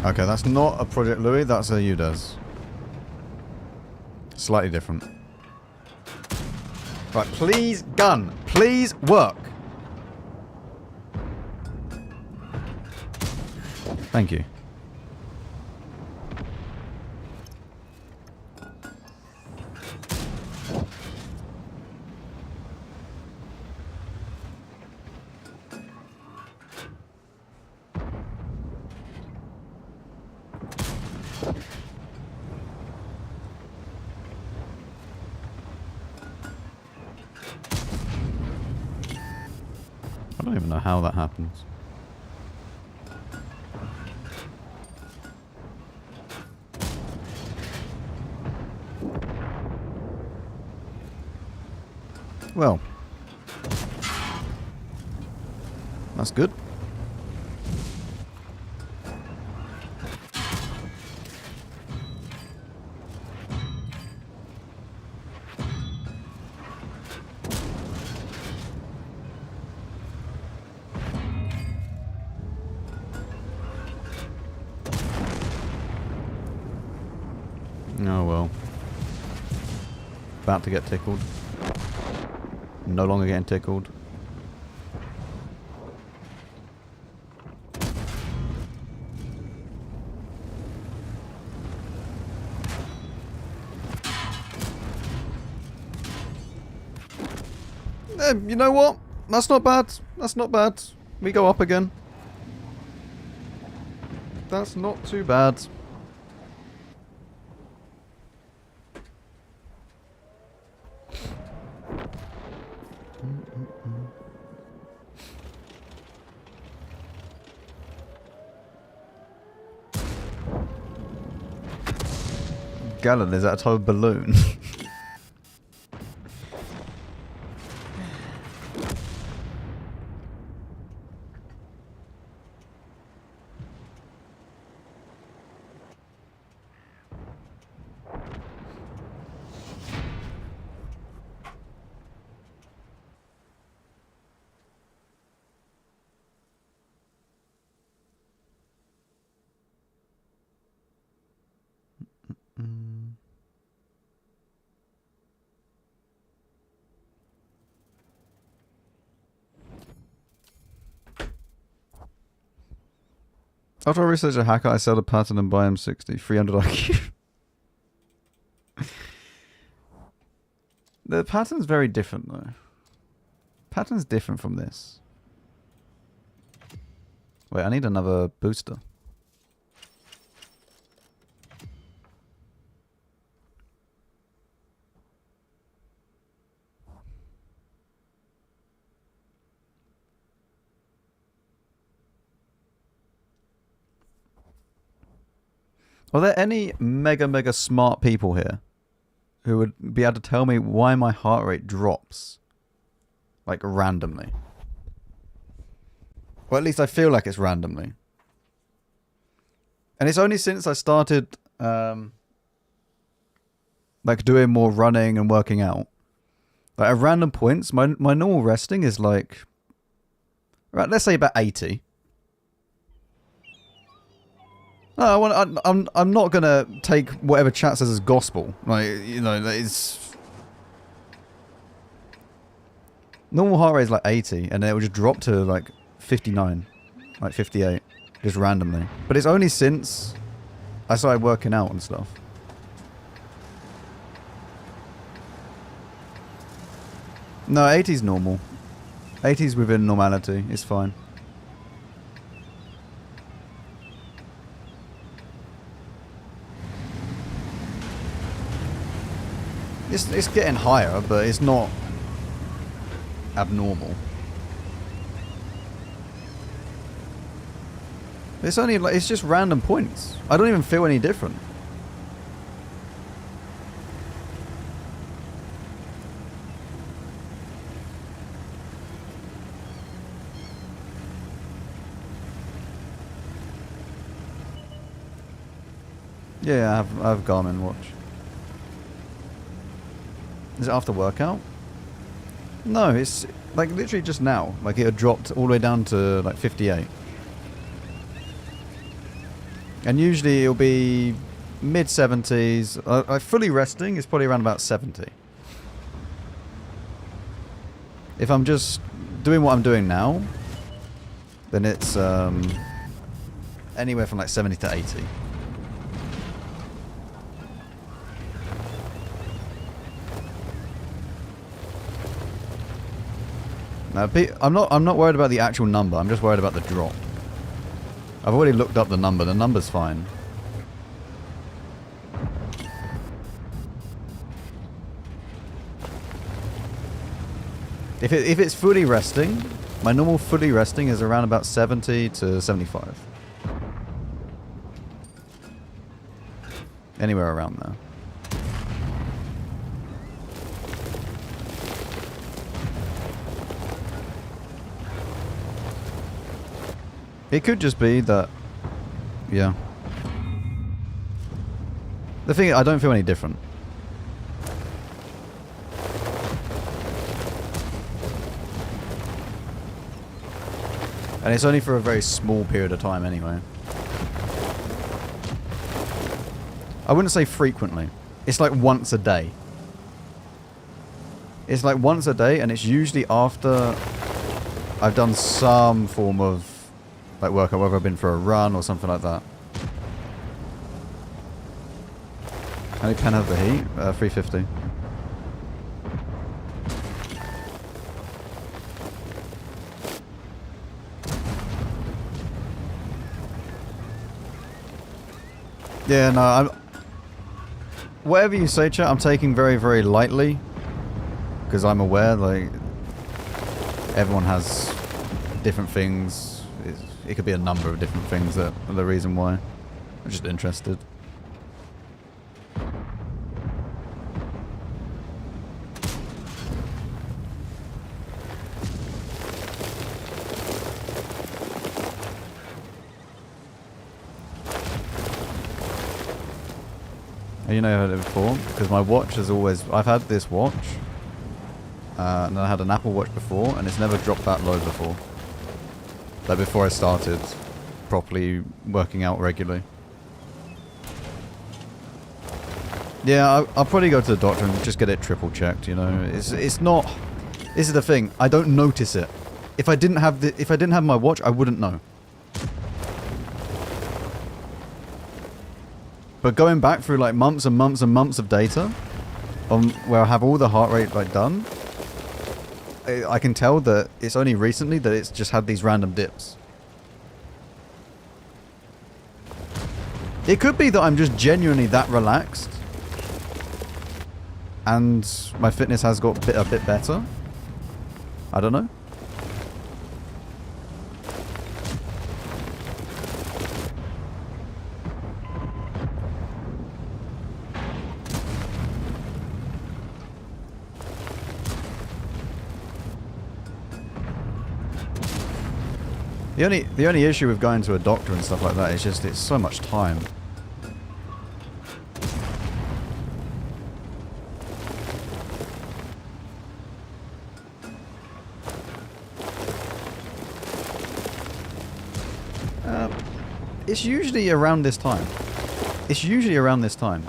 [SPEAKER 1] Okay, that's not a Project Louis, that's a UDES. Slightly different. Right, please, gun. Please work. Thank you. I don't even know how that happens. Well, that's good. Oh well. About to get tickled. No longer getting tickled. You know what? That's not bad. That's not bad. We go up again. That's not too bad. Gallon, is that a type of balloon? After I research a hacker, I sell the pattern and buy M60. 300 IQ. The pattern's very different though. Pattern's different from this. Wait, I need another booster. Are there any mega smart people here who would be able to tell me why my heart rate drops? Like randomly. Or at least I feel like it's randomly. And it's only since I started like doing more running and working out. Like at random points, my normal resting is like, right, let's say about 80. No, I'm not gonna take whatever chat says as gospel. Like, you know, it's normal heart rate is like 80, and then it will just drop to like 59, like 58, just randomly. But it's only since I started working out and stuff. No, 80's normal. 80's within normality. It's fine. It's getting higher, but it's not abnormal. It's only like, it's just random points. I don't even feel any different. Yeah, I have Garmin watch. Is it after workout? No, it's like literally just now. Like it had dropped all the way down to like 58. And usually it'll be mid 70s. Fully resting is probably around about 70. If I'm just doing what I'm doing now, then it's anywhere from like 70 to 80. Now, I'm not worried about the actual number. I'm just worried about the drop. I've already looked up the number. The number's fine. If it's fully resting, my normal fully resting is around about 70 to 75. Anywhere around there. It could just be that, yeah. The thing is, I don't feel any different. And it's only for a very small period of time anyway. I wouldn't say frequently. It's like once a day. It's like once a day, and it's usually after I've done some form of like workout, whether I've been for a run or something like that. How many pen have the heat? 350. Yeah, no, whatever you say, chat, I'm taking very, very lightly. Because I'm aware, like, everyone has different things. It could be a number of different things that are the reason why. I'm just interested. You know, I've heard it before because my watch has always. I've had this watch, and I had an Apple Watch before, and it's never dropped that low before. Like before I started properly working out regularly. Yeah, I'll probably go to the doctor and just get it triple checked. You know, it's not. This is the thing. I don't notice it. If I didn't have my watch, I wouldn't know. But going back through like months and months and months of data, where I have all the heart rate like done, I can tell that it's only recently that it's just had these random dips. It could be that I'm just genuinely that relaxed, and my fitness has got a bit better. I don't know. The only issue with going to a doctor and stuff like that is just it's so much time. It's usually around this time. It's usually around this time.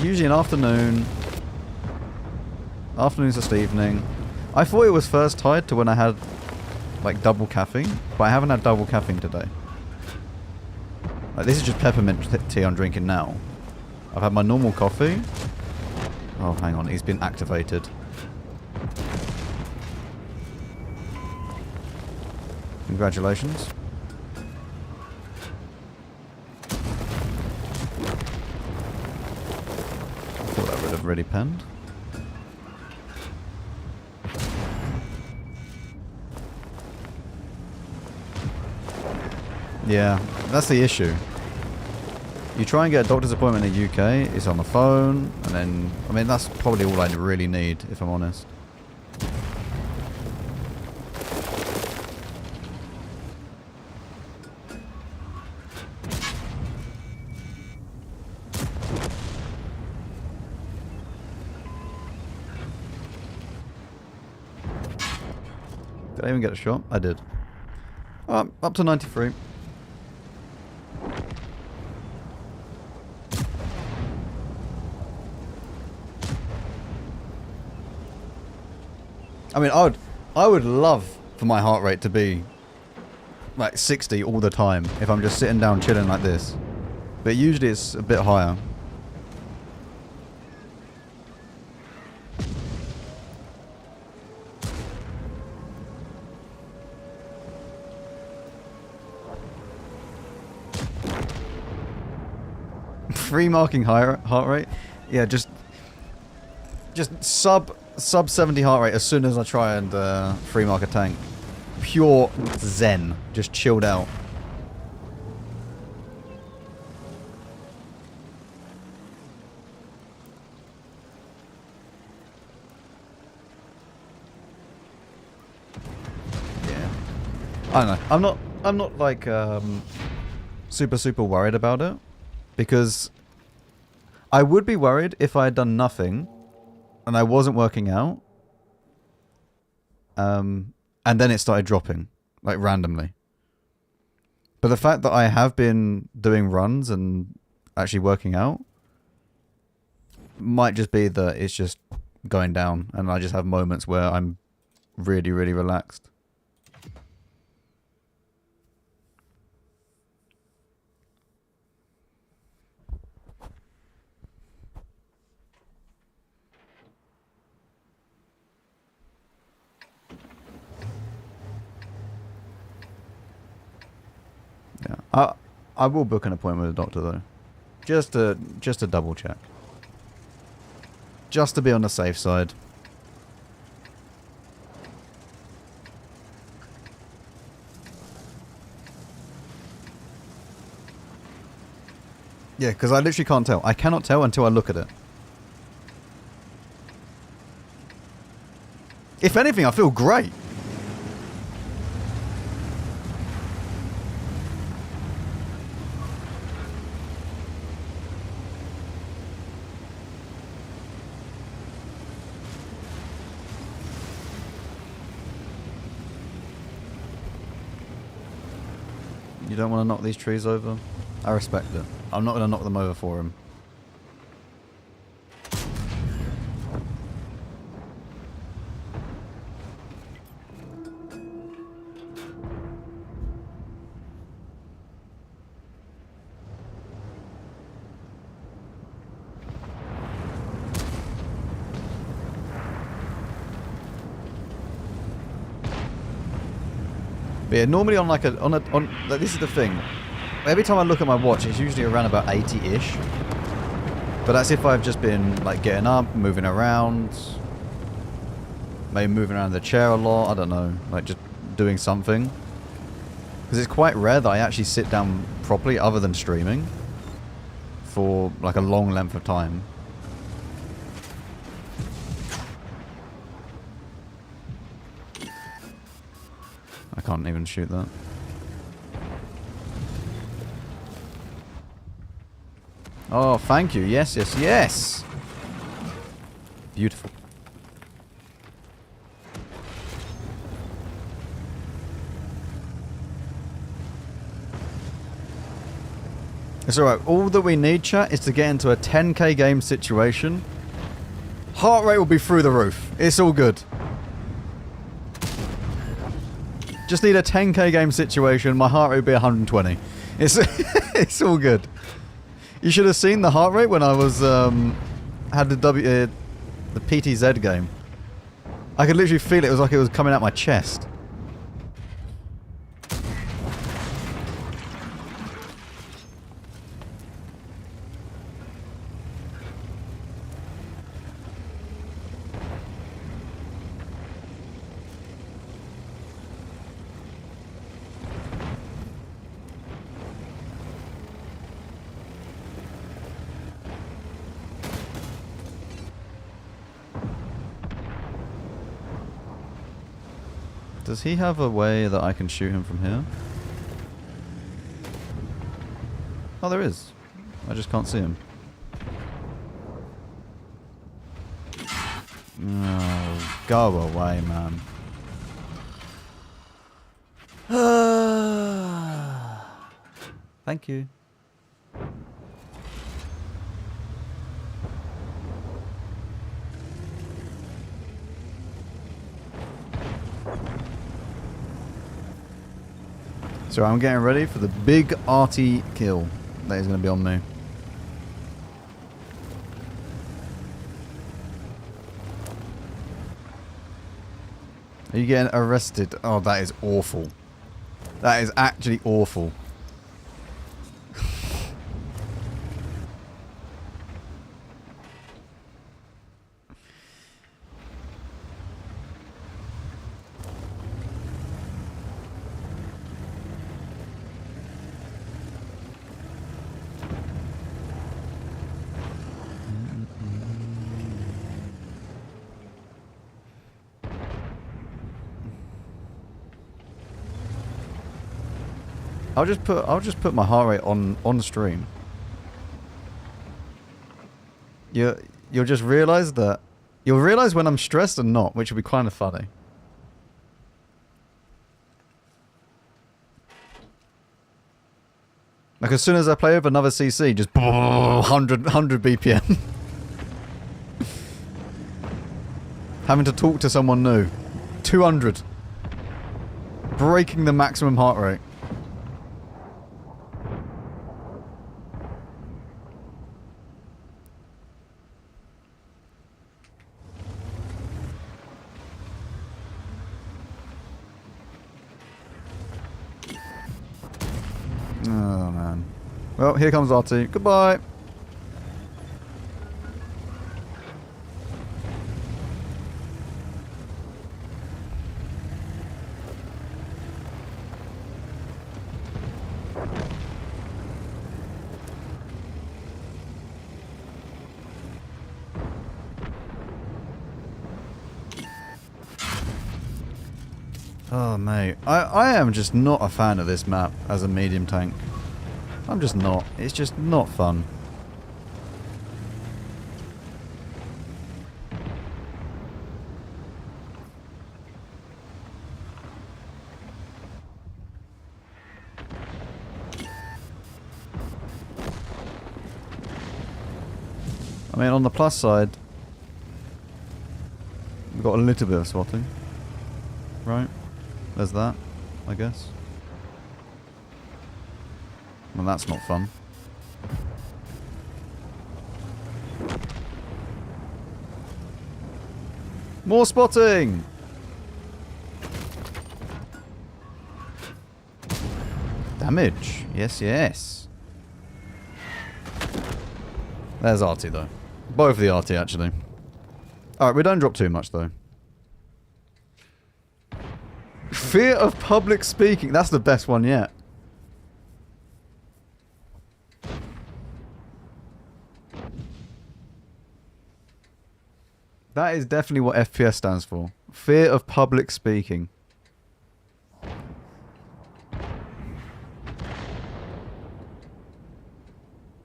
[SPEAKER 1] Usually an afternoon. Afternoon's just evening. I thought it was first tied to when I had like double caffeine, but I haven't had double caffeine today. Like this is just peppermint tea I'm drinking now. I've had my normal coffee. Oh, hang on, he's been activated. Congratulations. I thought that would have already penned. Yeah, that's the issue. You try and get a doctor's appointment in the UK, it's on the phone, and then, I mean, that's probably all I really need, if I'm honest. Did I even get a shot? I did. Up to 93. I mean, I would love for my heart rate to be like 60 all the time if I'm just sitting down chilling like this. But usually it's a bit higher. Free marking heart rate? Yeah, just sub 70 heart rate as soon as I try and free mark a tank. Pure zen. Just chilled out. Yeah. I don't know. I'm not like super worried about it, because I would be worried if I had done nothing and I wasn't working out, and then it started dropping, like randomly. But the fact that I have been doing runs and actually working out might just be that it's just going down, and I just have moments where I'm really relaxed. Yeah. I will book an appointment with a doctor though. Just to double check. Just to be on the safe side. Yeah, because I literally can't tell. I cannot tell until I look at it. If anything, I feel great. You don't want to knock these trees over? I respect it. I'm not going to knock them over for him. But yeah, normally on like like this is the thing. Every time I look at my watch, it's usually around about 80-ish. But that's if I've just been like getting up, moving around, maybe moving around the chair a lot. I don't know, like just doing something. Because it's quite rare that I actually sit down properly, other than streaming, for like a long length of time. I can't even shoot that. Oh, thank you. Yes, yes, yes! Beautiful. It's alright. All that we need, chat, is to get into a 10k game situation. Heart rate will be through the roof. It's all good. Just need a 10k game situation. My heart rate would be 120. It's it's all good. You should have seen the heart rate when I was had the PTZ game. I could literally feel it. It was like it was coming out my chest. Does he have a way that I can shoot him from here? Oh, there is. I just can't see him. Oh, go away, man. Thank you. So I'm getting ready for the big arty kill that is going to be on me. Are you getting arrested? Oh, that is awful. That is actually awful. I'll just put my heart rate on stream. You'll just realize that you'll realize when I'm stressed and not, which will be kind of funny. Like as soon as I play over another CC, just 100 BPM. Having to talk to someone new. 200. Breaking the maximum heart rate. Oh, man. Well, here comes RT. Goodbye. Oh, mate. I am just not a fan of this map as a medium tank. I'm just not. It's just not fun. I mean, on the plus side, we've got a little bit of spotting. Right? There's that, I guess. Well, that's not fun. More spotting! Damage. Yes, yes. There's RT, though. Both the RT, actually. Alright, we don't drop too much, though. Fear of public speaking. That's the best one yet. That is definitely what FPS stands for. Fear of public speaking.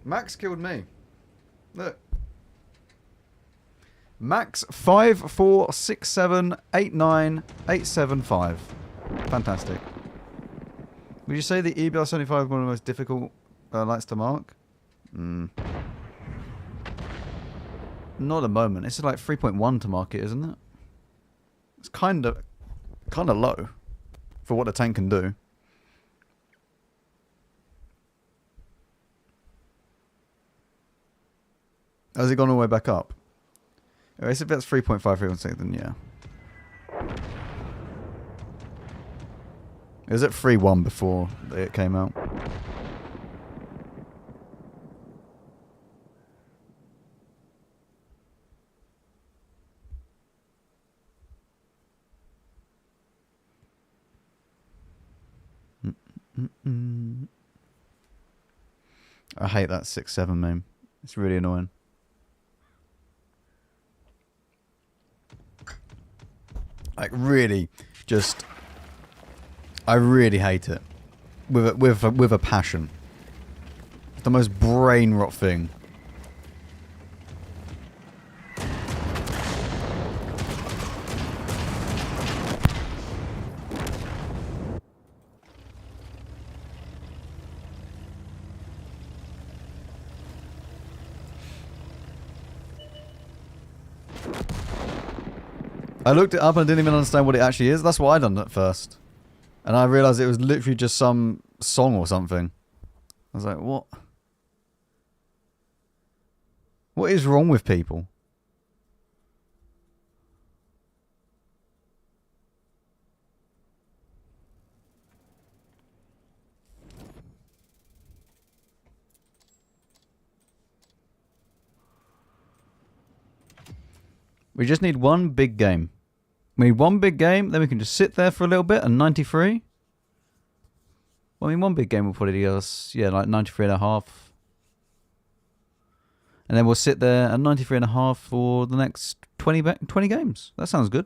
[SPEAKER 1] Max killed me. Look. Max 546789875. Fantastic. Would you say the EBR-75 is one of the most difficult lights to mark? Not at the moment. It's like 3.1 to mark it, isn't it? It's kind of low for what the tank can do. Has it gone all the way back up? If that's 3.5 3.6, then yeah. It was at 3.1 before it came out. I hate that 6.7 meme. It's really annoying. Like really, just I really hate it with a passion. It's the most brain rot thing. I looked it up and I didn't even understand what it actually is. That's what I done at first. And I realised it was literally just some song or something. I was like, what? What is wrong with people? We just need one big game. We need one big game, then we can just sit there for a little bit and 93. Well, I mean, one big game will probably give us, yeah, like 93.5. And then we'll sit there at 93.5 for the next 20 games. That sounds good.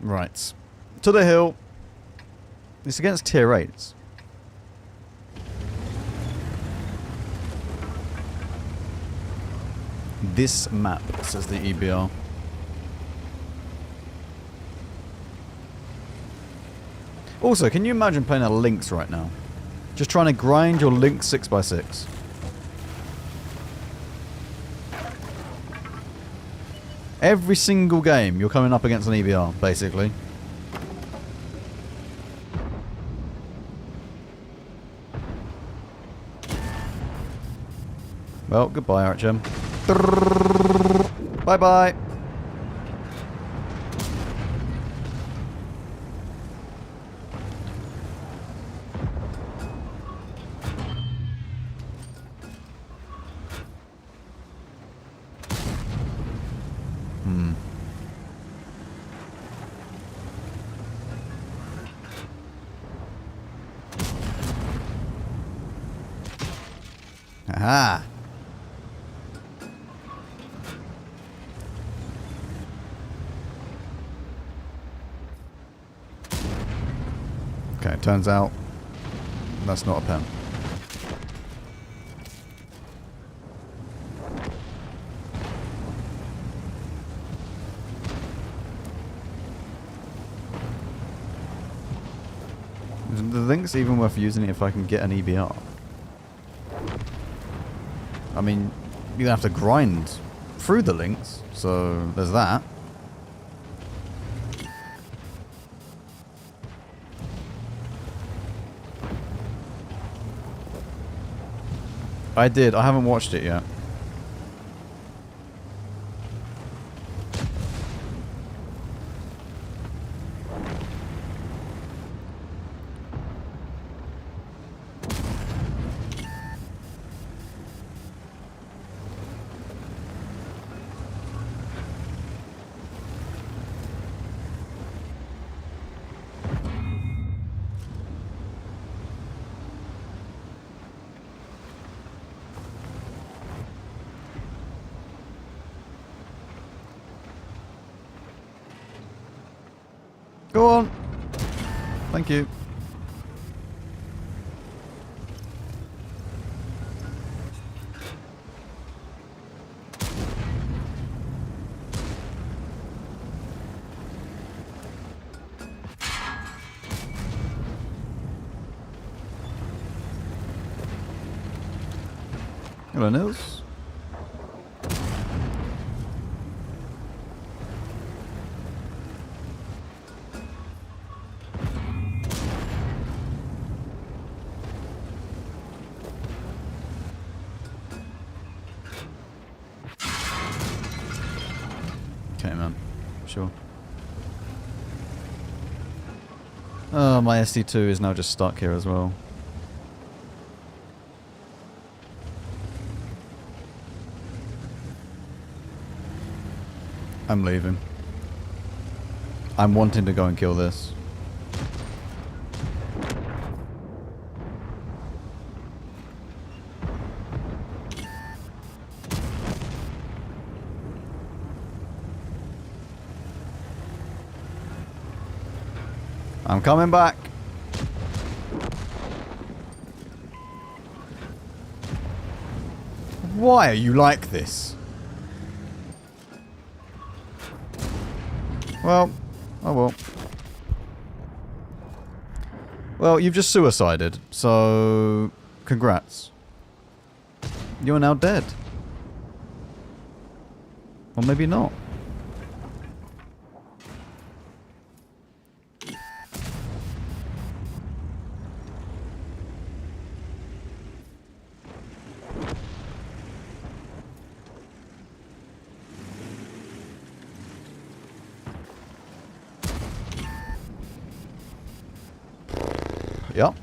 [SPEAKER 1] Right. To the hill. It's against tier 8s. This map, says the EBR. Also, can you imagine playing a Lynx right now? Just trying to grind your Lynx 6x6. Every single game, you're coming up against an EBR, basically. Well, goodbye, Archem. Bye-bye. Aha! Okay, turns out that's not a pen. The link's even worth using it if I can get an EBR. I mean, you're gonna have to grind through the links, so there's that. I did. I haven't watched it yet. Go on. Thank you. Hello, Nils. Okay, man. Sure. Oh, my SD2 is now just stuck here as well. I'm leaving. I'm wanting to go and kill this. I'm coming back. Why are you like this? Well, oh well. Well, you've just suicided, so congrats. You are now dead. Or maybe not. Yep.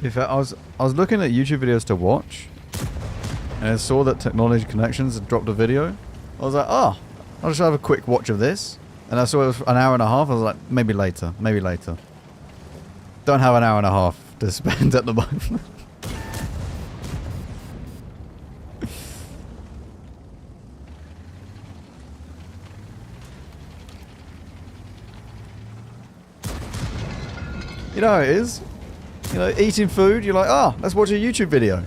[SPEAKER 1] In fact, I was looking at YouTube videos to watch, and I saw that Technology Connections had dropped a video. I was like, oh, I'll just have a quick watch of this. And I saw it was an hour and a half. I was like, maybe later, maybe later. Don't have an hour and a half to spend at the moment. You know how it is. You know, eating food, you're like, ah, let's watch a YouTube video.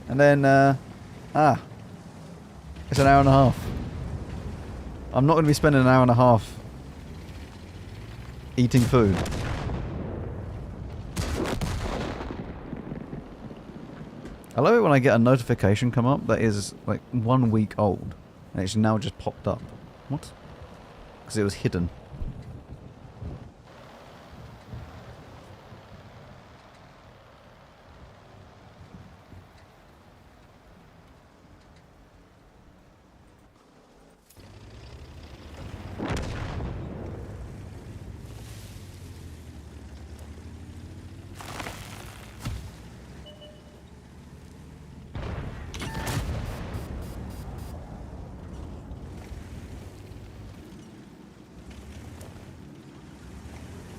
[SPEAKER 1] And then, it's an hour and a half. I'm not going to be spending an hour and a half eating food. I love it when I get a notification come up that is like 1 week old. And it's now just popped up. What? Because it was hidden.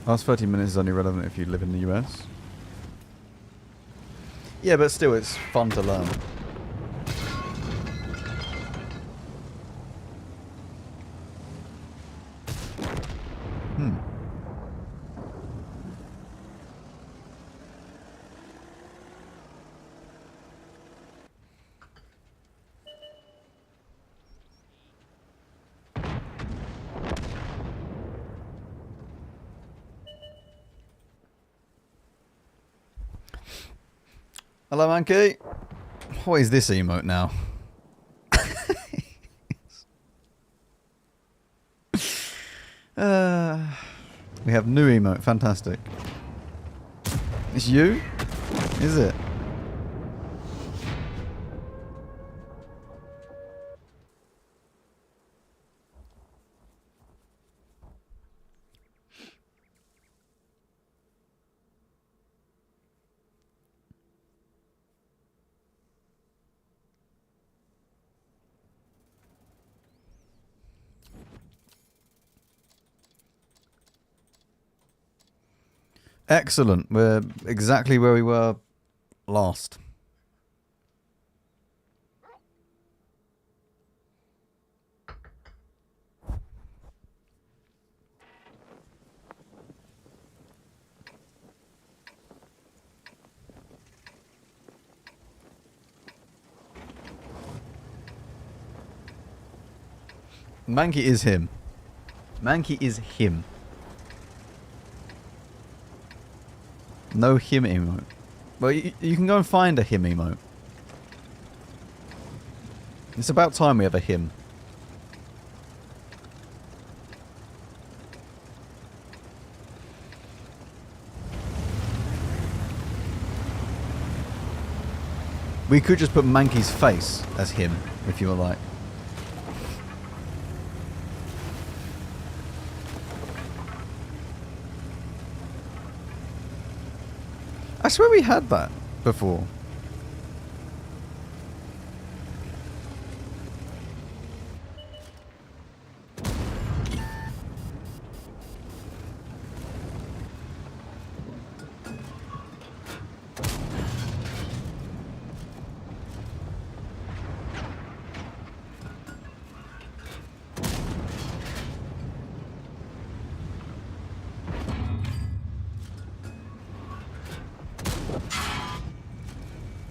[SPEAKER 1] Last 30 minutes is only relevant if you live in the US. Yeah, but still, it's fun to learn. Hello, Monkey. What is this emote now? We have new emote. Fantastic. It's you? Is it? Excellent. We're exactly where we were last. Mankey is him. Mankey is him. No him emote. Well, you can go and find a him emote. It's about time we have a him. We could just put Mankey's face as him, if you were like. I swear we had that before.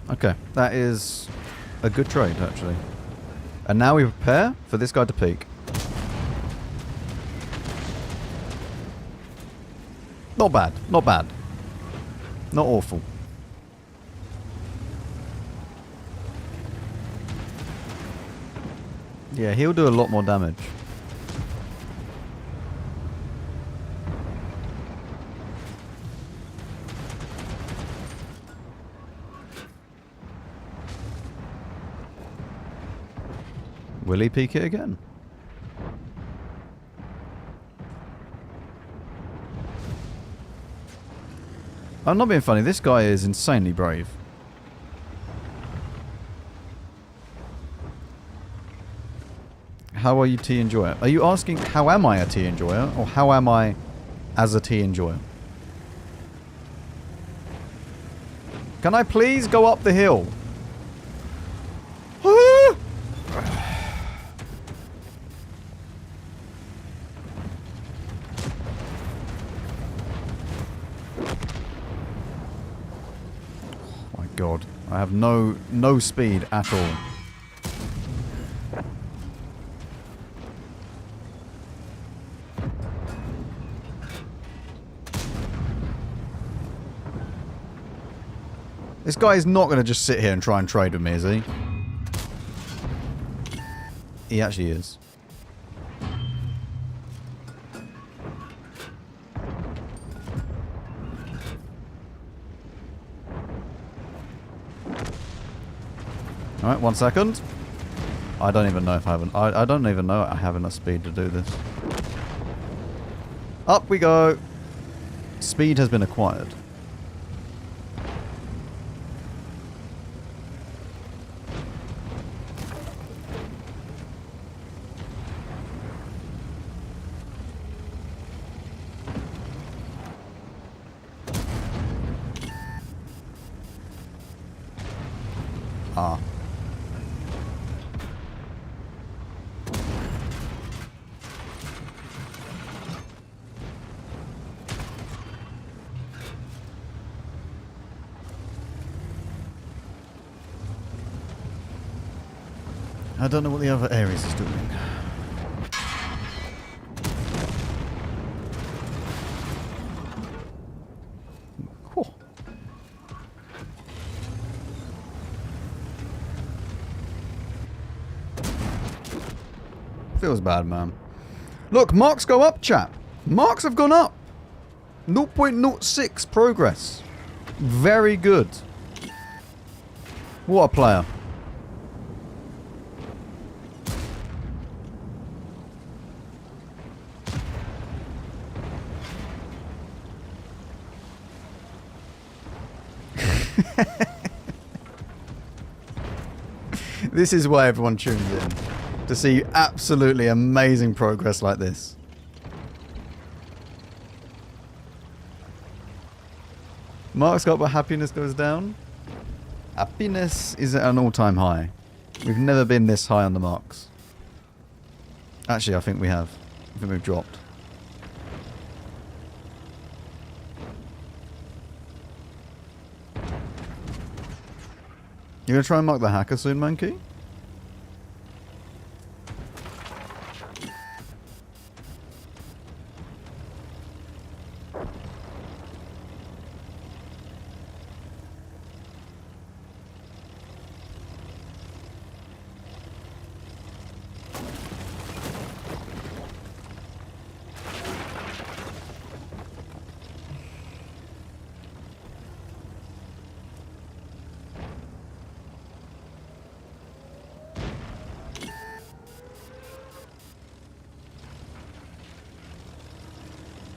[SPEAKER 1] Okay, that is a good trade, actually. And now we prepare for this guy to peek. Not bad, not bad. Not awful. Yeah, he'll do a lot more damage. Will he peek it again? I'm not being funny, this guy is insanely brave. How are you tea enjoyer? Are you asking how am I a tea enjoyer or how am I as a tea enjoyer? Can I please go up the hill? God, I have no speed at all. This guy is not going to just sit here and try and trade with me, is he? He actually is. Alright, 1 second. I don't even know if I have I don't even know I have enough speed to do this. Up we go. Speed has been acquired. Ah. I don't know what the other areas is doing. Whew. Feels bad, man. Look, marks go up, chap. Marks have gone up. 0.06 progress. Very good. What a player. This is why everyone tunes in. To see absolutely amazing progress like this. Marks go up but happiness goes down. Happiness is at an all-time high. We've never been this high on the marks. Actually, I think we have. I think we've dropped. You gonna try and mark the hacker soon, Monkey?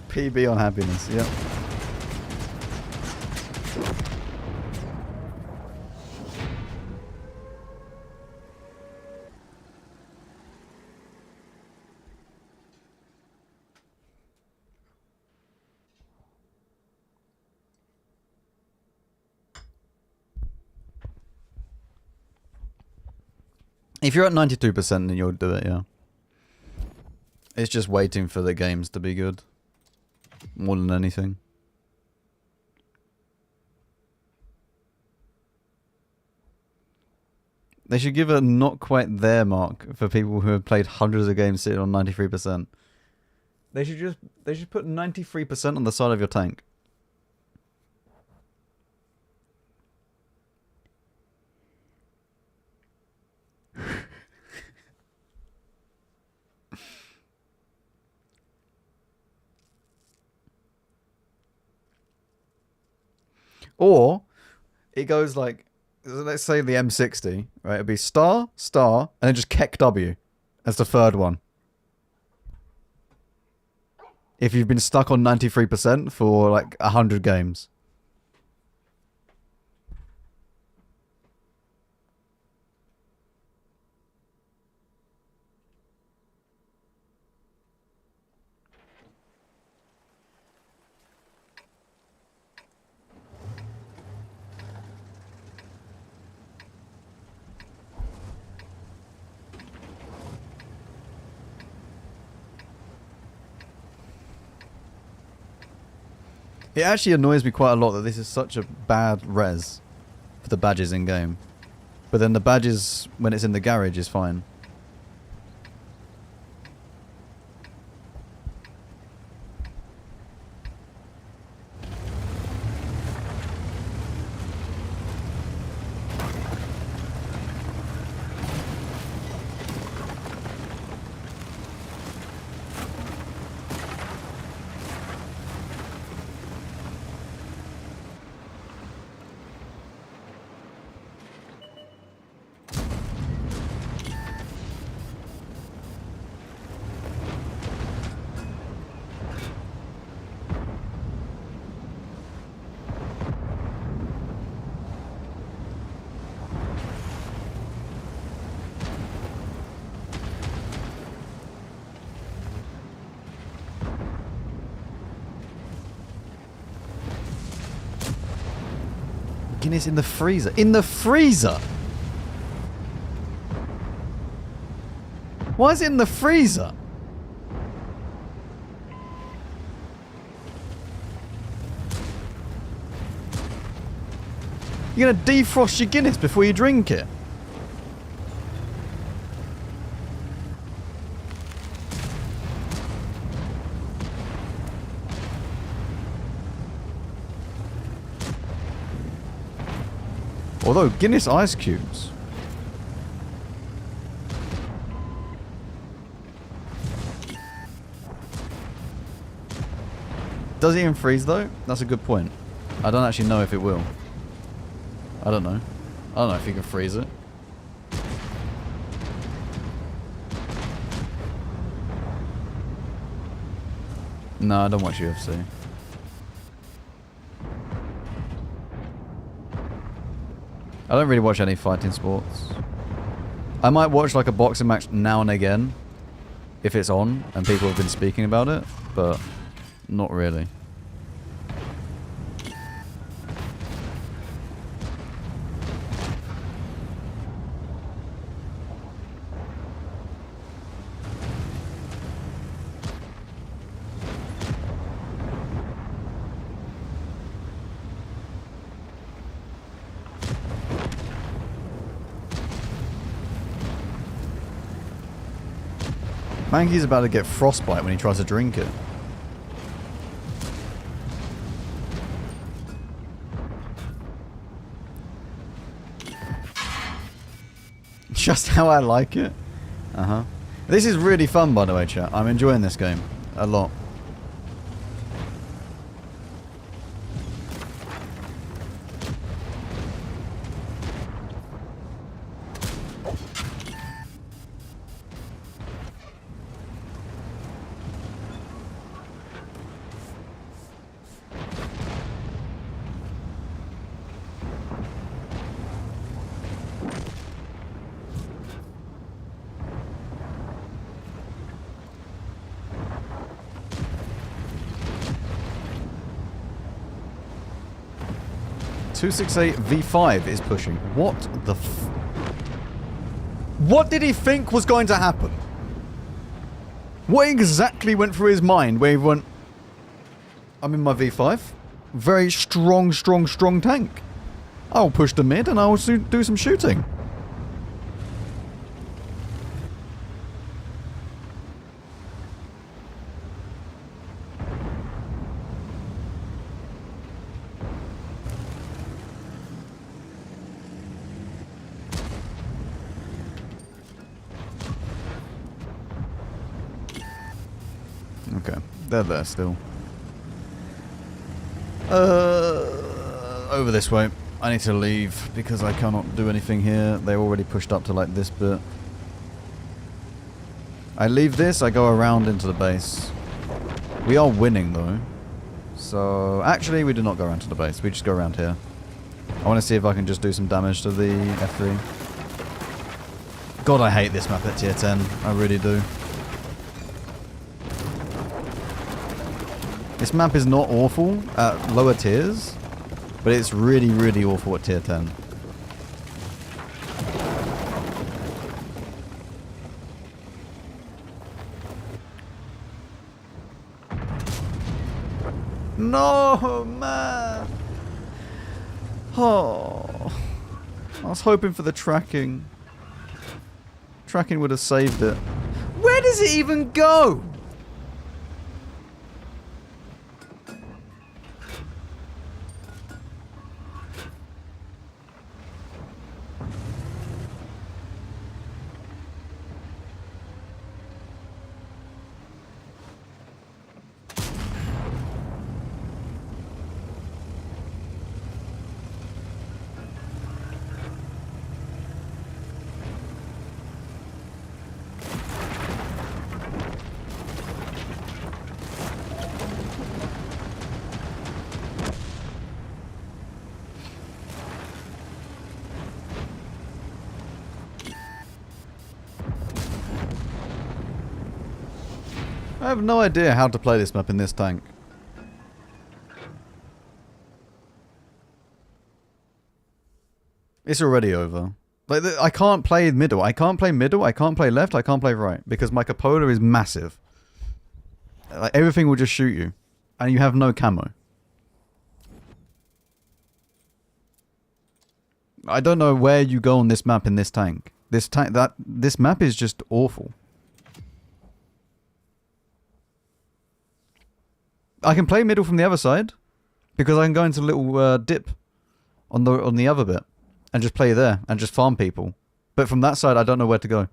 [SPEAKER 1] PB on happiness, yep. If you're at 92%, then you'll do it, yeah. It's just waiting for the games to be good. More than anything. They should give a not quite there mark for people who have played hundreds of games sitting on 93%. They should put 93% on the side of your tank. Or it goes like, let's say the M60, right? It'd be star, star, and then just Keck W as the third one. If you've been stuck on 93% for like 100 games. It actually annoys me quite a lot that this is such a bad res for the badges in game. But then the badges, when it's in the garage, is fine. Guinness in the freezer. In the freezer? Why is it in the freezer? You're gonna defrost your Guinness before you drink it? Although, Guinness ice cubes. Does it even freeze though? That's a good point. I don't actually know if it will. I don't know. I don't know if you can freeze it. No, I don't watch UFC. I don't really watch any fighting sports. I might watch like a boxing match now and again if it's on and people have been speaking about it, but not really. Mankey's about to get frostbite when he tries to drink it. Just how I like it. Uh-huh. This is really fun, by the way, chat. I'm enjoying this game a lot. .268 V5 is pushing. What the What did he think was going to happen? What exactly went through his mind where he went, I'm in my V5. Very strong tank. I'll push the mid and I'll do some shooting. Okay, they're there still. Over this way. I need to leave because I cannot do anything here. They're already pushed up to like this bit. I leave this, I go around into the base. We are winning though. So, actually we do not go around to the base. We just go around here. I want to see if I can just do some damage to the F3. God, I hate this map at tier 10. I really do. This map is not awful at lower tiers, but it's really, really awful at tier 10. No, man! Oh, I was hoping for the tracking. Tracking would have saved it. Where does it even go? I have no idea how to play this map in this tank. It's already over. Like, I can't play middle. I can't play middle. I can't play left. I can't play right. Because my cupola is massive. Like, everything will just shoot you. And you have no camo. I don't know where you go on this map in this tank. This map is just awful. I can play middle from the other side. Because I can go into a little dip on the other bit. And just play there. And just farm people. But from that side, I don't know where to go.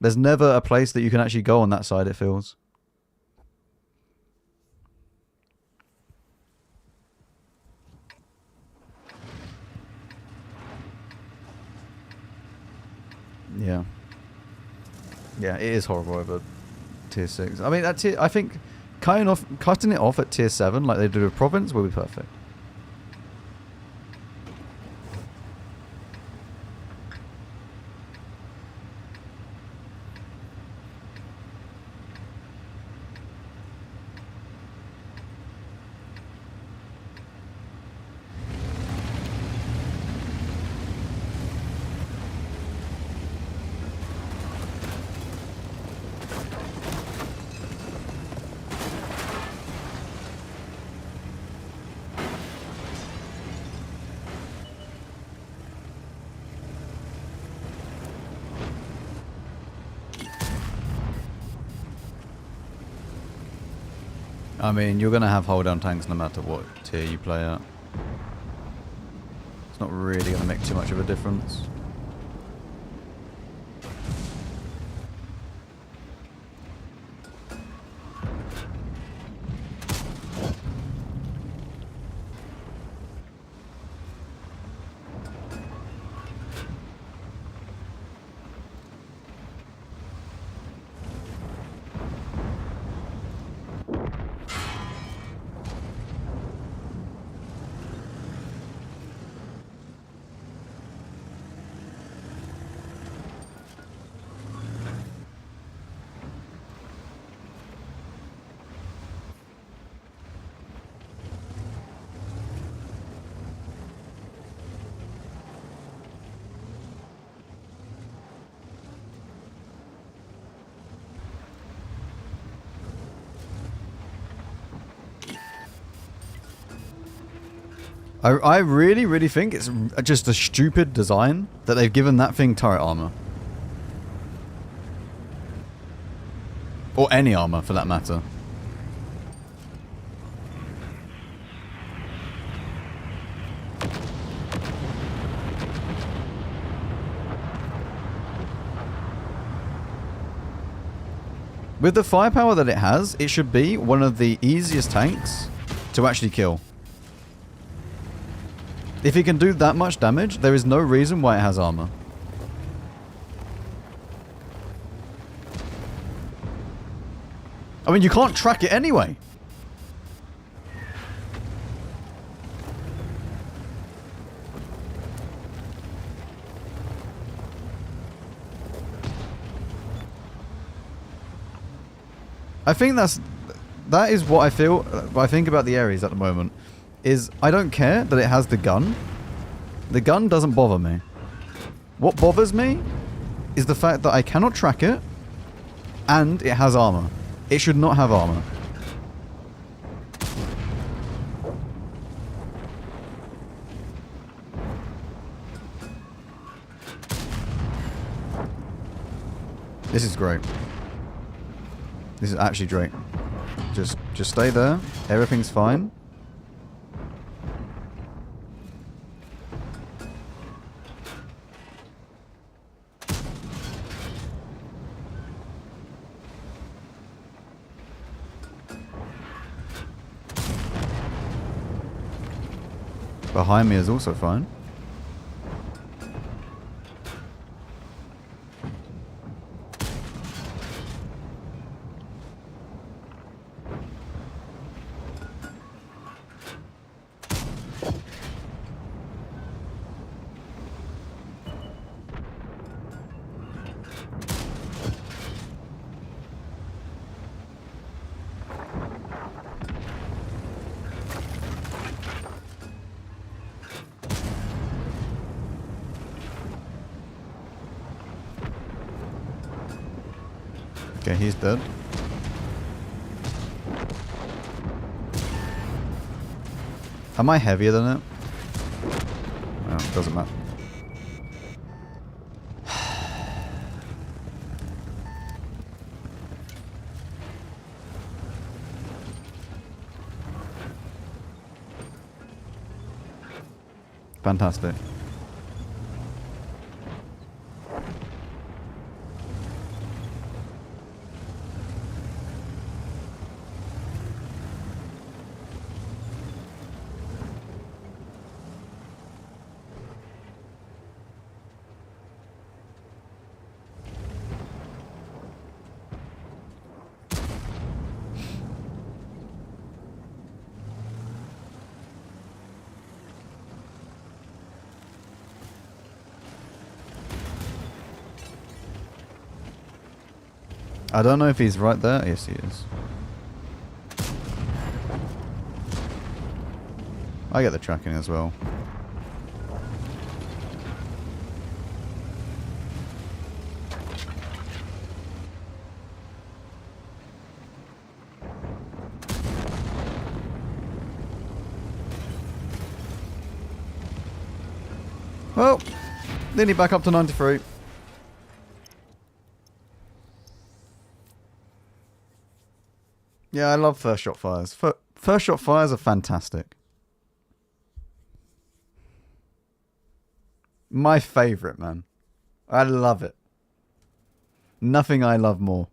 [SPEAKER 1] There's never a place that you can actually go on that side, it feels. Yeah. Yeah, it is horrible over tier 6. I mean, I think cutting it off at tier 7 like they do with Province will be perfect. I mean, you're going to have hold down tanks no matter what tier you play at. It's not really going to make too much of a difference. I really, really think it's just a stupid design that they've given that thing turret armor. Or any armor, for that matter. With the firepower that it has, it should be one of the easiest tanks to actually kill. If it can do that much damage, there is no reason why it has armor. I mean, you can't track it anyway. I think that is what I feel, what I think about the Ares at the moment. Is I don't care that it has the gun. The gun doesn't bother me. What bothers me is the fact that I cannot track it and it has armor. It should not have armor. This is great. This is actually great. Just stay there. Everything's fine. Behind me is also fine. Okay, he's dead. Am I heavier than it? Well, it doesn't matter. Fantastic. I don't know if he's right there. Yes, he is. I get the tracking as well. Well, nearly back up to 93. Yeah, I love first shot fires. First shot fires are fantastic. My favourite, man. I love it. Nothing I love more.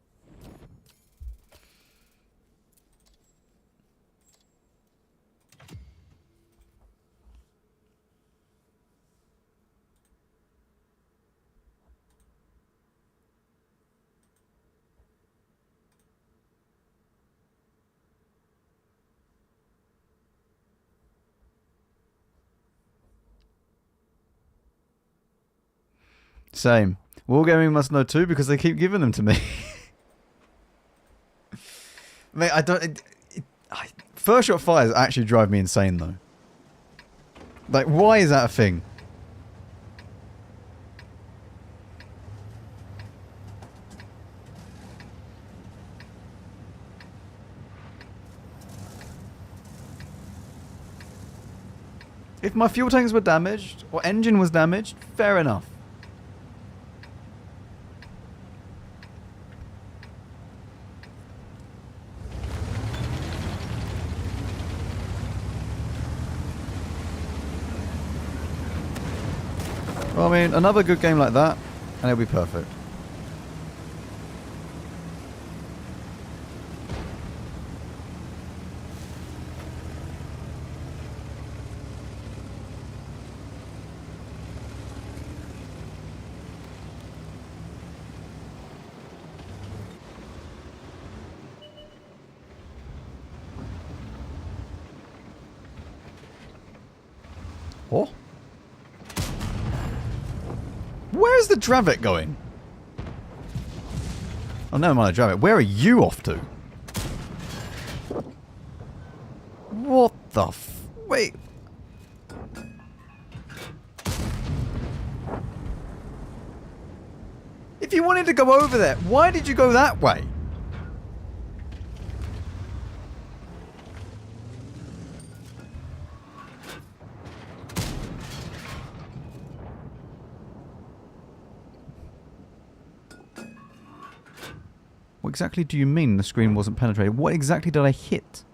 [SPEAKER 1] Same. Wargaming must know too because they keep giving them to me. Mate, I don't... first shot fires actually drive me insane though. Like, why is that a thing? If my fuel tanks were damaged, or engine was damaged, fair enough. Well, I mean, another good game like that, and it'll be perfect. Oh? Where's the Dravik going? Oh, never mind the Dravik. Where are you off to? What the wait. If you wanted to go over there, why did you go that way? What exactly do you mean the screen wasn't penetrated? What exactly did I hit?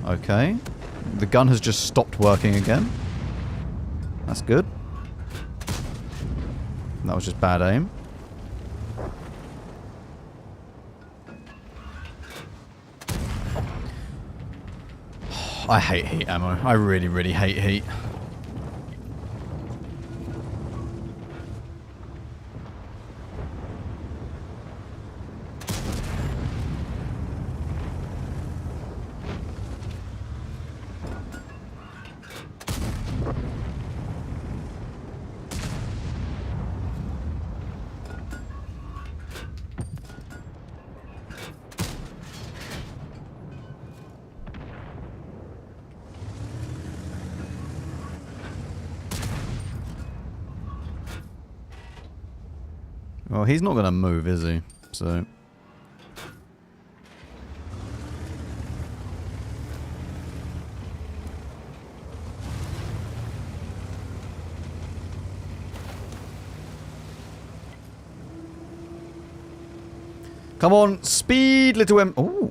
[SPEAKER 1] Okay. The gun has just stopped working again. That's good. That was just bad aim. I hate heat ammo. I really, really hate heat. Well, he's not going to move, is he? So... Come on, speed, little M. Ooh.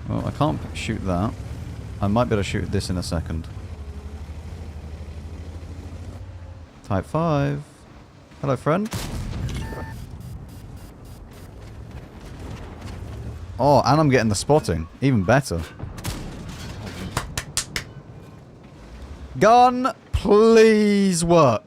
[SPEAKER 1] Well, I can't shoot that. I might be able to shoot this in a second. Type 5. Hello, friend. Oh, and I'm getting the spotting. Even better. Gun, please work.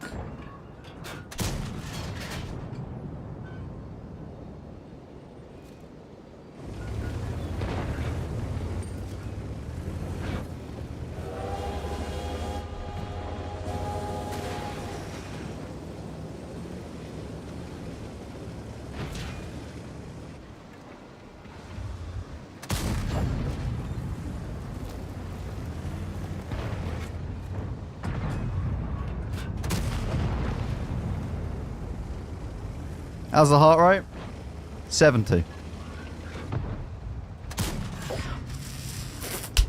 [SPEAKER 1] How's the heart rate? 70.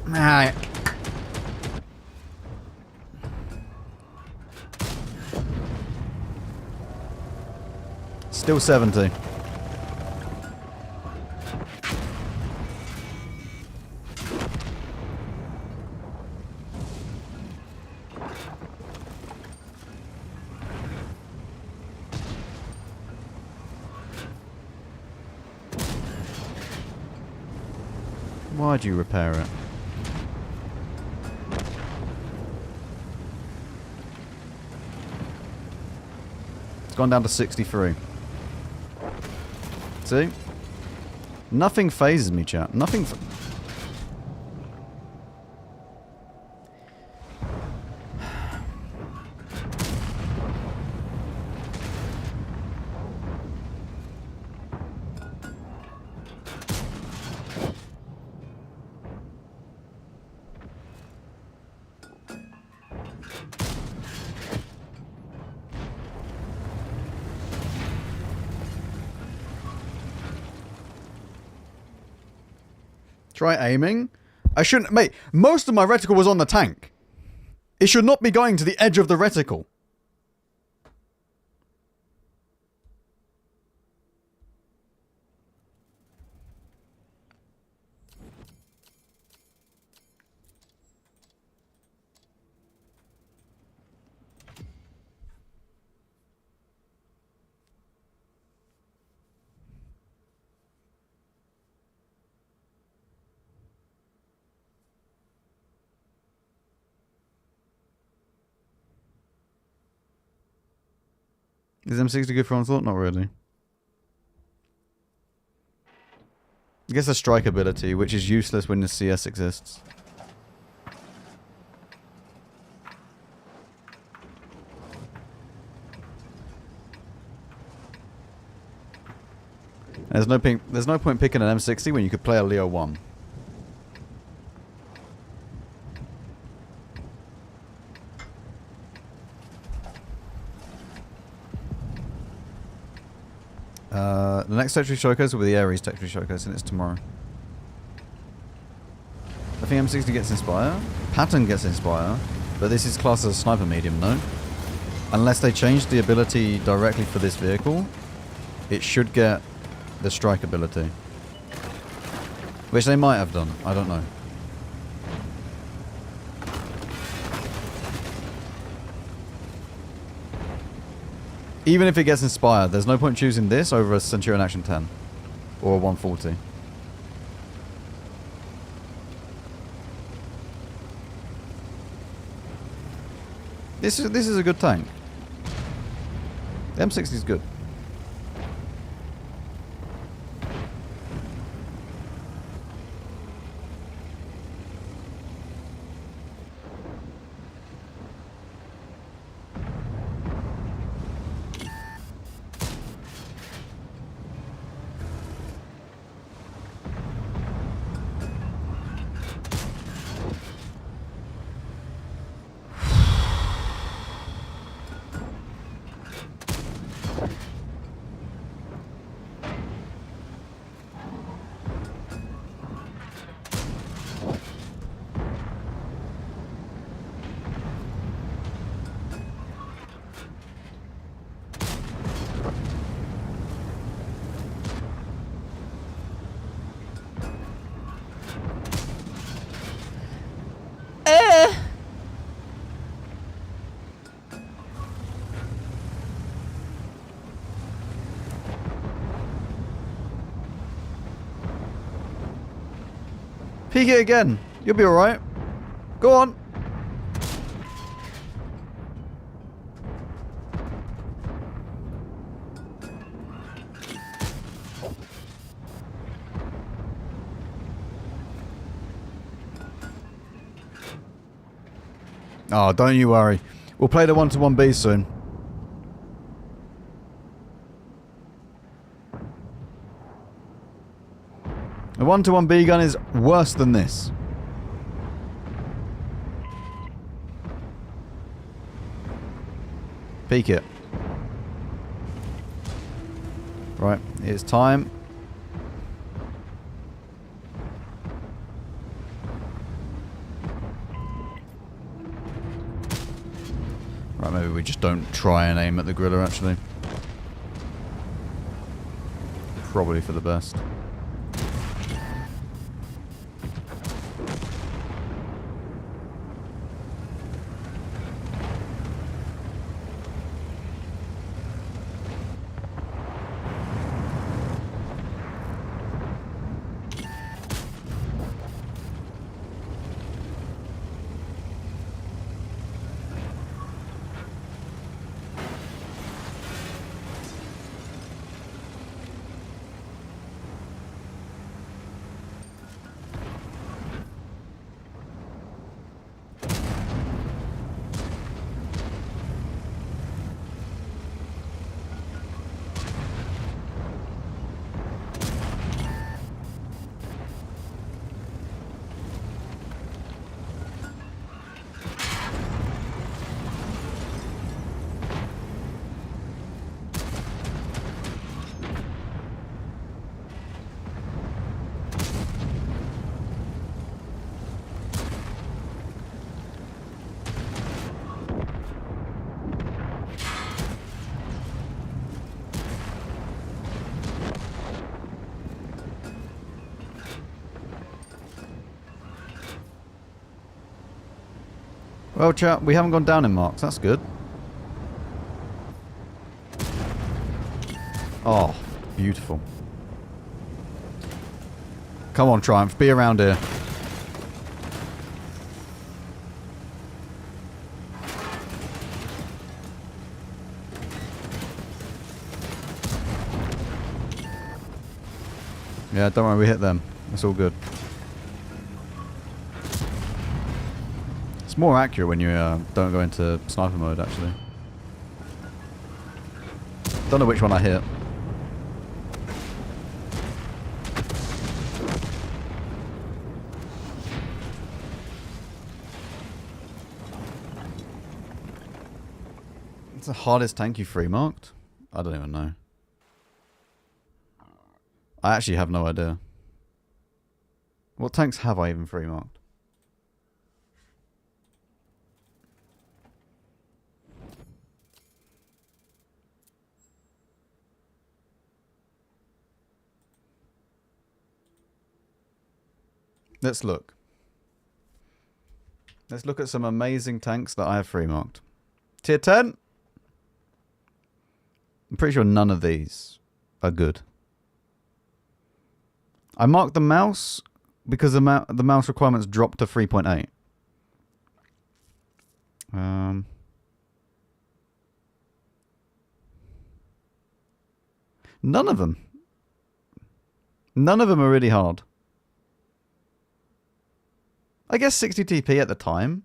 [SPEAKER 1] Alright. Still 70. Why'd you repair it? It's gone down to 63. See? Nothing phases me, chat. Nothing. Try aiming. I shouldn't... Mate, most of my reticle was on the tank. It should not be going to the edge of the reticle. Is M60 good for onslaught? Not really. I guess a strike ability, which is useless when the CS exists. There's no point picking an M60 when you could play a Leo 1. The next Territory Showcase will be the Ares Territory Showcase, and it's tomorrow. I think M60 gets Inspire. Pattern gets Inspire, but this is classed as a sniper medium, no? Unless they change the ability directly for this vehicle, it should get the strike ability. Which they might have done, I don't know. Even if it gets Inspired, there's no point choosing this over a Centurion Action 10. Or a 140. This is a good tank. The M60 is good. Peek it again. You'll be alright. Go on. Oh, don't you worry. We'll play the 1-to-1B soon. The 1-to-1B gun is worse than this. Peek it. Right, it's time. Right, maybe we just don't try and aim at the griller, actually. Probably for the best. Well, chat, we haven't gone down in marks. That's good. Oh, beautiful. Come on, Triumph. Be around here. Yeah, don't worry. We hit them. It's all good. It's more accurate when you don't go into sniper mode, actually. Don't know which one I hit. It's the hardest tank you free marked? I don't even know. I actually have no idea. What tanks have I even free marked? Let's look. Let's look at some amazing tanks that I have free marked. Tier 10? I'm pretty sure none of these are good. I marked the mouse because the mouse requirements dropped to 3.8. None of them. None of them are really hard. I guess 60 TP at the time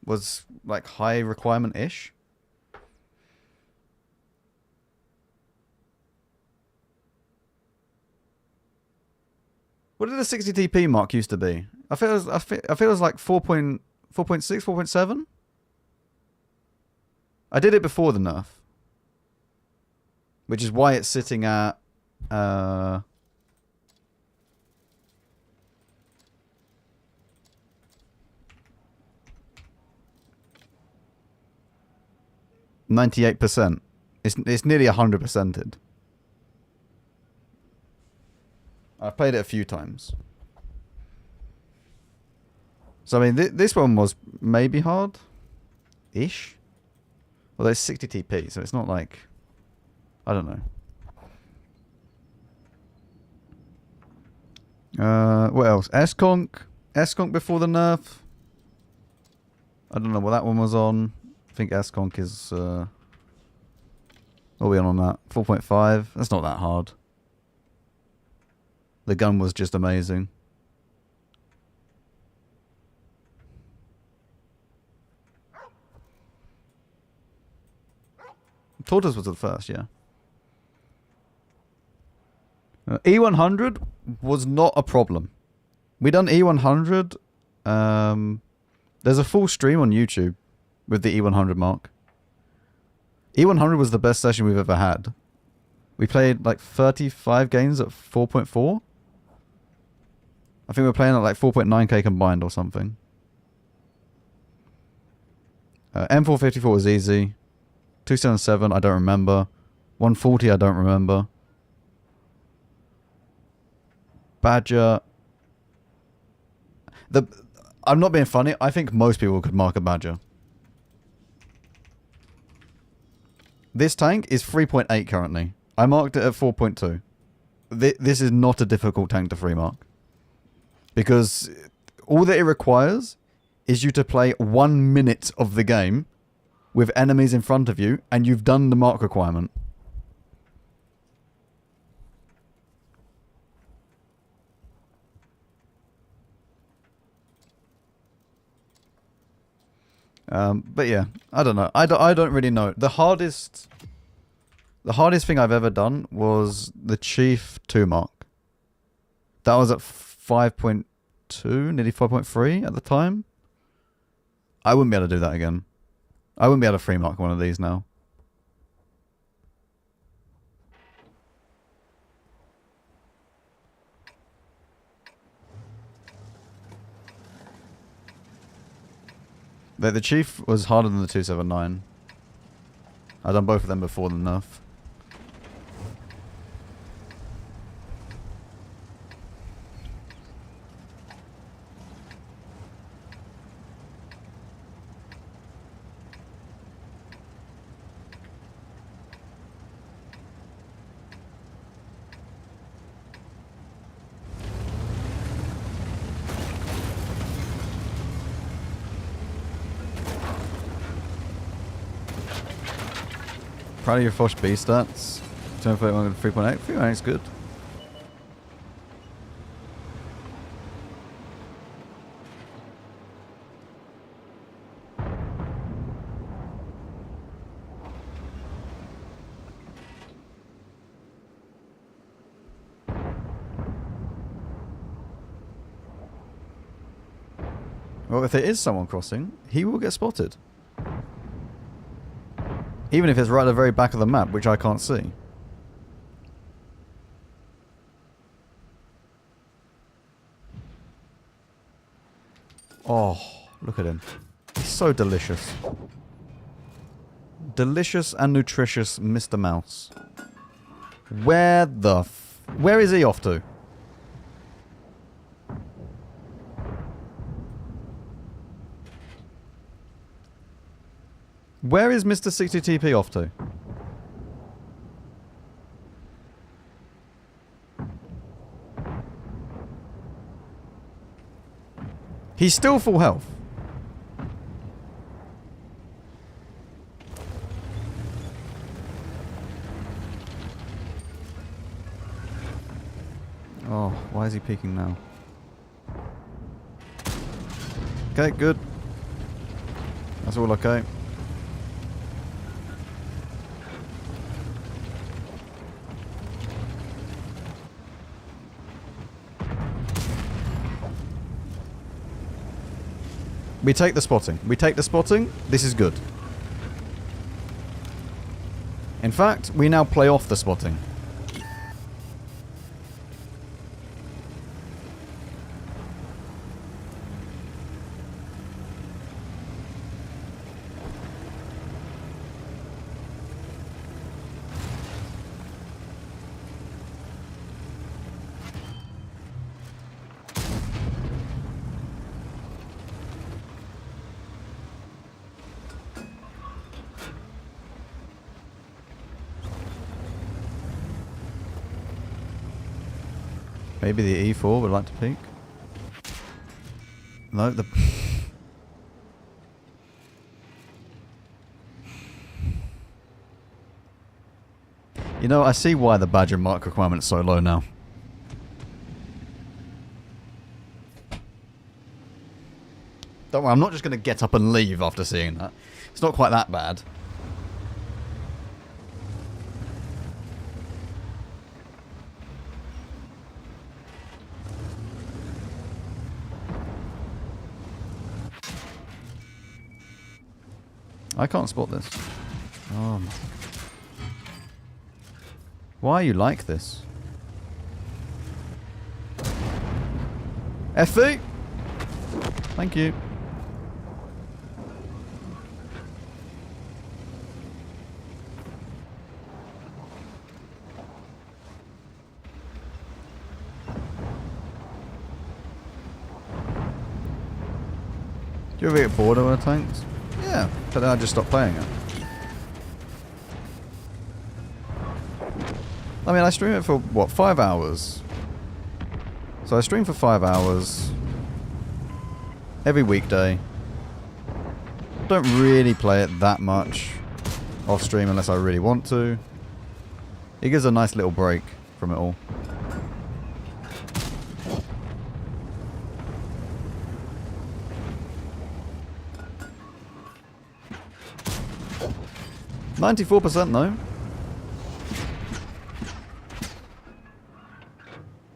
[SPEAKER 1] was like high requirement-ish. What did the 60 TP mark used to be? I feel it was like 4.6, 4.7. I did it before the nerf, which is why it's sitting at 98%. It's nearly 100%ed. I've played it a few times. So I mean, this one was maybe hard-ish. Well, there's 60 TP, so it's not like, I don't know. What else? S-Conk. S-Conk before the nerf. I don't know what that one was on. I think S-Conk is... what are we on that? 4.5. That's not that hard. The gun was just amazing. Tortoise was the first, yeah. E100 was not a problem. We done E100. There's a full stream on YouTube with the E100 mark. E100 was the best session we've ever had. We played like 35 games at 4.4. I think we're playing at like 4.9k combined or something. M454 was easy. 277 I don't remember. 140 I don't remember. Badger. I'm not being funny. I think most people could mark a Badger. This tank is 3.8 currently. I marked it at 4.2. This is not a difficult tank to free mark. Because all that it requires is you to play 1 minute of the game with enemies in front of you, and you've done the mark requirement. But yeah, I don't know. I don't really know. The hardest thing I've ever done was the Chief 2 mark. That was at 5.2, nearly 5.3 at the time. I wouldn't be able to do that again. I wouldn't be able to free mark one of these now. The Chief was harder than the 279. I've done both of them before the nerf. Proud of your Fosh B stats. 2.1 3.8. 3.8 is good. Well, if there is someone crossing, he will get spotted. Even if it's right at the very back of the map, which I can't see. Oh, look at him. He's so delicious. Delicious and nutritious Mr. Mouse. Where is he off to? Where is Mr. 60TP off to? He's still full health. Oh, why is he peeking now? Okay, good. That's all okay. We take the spotting. We take the spotting. This is good. In fact, we now play off the spotting. Maybe the E4 would like to peek. No, the... You know, I see why the Badger mark requirement is so low now. Don't worry, I'm not just going to get up and leave after seeing that. It's not quite that bad. I can't spot this. Oh my. Why are you like this? Effie! Thank you. Do you ever get bored of our tanks? Yeah, but then I just stopped playing it. I mean, I stream it for, what, 5 hours? So I stream for 5 hours every weekday. Don't really play it that much off stream unless I really want to. It gives a nice little break from it all. %, though.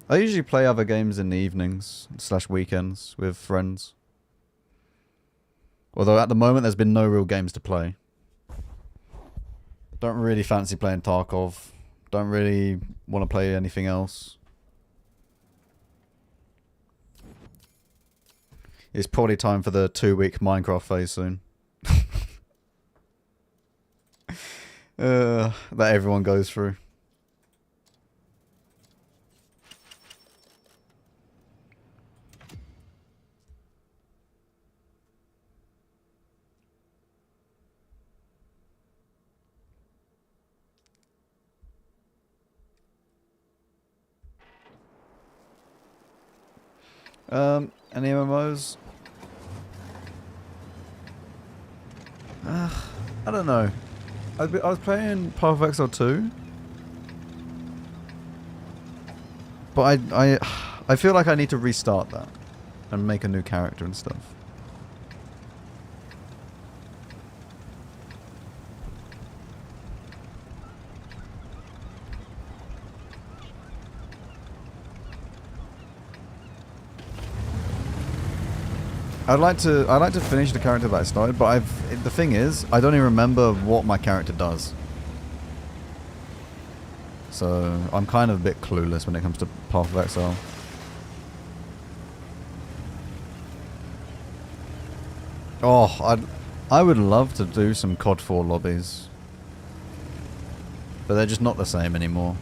[SPEAKER 1] I usually play other games in the evenings / weekends with friends. Although at the moment there's been no real games to play. Don't really fancy playing Tarkov. Don't really want to play anything else. It's probably time for the 2-week Minecraft phase soon. That everyone goes through. Any MMOs? I don't know. I was playing Path of Exile 2. But I feel like I need to restart that. And make a new character and stuff. I'd like to finish the character that I started, but the thing is, I don't even remember what my character does. So I'm kind of a bit clueless when it comes to Path of Exile. Oh, I would love to do some COD 4 lobbies. But they're just not the same anymore.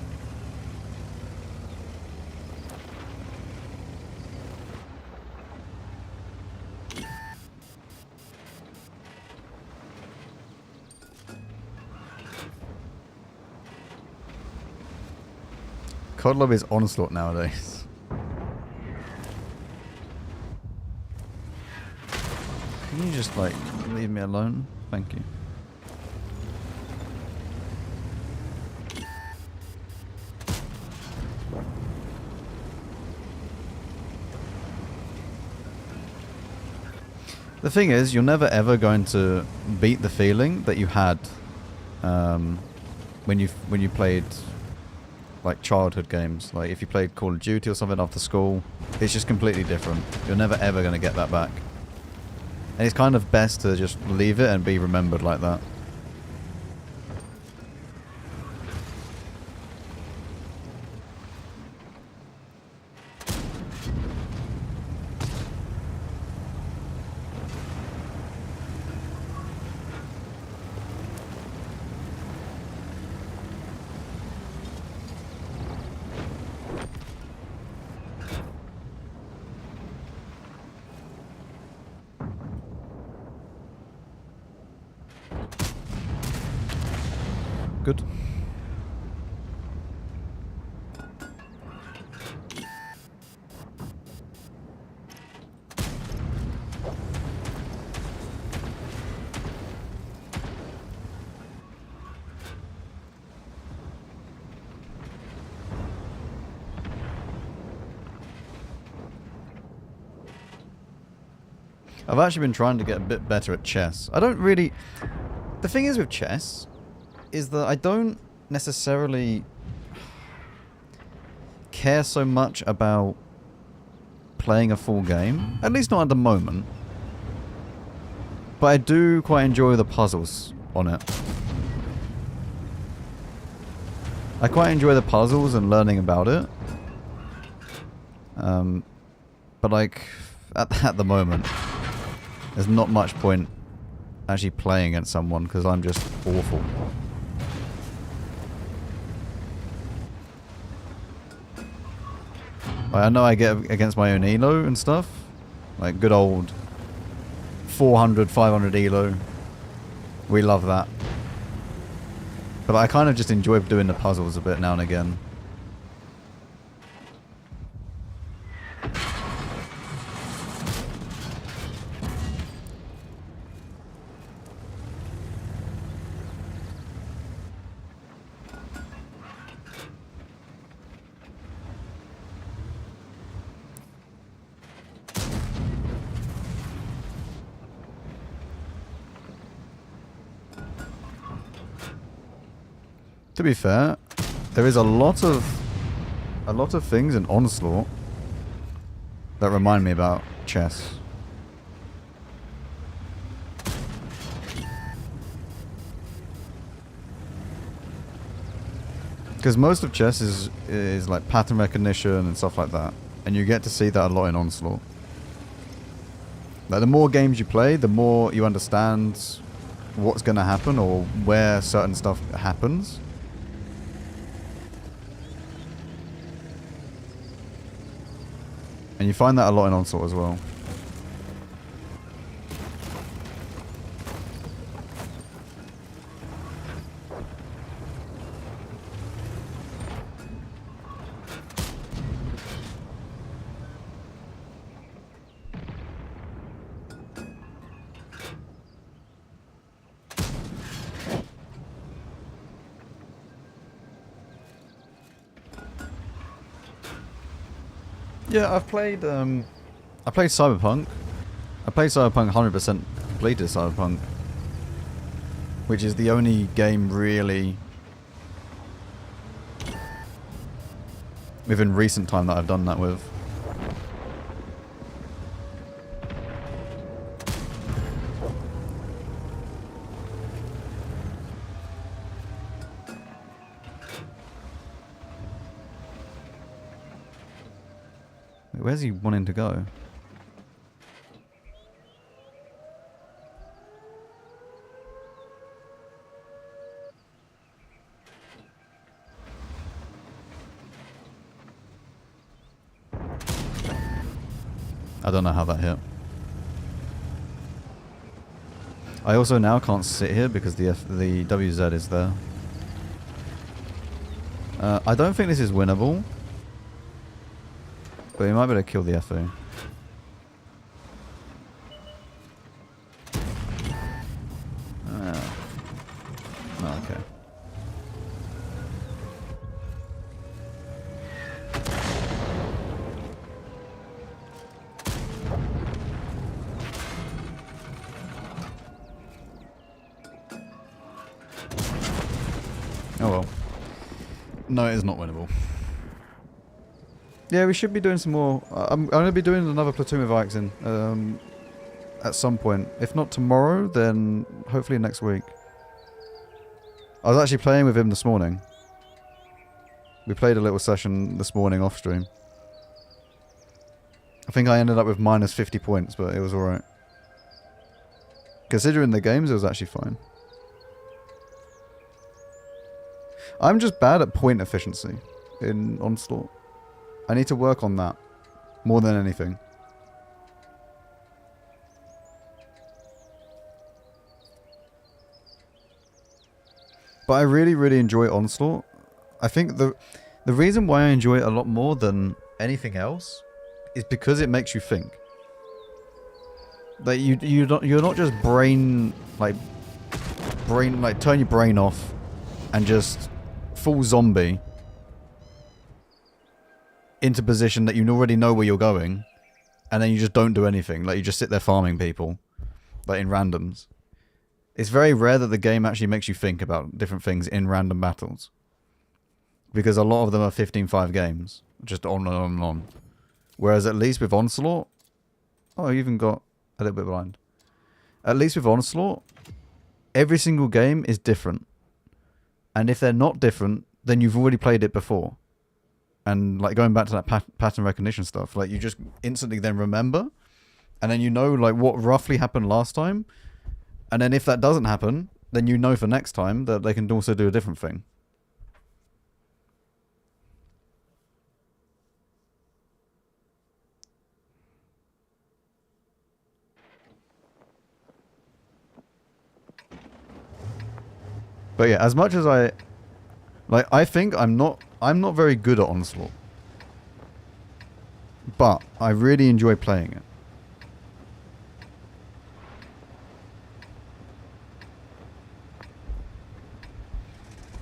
[SPEAKER 1] COD lobby is Onslaught nowadays. Can you just, like, leave me alone? Thank you. The thing is, you're never ever going to beat the feeling that you had when you played like childhood games. Like if you played Call of Duty or something after school, it's just completely different. You're never ever going to get that back. And it's kind of best to just leave it and be remembered like that. Good. I've actually been trying to get a bit better at chess. I don't really... The thing is with chess is that I don't necessarily care so much about playing a full game. At least not at the moment. But I do quite enjoy the puzzles on it. I quite enjoy the puzzles and learning about it. But like, at the moment, there's not much point actually playing against someone because I'm just awful. Like, I know I get against my own elo and stuff. Like good old 400, 500 elo. We love that. But I kind of just enjoy doing the puzzles a bit now and again. To be fair, there is a lot of things in Onslaught that remind me about chess. Because most of chess is like pattern recognition and stuff like that, and you get to see that a lot in Onslaught. Like the more games you play, the more you understand what's going to happen or where certain stuff happens. And you find that a lot in Onslaught as well. Yeah, I played Cyberpunk. I played Cyberpunk 100%, completed Cyberpunk. Which is the only game really within recent time that I've done that with. Where's he wanting to go? I don't know how that hit. I also now can't sit here because the WZ is there. I don't think this is winnable. But he might be able to kill the FO. Oh, okay. Oh well. No, it is not winnable. Yeah, we should be doing some more. I'm going to be doing another platoon with Ixen at some point. If not tomorrow, then hopefully next week. I was actually playing with him this morning. We played a little session this morning off stream. I think I ended up with minus 50 points, but it was alright. Considering the games, it was actually fine. I'm just bad at point efficiency in Onslaught. I need to work on that more than anything. But I really, really enjoy Onslaught. I think the reason why I enjoy it a lot more than anything else is because it makes you think. Like you're not just turn your brain off and just full zombie into position that you already know where you're going and then you just don't do anything. Like, you just sit there farming people, like in randoms. It's very rare that the game actually makes you think about different things in random battles. Because a lot of them are 15-5 games. Just on and on and on. Whereas at least with Onslaught... Oh, I even got a little bit behind. At least with Onslaught, every single game is different. And if they're not different, then you've already played it before. And like going back to that pattern recognition stuff, like you just instantly then remember. And then you know like what roughly happened last time. And then if that doesn't happen, then you know for next time that they can also do a different thing. But yeah, as much as I think I'm not very good at Onslaught. But I really enjoy playing it.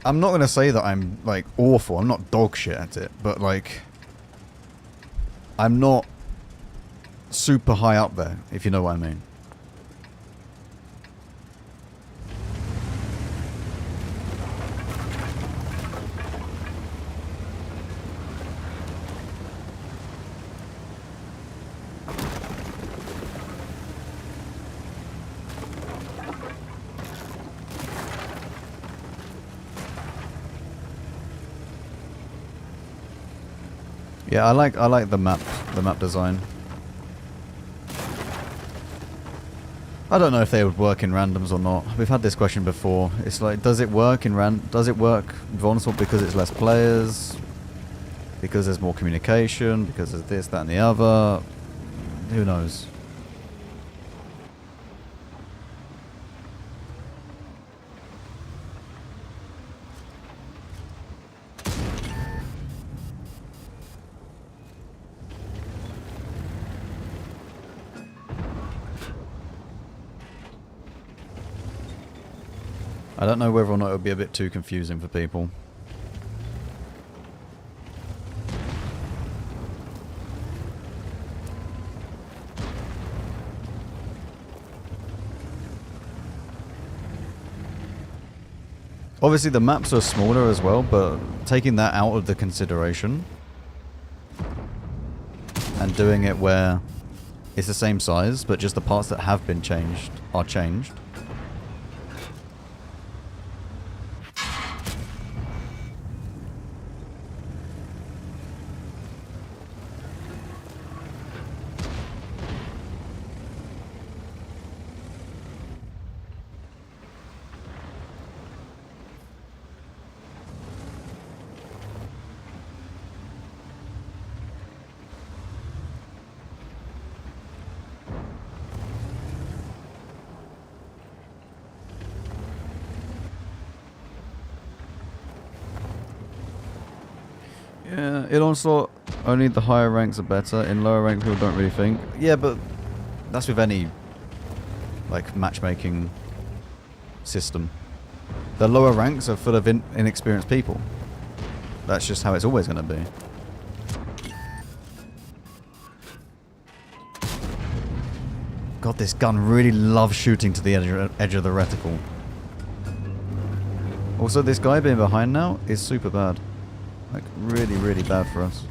[SPEAKER 1] I'm not going to say that I'm like awful. I'm not dog shit at it, but like I'm not super high up there, if you know what I mean. Yeah, I like the map design. I don't know if they would work in randoms or not. We've had this question before. It's like, does it work with Onslaught because it's less players? Because there's more communication? Because there's this, that, and the other? Who knows? I don't know whether or not it would be a bit too confusing for people. Obviously the maps are smaller as well, but taking that out of the consideration and doing it where it's the same size, but just the parts that have been changed are changed. Yeah, in Onslaught, only the higher ranks are better. In lower ranks, people don't really think. Yeah, but that's with any, like, matchmaking system. The lower ranks are full of inexperienced people. That's just how it's always going to be. God, this gun really loves shooting to the edge of the reticle. Also, this guy being behind now is super bad. Like, really, really bad for us.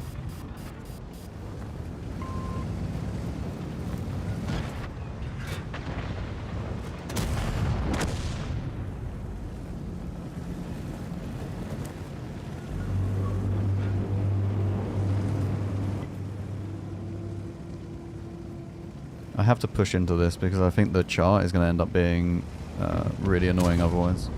[SPEAKER 1] I have to push into this because I think the chart is going to end up being really annoying otherwise.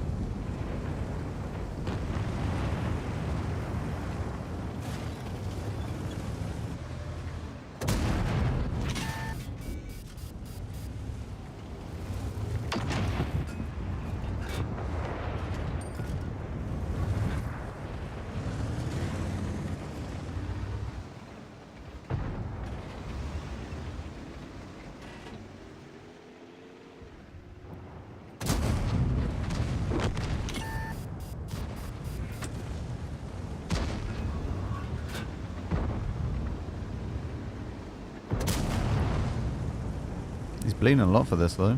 [SPEAKER 1] Bleeding a lot for this though.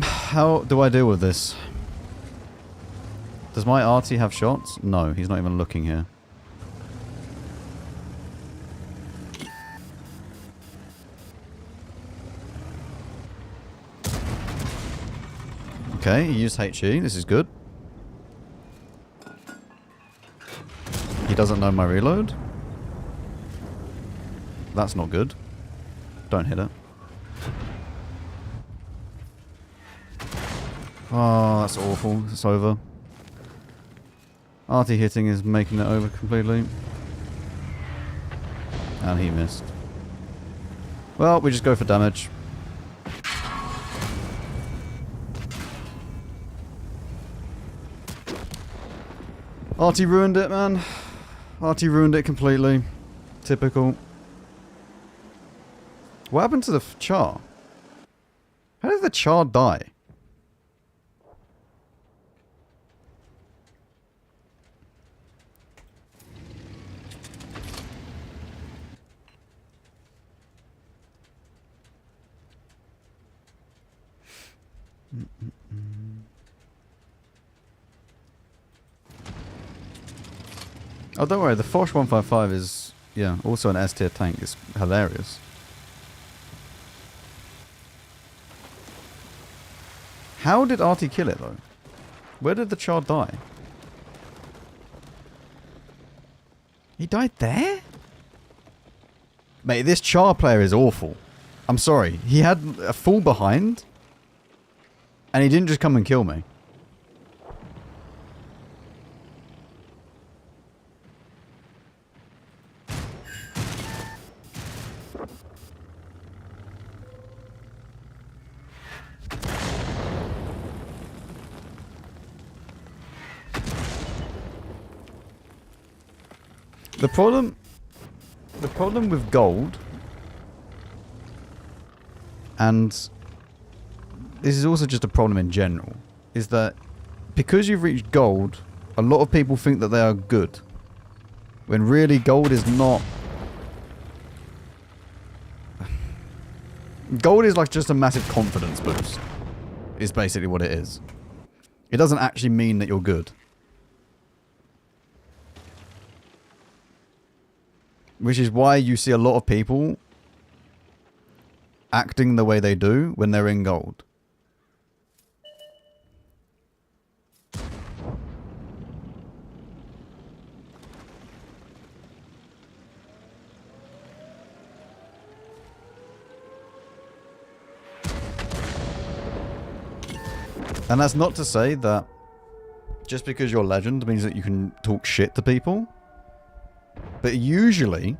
[SPEAKER 1] How do I deal with this? Does my arty have shots? No, he's not even looking here. Okay, he used HE. This is good. He doesn't know my reload. That's not good. Don't hit it. Oh, that's awful. It's over. Arty hitting is making it over completely. And he missed. Well, we just go for damage. Arty ruined it, man. Arty ruined it completely. Typical. What happened to the char? How did the char die? Oh, don't worry. The Foch 155 is, yeah, also an S tier tank. It's hilarious. How did Arty kill it, though? Where did the char die? He died there? Mate, this char player is awful. I'm sorry. He had a full behind, and he didn't just come and kill me. The problem with gold, and this is also just a problem in general, is that because you've reached gold, a lot of people think that they are good, when really gold is not. Gold is like just a massive confidence boost, is basically what it is. It doesn't actually mean that you're good. Which is why you see a lot of people acting the way they do when they're in gold. And that's not to say that just because you're legend means that you can talk shit to people. But usually,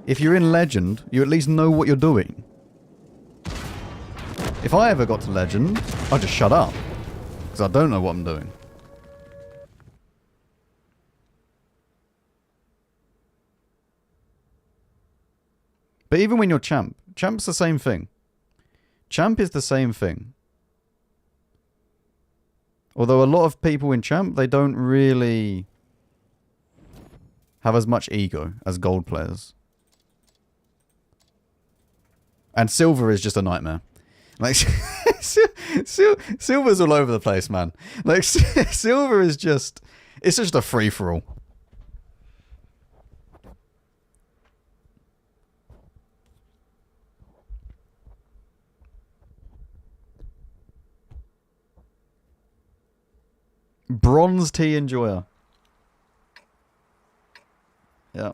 [SPEAKER 1] if you're in legend, you at least know what you're doing. If I ever got to legend, I'd just shut up. Because I don't know what I'm doing. But even when you're champ, champ's the same thing. Champ is the same thing. Although a lot of people in champ, they don't really have as much ego as gold players. And silver is just a nightmare. Like, silver's all over the place, man. Like, silver is just, it's just a free-for-all. Bronze tea enjoyer. Yeah.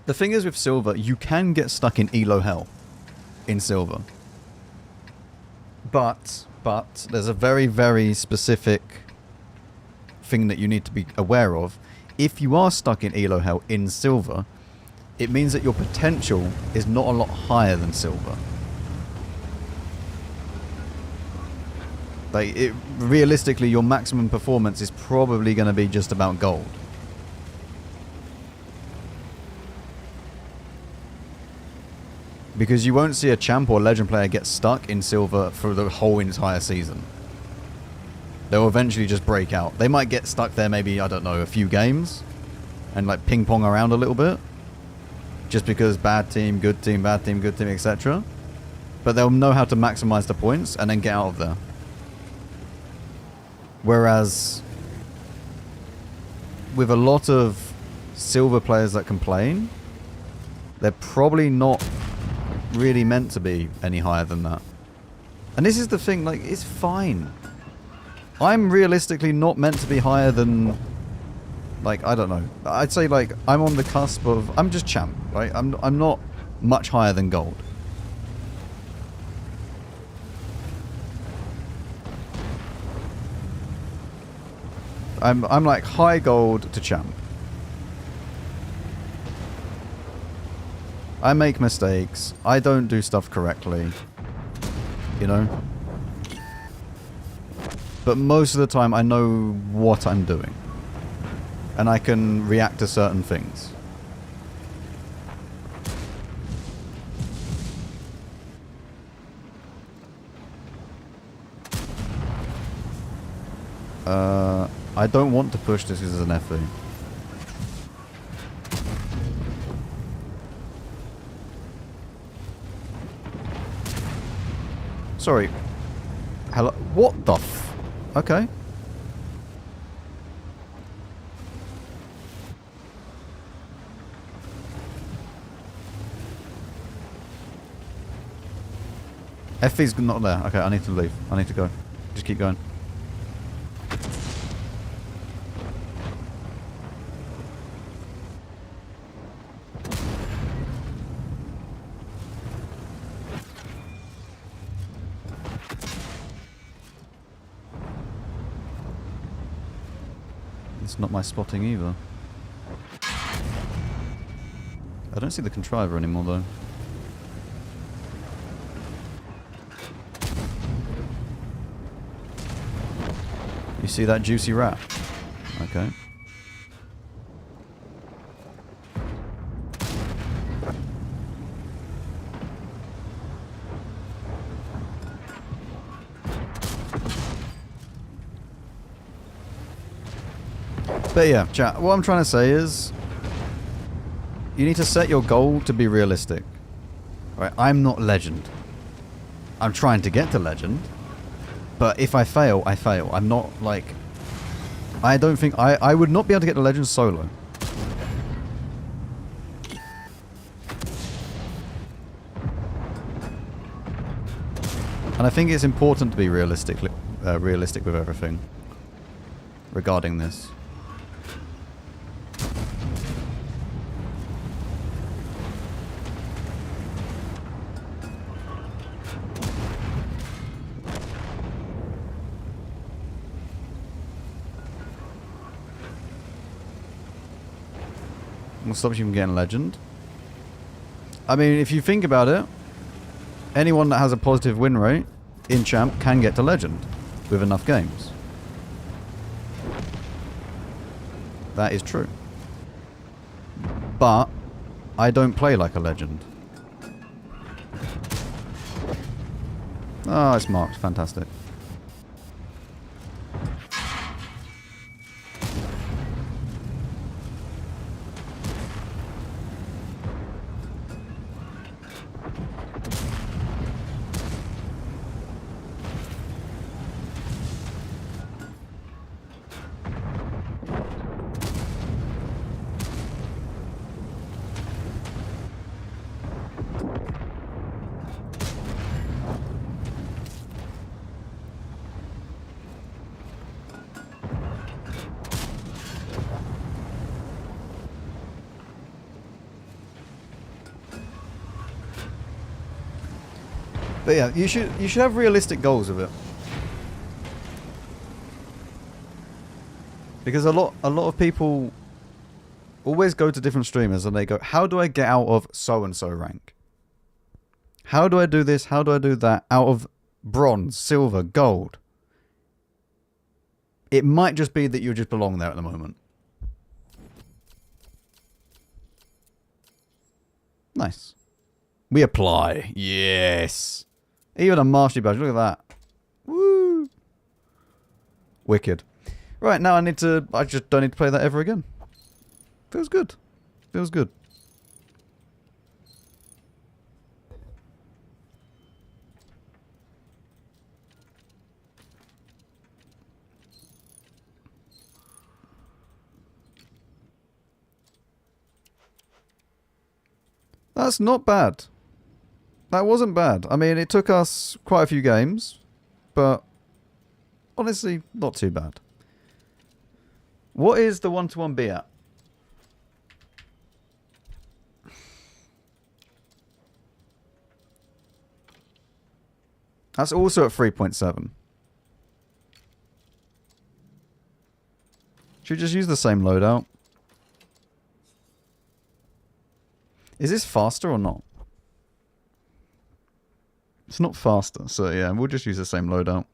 [SPEAKER 1] The thing is with silver, you can get stuck in elo hell in silver. But there's a very, very specific thing that you need to be aware of. If you are stuck in elo hell in silver, it means that your potential is not a lot higher than silver. Like, realistically, your maximum performance is probably going to be just about gold. Because you won't see a champ or legend player get stuck in silver for the whole entire season. They'll eventually just break out. They might get stuck there maybe, I don't know, a few games. And like ping pong around a little bit. Just because bad team, good team, etc. But they'll know how to maximize the points and then get out of there. Whereas with a lot of silver players that complain, they're probably not really meant to be any higher than that. And this is the thing, like, it's fine. I'm realistically not meant to be higher than, like, I don't know. I'd say, like, I'm on the cusp of, I'm just champ, right? I'm not much higher than gold. I'm like high gold to champ. I make mistakes. I don't do stuff correctly. You know? But most of the time I know what I'm doing. And I can react to certain things. I don't want to push this as an FE. Sorry. Hello? What the f... Okay. FE's not there. Okay, I need to leave. I need to go. Just keep going. It's not my spotting either. I don't see the contriver anymore though. You see that juicy rat? Okay. But yeah, chat, what I'm trying to say is you need to set your goal to be realistic. Right? I'm not legend. I'm trying to get to legend. But if I fail, I fail. I'm not like... I don't think... I would not be able to get to legend solo. And I think it's important to be realistic with everything regarding this. What stops you from getting legend? I mean, if you think about it, anyone that has a positive win rate in champ can get to legend with enough games. That is true. But I don't play like a legend. Oh, it's marked. Fantastic. But yeah, you should have realistic goals with it. Because a lot of people always go to different streamers and they go, how do I get out of so-and-so rank? How do I do this? How do I do that? Out of bronze, silver, gold. It might just be that you just belong there at the moment. Nice. We apply. Yes. Even a mastery badge. Look at that. Woo. Wicked. Right, now I just don't need to play that ever again. Feels good. Feels good. That's not bad. That wasn't bad. I mean, it took us quite a few games, but honestly, not too bad. What is the 1-to-1 be at? That's also at 3.7. Should we just use the same loadout? Is this faster or not? It's not faster, so yeah, we'll just use the same loadout.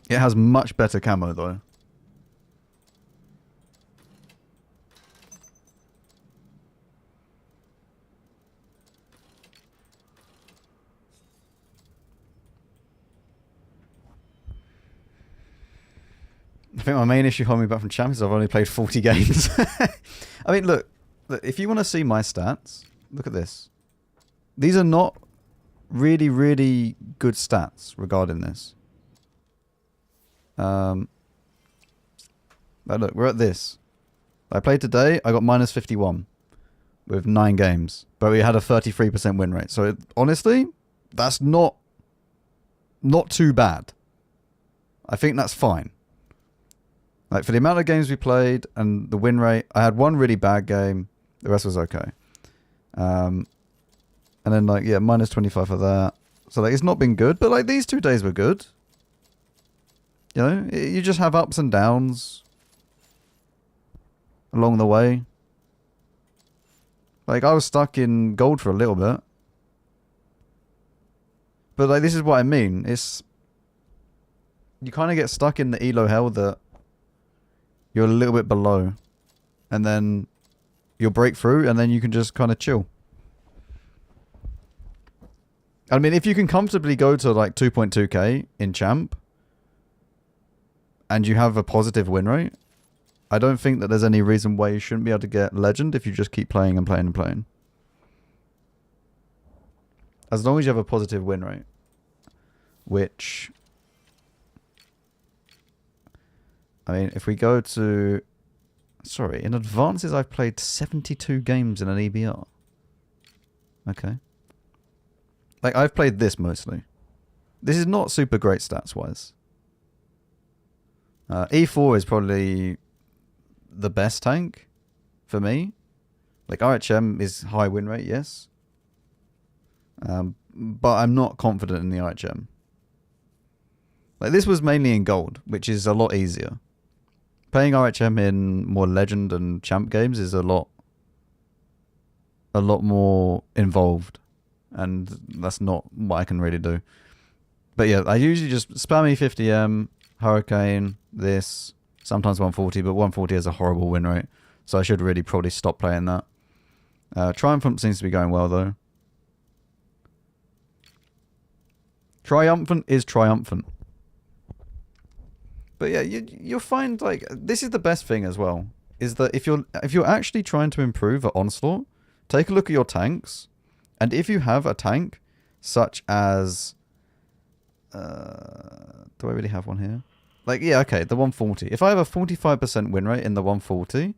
[SPEAKER 1] It has much better camo though. I think my main issue holding me back from champions is I've only played 40 games. I mean, look, if you want to see my stats, look at this. These are not really, really good stats regarding this. But look, we're at this. I played today, I got minus 51 with 9 games. But we had a 33% win rate. So honestly, that's not too bad. I think that's fine. Like, for the amount of games we played and the win rate, I had one really bad game. The rest was okay. And then, like, yeah, minus 25 for that. So, like, it's not been good. But, like, these 2 days were good. You know, you just have ups and downs along the way. Like, I was stuck in gold for a little bit. But, like, this is what I mean. It's... You kind of get stuck in the elo hell that you're a little bit below. And then you'll break through and then you can just kind of chill. I mean, if you can comfortably go to like 2.2k in champ and you have a positive win rate, I don't think that there's any reason why you shouldn't be able to get legend if you just keep playing and playing and playing. As long as you have a positive win rate. Which... I mean, if we go to... Sorry, in advances I've played 72 games in an EBR. Okay. Like, I've played this mostly. This is not super great stats-wise. E4 is probably the best tank for me. Like, RHM is high win rate, yes. But I'm not confident in the RHM. Like, this was mainly in gold, which is a lot easier. Playing RHM in more legend and champ games is a lot more involved. And that's not what I can really do. But yeah, I usually just spam E50M, Hurricane, this, sometimes 140, but 140 has a horrible win rate. So I should really probably stop playing that. Triumphant seems to be going well though. Triumphant is triumphant. But yeah, you'll find, like, this is the best thing as well, is that if you're actually trying to improve at Onslaught, take a look at your tanks, and if you have a tank such as do I really have one here? Like, yeah, okay, the 140. If I have a 45% win rate in the 140,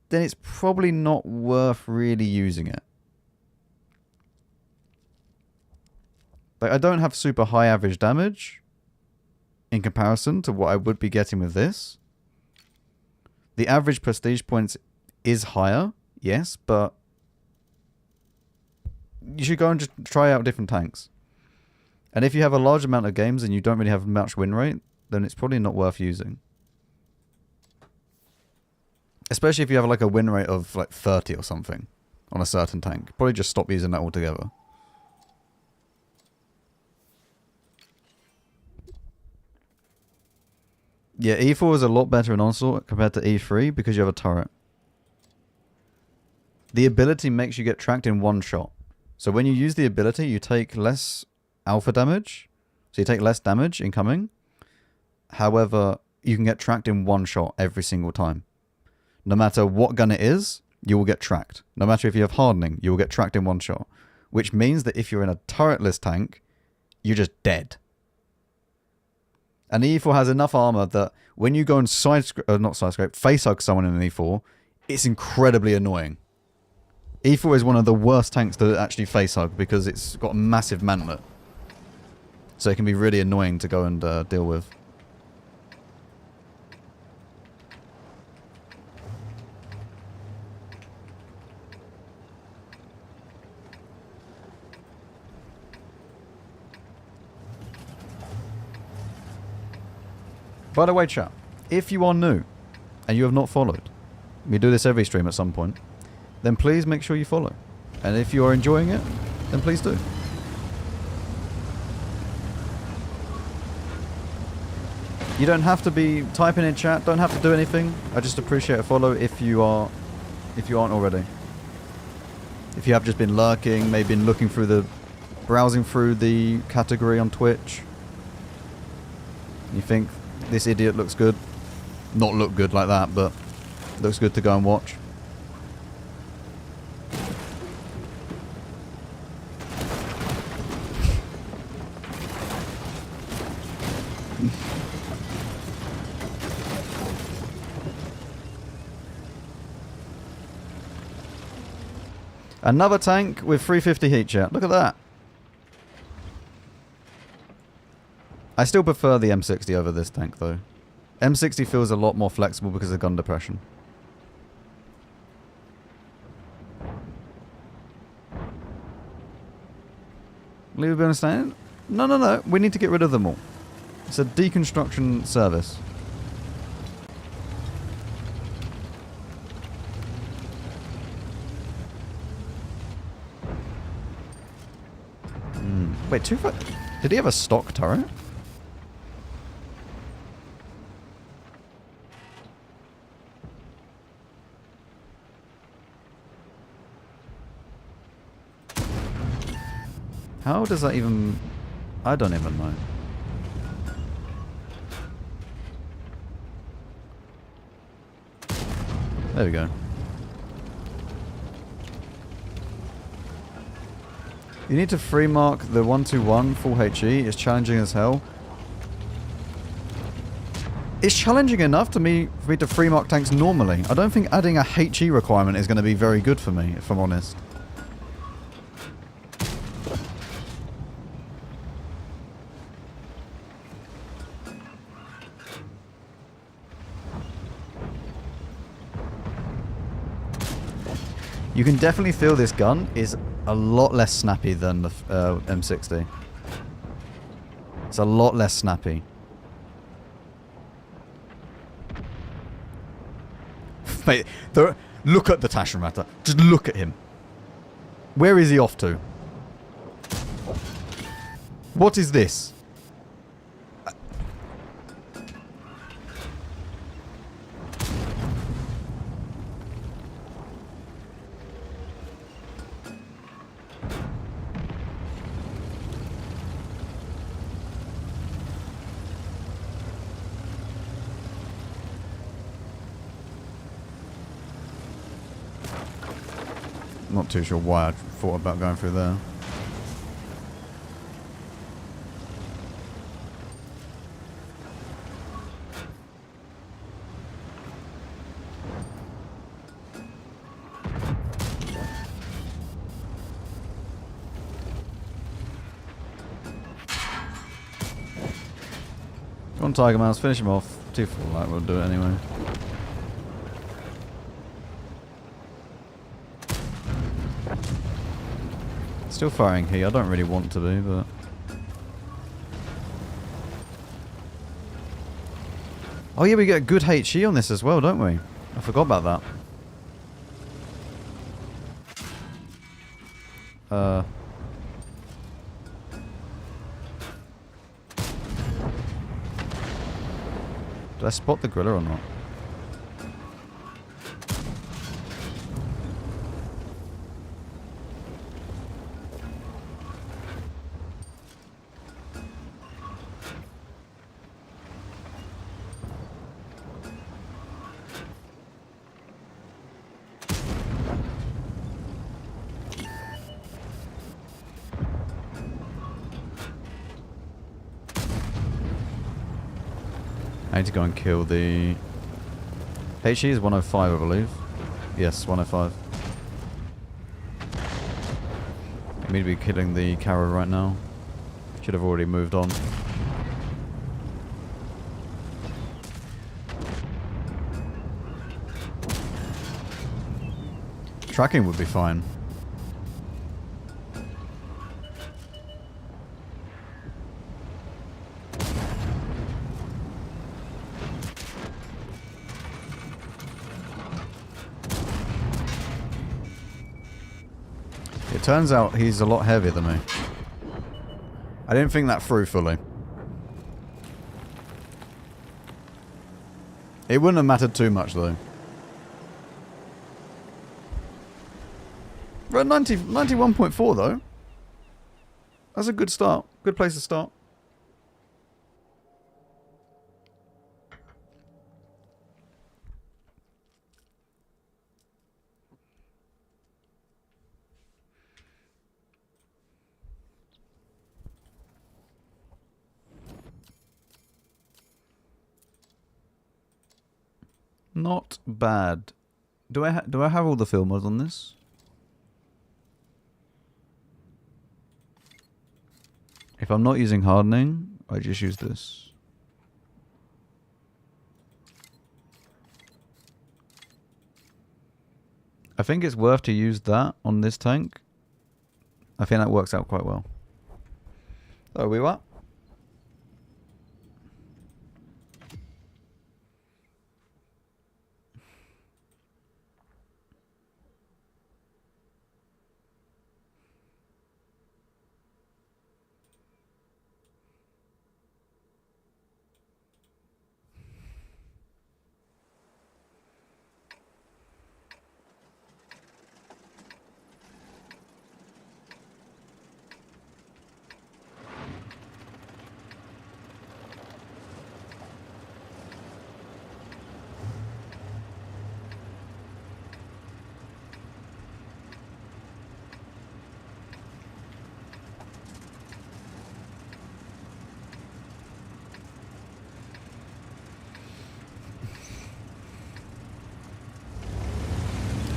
[SPEAKER 1] then it's probably not worth really using it. Like, I don't have super high average damage in comparison to what I would be getting with this. The average prestige points is higher, yes, but you should go and just try out different tanks. And if you have a large amount of games and you don't really have much win rate, then it's probably not worth using. Especially if you have like a win rate of like 30 or something on a certain tank. Probably just stop using that altogether. Yeah, E4 is a lot better in Onslaught compared to E3 because you have a turret. The ability makes you get tracked in one shot. So when you use the ability, you take less alpha damage. So you take less damage incoming. However, you can get tracked in one shot every single time. No matter what gun it is, you will get tracked. No matter if you have hardening, you will get tracked in one shot. Which means that if you're in a turretless tank, you're just dead. And the E4 has enough armor that when you go and face hug someone in an E4, it's incredibly annoying. E4 is one of the worst tanks to actually face hug because it's got a massive mantlet. So it can be really annoying to go and deal with. By the way, chat, if you are new and you have not followed, we do this every stream at some point, then please make sure you follow. And if you are enjoying it, then please do. You don't have to be typing in chat, don't have to do anything. I just appreciate a follow if you aren't already. If you have just been lurking, maybe been looking through browsing through the category on Twitch. You think this idiot looks good. Not look good like that, but looks good to go and watch. Another tank with 350 heat chat. Look at that. I still prefer the M60 over this tank though. M60 feels a lot more flexible because of gun depression. Leave a bit of stand? No. We need to get rid of them all. It's a deconstruction service. Wait, did he have a stock turret? How does that even... I don't even know. There we go. You need to free mark the 121 full HE. It's challenging as hell. It's challenging enough for me to free mark tanks normally. I don't think adding a HE requirement is going to be very good for me, if I'm honest. You can definitely feel this gun is a lot less snappy than the M60. It's a lot less snappy. Mate, look at the Taschenratter. Just look at him. Where is he off to? What is this? Not too sure why I thought about going through there. Come on, Tiger Mouse, finish him off. 2-4 light, we'll do it anyway. Still firing here. I don't really want to be, but... Oh yeah, we get a good HE on this as well, don't we? I forgot about that. Did I spot the griller or not? I need to go and kill the... HE is 105, I believe. Yes, 105. I need to be killing the carrier right now. Should have already moved on. Tracking would be fine. It turns out he's a lot heavier than me. I didn't think that through fully. It wouldn't have mattered too much though. We're at 91.4 though. That's a good start. Good place to start. Not bad. Do I have all the field mods on this? If I'm not using hardening, I just use this. I think it's worth to use that on this tank. I think that works out quite well. Oh, we what?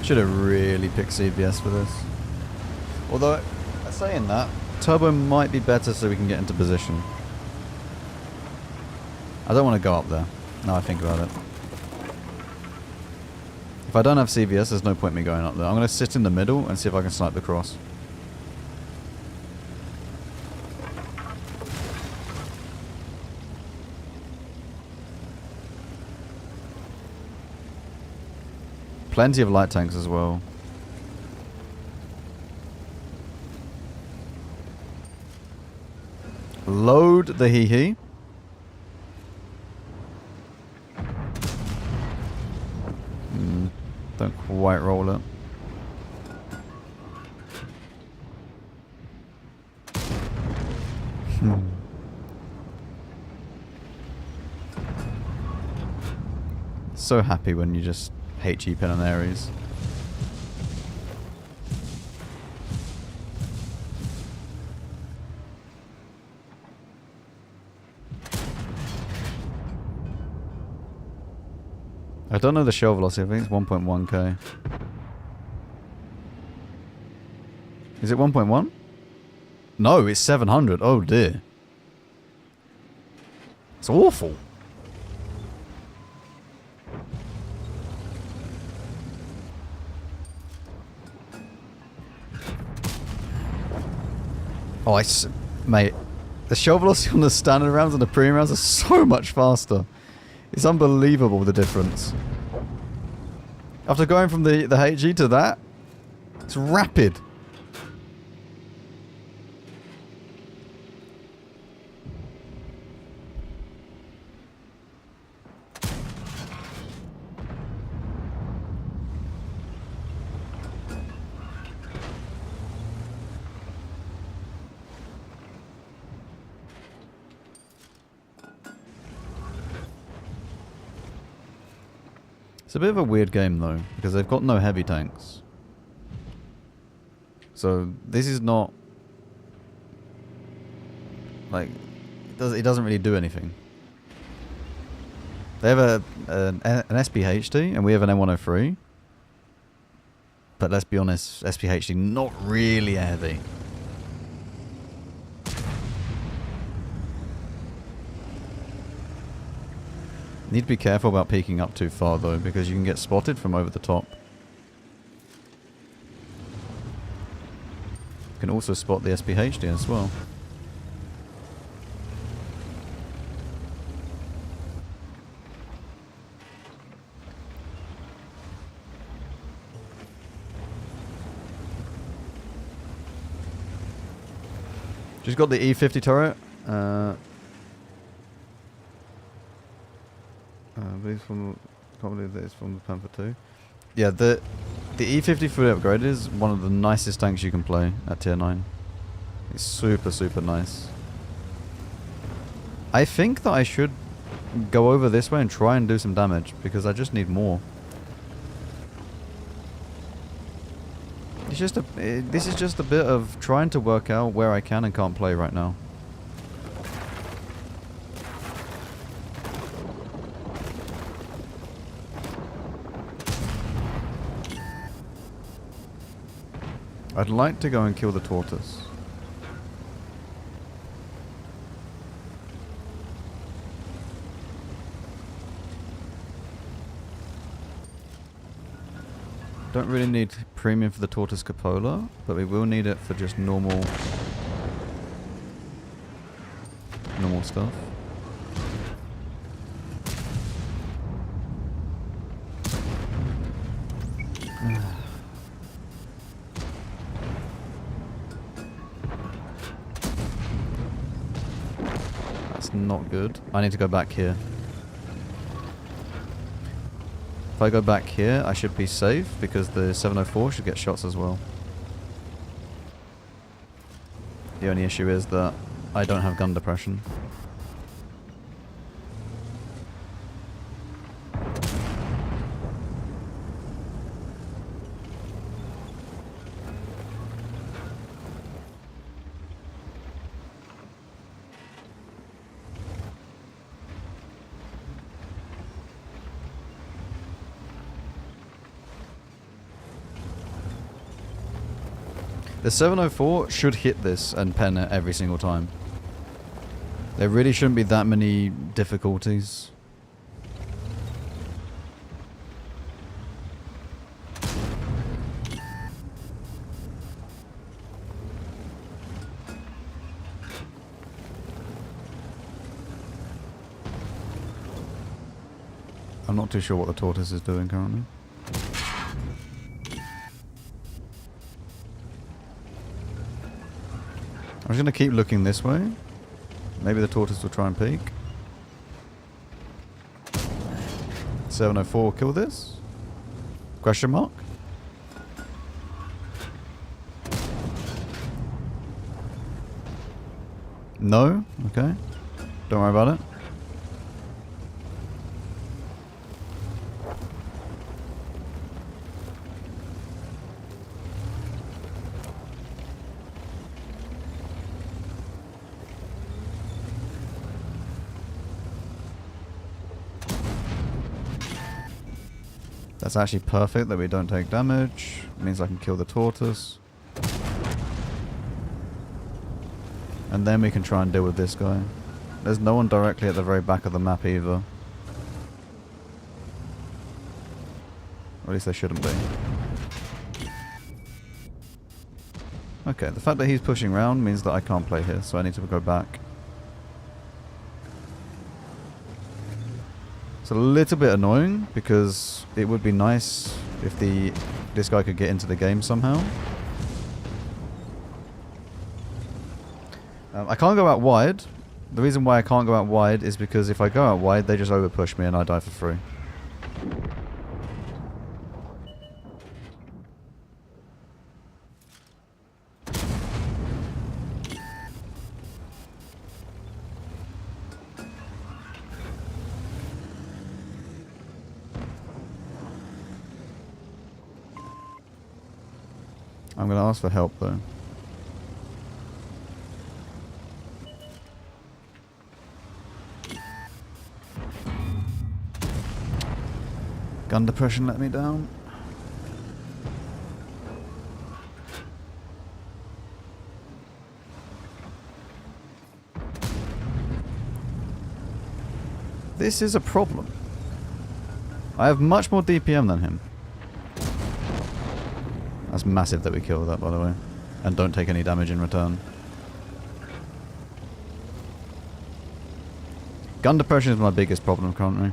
[SPEAKER 1] Should have really picked CBS for this. Although, saying that, turbo might be better so we can get into position. I don't want to go up there. Now I think about it. If I don't have CBS, there's no point in me going up there. I'm going to sit in the middle and see if I can snipe the cross. Plenty of light tanks as well. Load the hee-hee. Don't quite roll it. So happy when you just HE pin on Ares. I don't know the shell velocity. I think it's 1.1k. Is it 1.1? No, it's 700. Oh dear. It's awful. Oh, mate, the shell velocity on the standard rounds and the premium rounds are so much faster. It's unbelievable the difference. After going from the HE to that, it's rapid. It's a bit of a weird game though, because they've got no heavy tanks. So this is not like it doesn't really do anything. They have an SPHD and we have an M103. But let's be honest, SPHD not really heavy. Need to be careful about peeking up too far though, because you can get spotted from over the top. You can also spot the SPHD as well. Just got the E50 turret. Can't believe that it's from the Panther 2. Yeah, the E50 fully upgraded is one of the nicest tanks you can play at tier 9. It's super, super nice. I think that I should go over this way and try and do some damage, because I just need more. It's just this is just a bit of trying to work out where I can and can't play right now. I'd like to go and kill the tortoise. Don't really need premium for the tortoise cupola, but we will need it for just normal stuff. Not good. I need to go back here. If I go back here, I should be safe because the 704 should get shots as well. The only issue is that I don't have gun depression. The 704 should hit this and pen it every single time. There really shouldn't be that many difficulties. I'm not too sure what the tortoise is doing currently. I'm just going to keep looking this way. Maybe the tortoise will try and peek. 704, kill this? Question mark? No? Okay. Don't worry about it. That's actually perfect that we don't take damage. It means I can kill the tortoise. And then we can try and deal with this guy. There's no one directly at the very back of the map either. Or at least there shouldn't be. Okay, the fact that he's pushing around means that I can't play here, so I need to go back. So a little bit annoying because it would be nice if this guy could get into the game somehow. I can't go out wide. The reason why I can't go out wide is because if I go out wide, they just overpush me and I die for free. I'm going to ask for help though. Gun depression let me down. This is a problem. I have much more DPM than him. That's massive that we killed that, by the way. And don't take any damage in return. Gun depression is my biggest problem currently.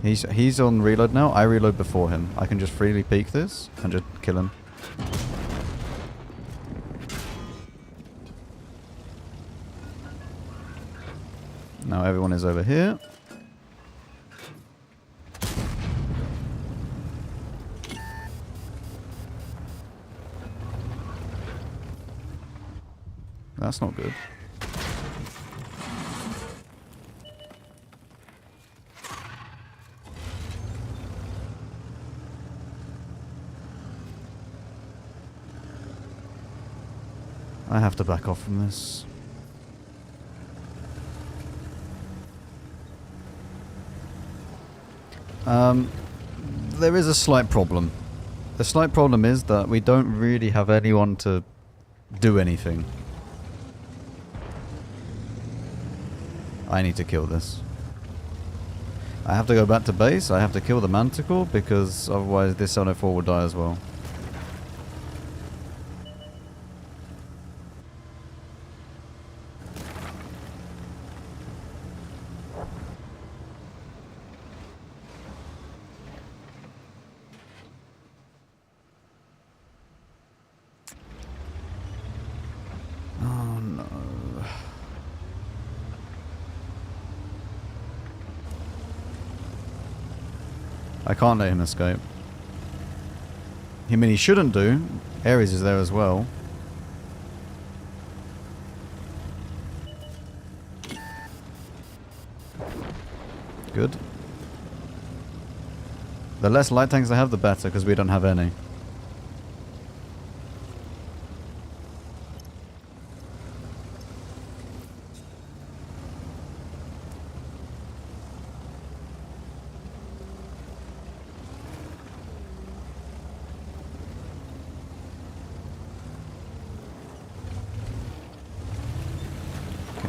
[SPEAKER 1] He's on reload now. I reload before him. I can just freely peek this and just kill him. Now everyone is over here. That's not good. I have to back off from this. There is a slight problem. The slight problem is that we don't really have anyone to do anything. I need to kill this. I have to go back to base. I have to kill the manticore because otherwise this 704 will die as well. Oh no. I can't let him escape. I mean, he shouldn't do. Ares is there as well. Good. The less light tanks I have, the better, because we don't have any.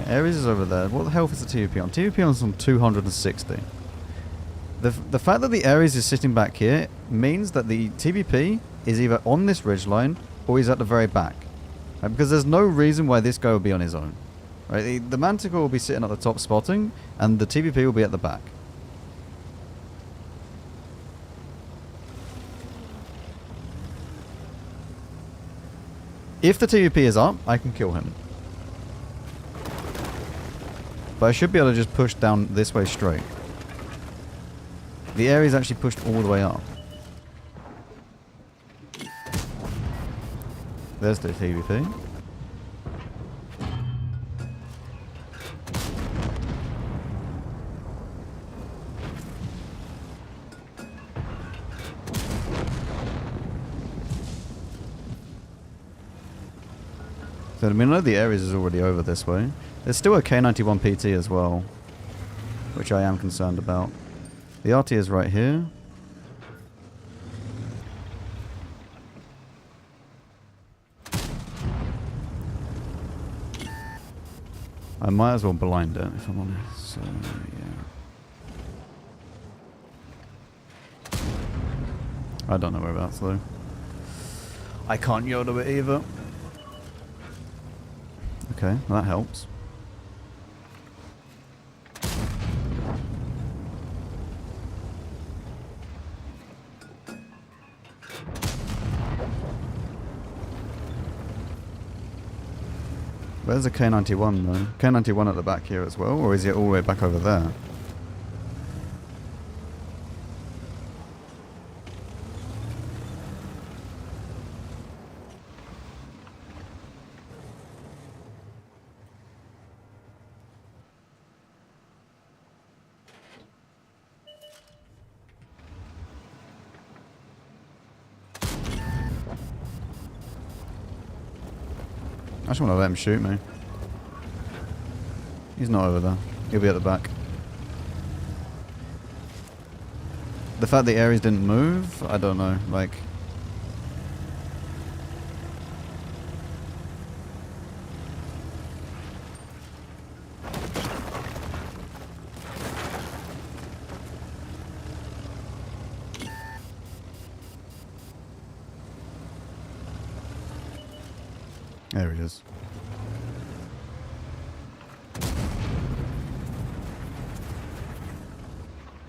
[SPEAKER 1] Ares is over there. What the health is the TVP on? TVP is on 260. The fact that the Ares is sitting back here means that the TVP is either on this ridgeline or he's at the very back. Right? Because there's no reason why this guy will be on his own. Right? The Manticore will be sitting at the top spotting and the TVP will be at the back. If the TVP is up, I can kill him. But I should be able to just push down this way straight. The area is actually pushed all the way up. There's the TVP. So I mean, I know the Ares is already over this way. There's still a K91 PT as well, which I am concerned about. The RT is right here. I might as well blind it if I'm honest. So, yeah. I don't know whereabouts though. I can't YOLO it either. Okay, well that helps. Where's the K91 though? K91 at the back here as well, or is it all the way back over there? I just want to let him shoot me. He's not over there. He'll be at the back. The fact the Ares didn't move, I don't know. Like, there he is.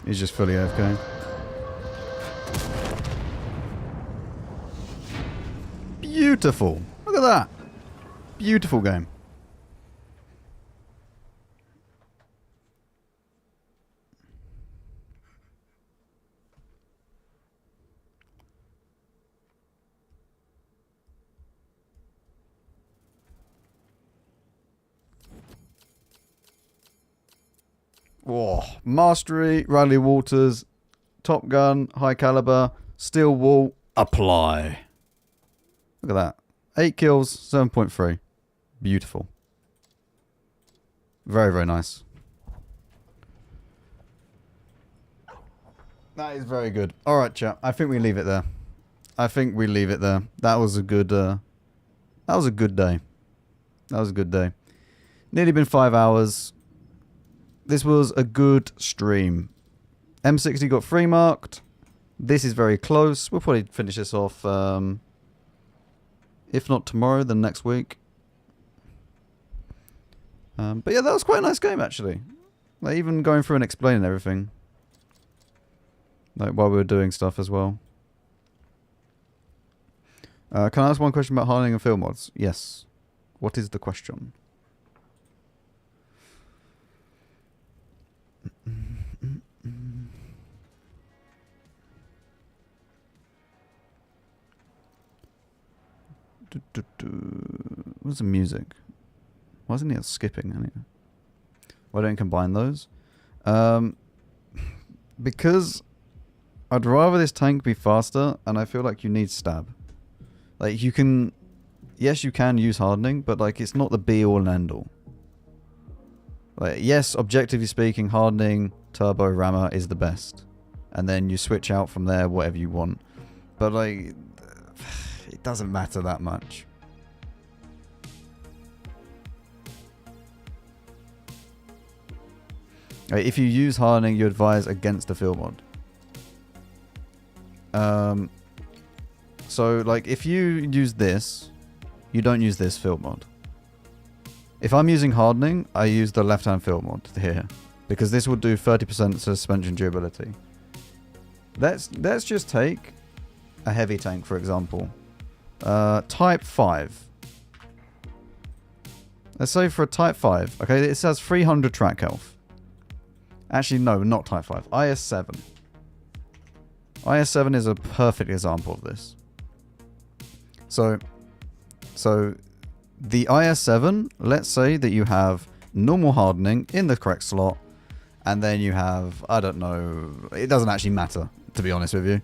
[SPEAKER 1] He's just fully AFK. Beautiful. Look at that. Beautiful game. Whoa. Mastery, Riley Walters, Top Gun, High Caliber, Steel Wall, apply. Look at that. 8 kills, 7.3. Beautiful. Very, very nice. That is very good. Alright, chat. I think we leave it there. I think we leave it there. That was a good day. That was a good day. Nearly been 5 hours. This was a good stream. M60 got 3 marked. This is very close. We'll probably finish this off, if not tomorrow, then next week. But yeah, that was quite a nice game, actually. Like, even going through and explaining everything. Like, while we were doing stuff as well. Can I ask one question about hardening and field mods? Yes. What is the question? What's the music? Why isn't it skipping anyway? Why don't you combine those? Because I'd rather this tank be faster, and I feel like you need stab. Like, you can... Yes, you can use hardening, but like, it's not the be-all and end-all. Like, yes, objectively speaking, hardening, turbo, rammer is the best. And then you switch out from there whatever you want. But like... It doesn't matter that much. If you use hardening, you advise against the field mod. So, like, if you use this, you don't use this field mod. If I'm using hardening, I use the left-hand field mod here. Because this will do 30% suspension durability. Let's just take a heavy tank, for example. Type 5. Let's say for a Type 5. Okay, it says 300 track health. Actually, no, not Type 5. IS-7. IS-7 is a perfect example of this. So the IS-7, let's say that you have normal hardening in the correct slot, and then you have, I don't know, it doesn't actually matter, to be honest with you.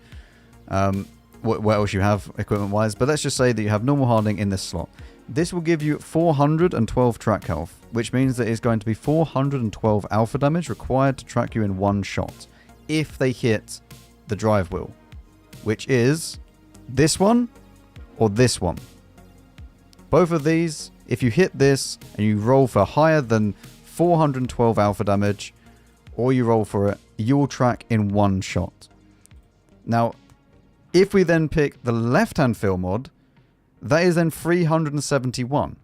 [SPEAKER 1] What else you have equipment-wise, but let's just say that you have normal hardening in this slot. This will give you 412 track health, which means that it's going to be 412 alpha damage required to track you in one shot, if they hit the drive wheel, which is this one or this one. Both of these, if you hit this and you roll for higher than 412 alpha damage, or you roll for it, you will track in one shot. Now, if we then pick the left-hand fill mod, that is then 371.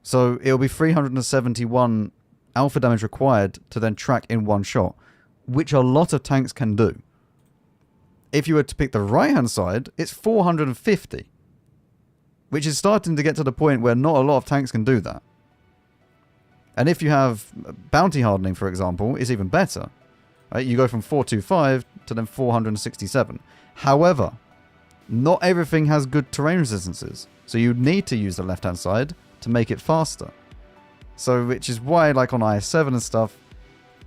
[SPEAKER 1] So it'll be 371 alpha damage required to then track in one shot, which a lot of tanks can do. If you were to pick the right-hand side, it's 450. which is starting to get to the point where not a lot of tanks can do that. And if you have bounty hardening, for example, it's even better. Right? You go from 425 to then 467. However, not everything has good terrain resistances. So you need to use the left-hand side to make it faster. So, which is why, like on IS-7 and stuff,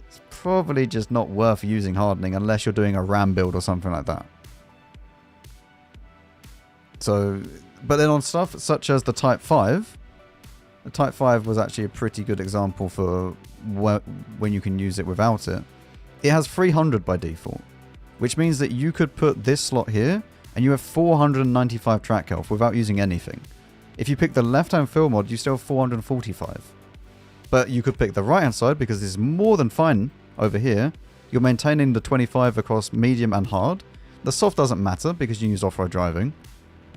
[SPEAKER 1] it's probably just not worth using hardening unless you're doing a RAM build or something like that. So, but then on stuff such as the Type 5, the Type 5 was actually a pretty good example for when you can use it without it. It has 300 by default, which means that you could put this slot here and you have 495 track health without using anything. If you pick the left-hand fill mod, you still have 445. But you could pick the right-hand side because this is more than fine over here. You're maintaining the 25 across medium and hard. The soft doesn't matter because you use off-road driving.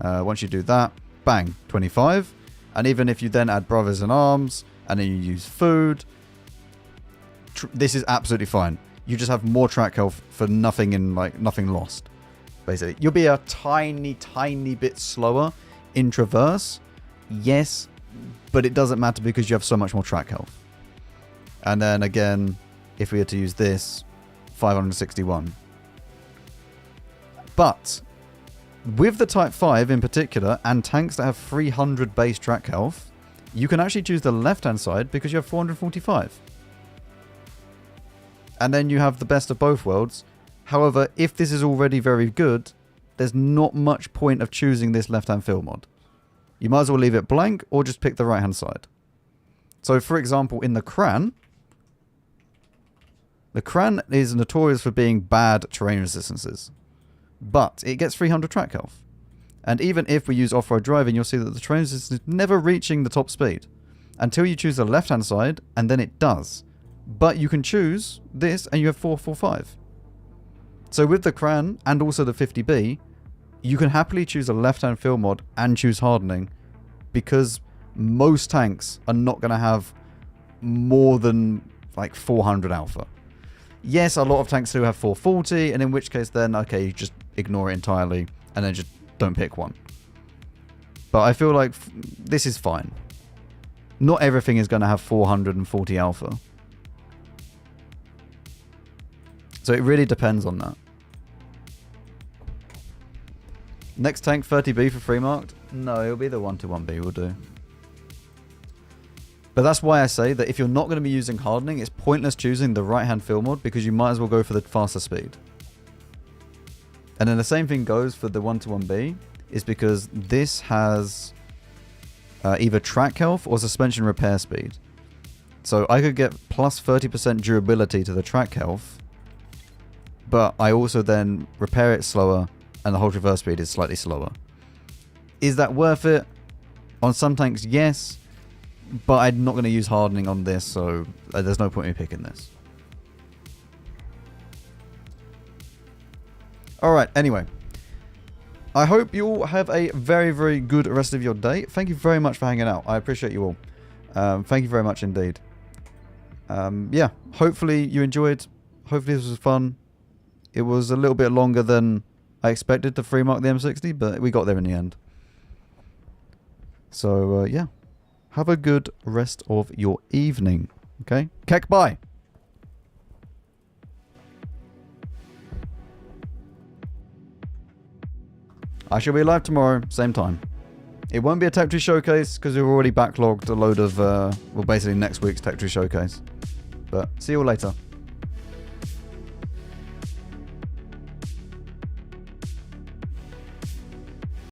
[SPEAKER 1] Once you do that, bang, 25. And even if you then add brothers in arms and then you use food, this is absolutely fine. You just have more track health for nothing nothing lost. Basically, you'll be a tiny bit slower in traverse, yes, but it doesn't matter because you have so much more track health. And then again, if we had to use this, 561. But with the Type 5 in particular, and tanks that have 300 base track health, you can actually choose the left-hand side because you have 445. And then you have the best of both worlds. However, if this is already very good, there's not much point of choosing this left-hand fill mod. You might as well leave it blank or just pick the right-hand side. So, for example, in the Kran is notorious for being bad terrain resistances. But it gets 300 track health. And even if we use off-road driving, you'll see that the terrain resistance is never reaching the top speed. Until you choose the left-hand side, and then it does. But you can choose this, and you have 445. So with the Kran, and also the 50B, you can happily choose a left-hand fill mod and choose hardening. Because most tanks are not going to have more than like 400 alpha. Yes, a lot of tanks do have 440, and in which case then, okay, you just ignore it entirely, and then just don't pick one. But I feel like this is fine. Not everything is going to have 440 alpha. So it really depends on that. Next tank, 30B for free marked? No, it'll be the 121B will do. But that's why I say that if you're not going to be using hardening, it's pointless choosing the right-hand fill mod because you might as well go for the faster speed. And then the same thing goes for the 121B, is because this has either track health or suspension repair speed. So I could get plus 30% durability to the track health, but I also then repair it slower and the whole traverse speed is slightly slower. Is that worth it? On some tanks, yes. But I'm not going to use hardening on this, so there's no point in me picking this. Alright, anyway. I hope you all have a very, very good rest of your day. Thank you very much for hanging out. I appreciate you all. Thank you very much indeed. Yeah, hopefully you enjoyed. Hopefully this was fun. It was a little bit longer than I expected to free mark the M60, but we got there in the end. So, yeah. Have a good rest of your evening. Okay? Kek, bye! I shall be live tomorrow, same time. It won't be a Tech Tree Showcase, because we've already backlogged a load of, well, basically next week's Tech Tree Showcase. But, see you all later.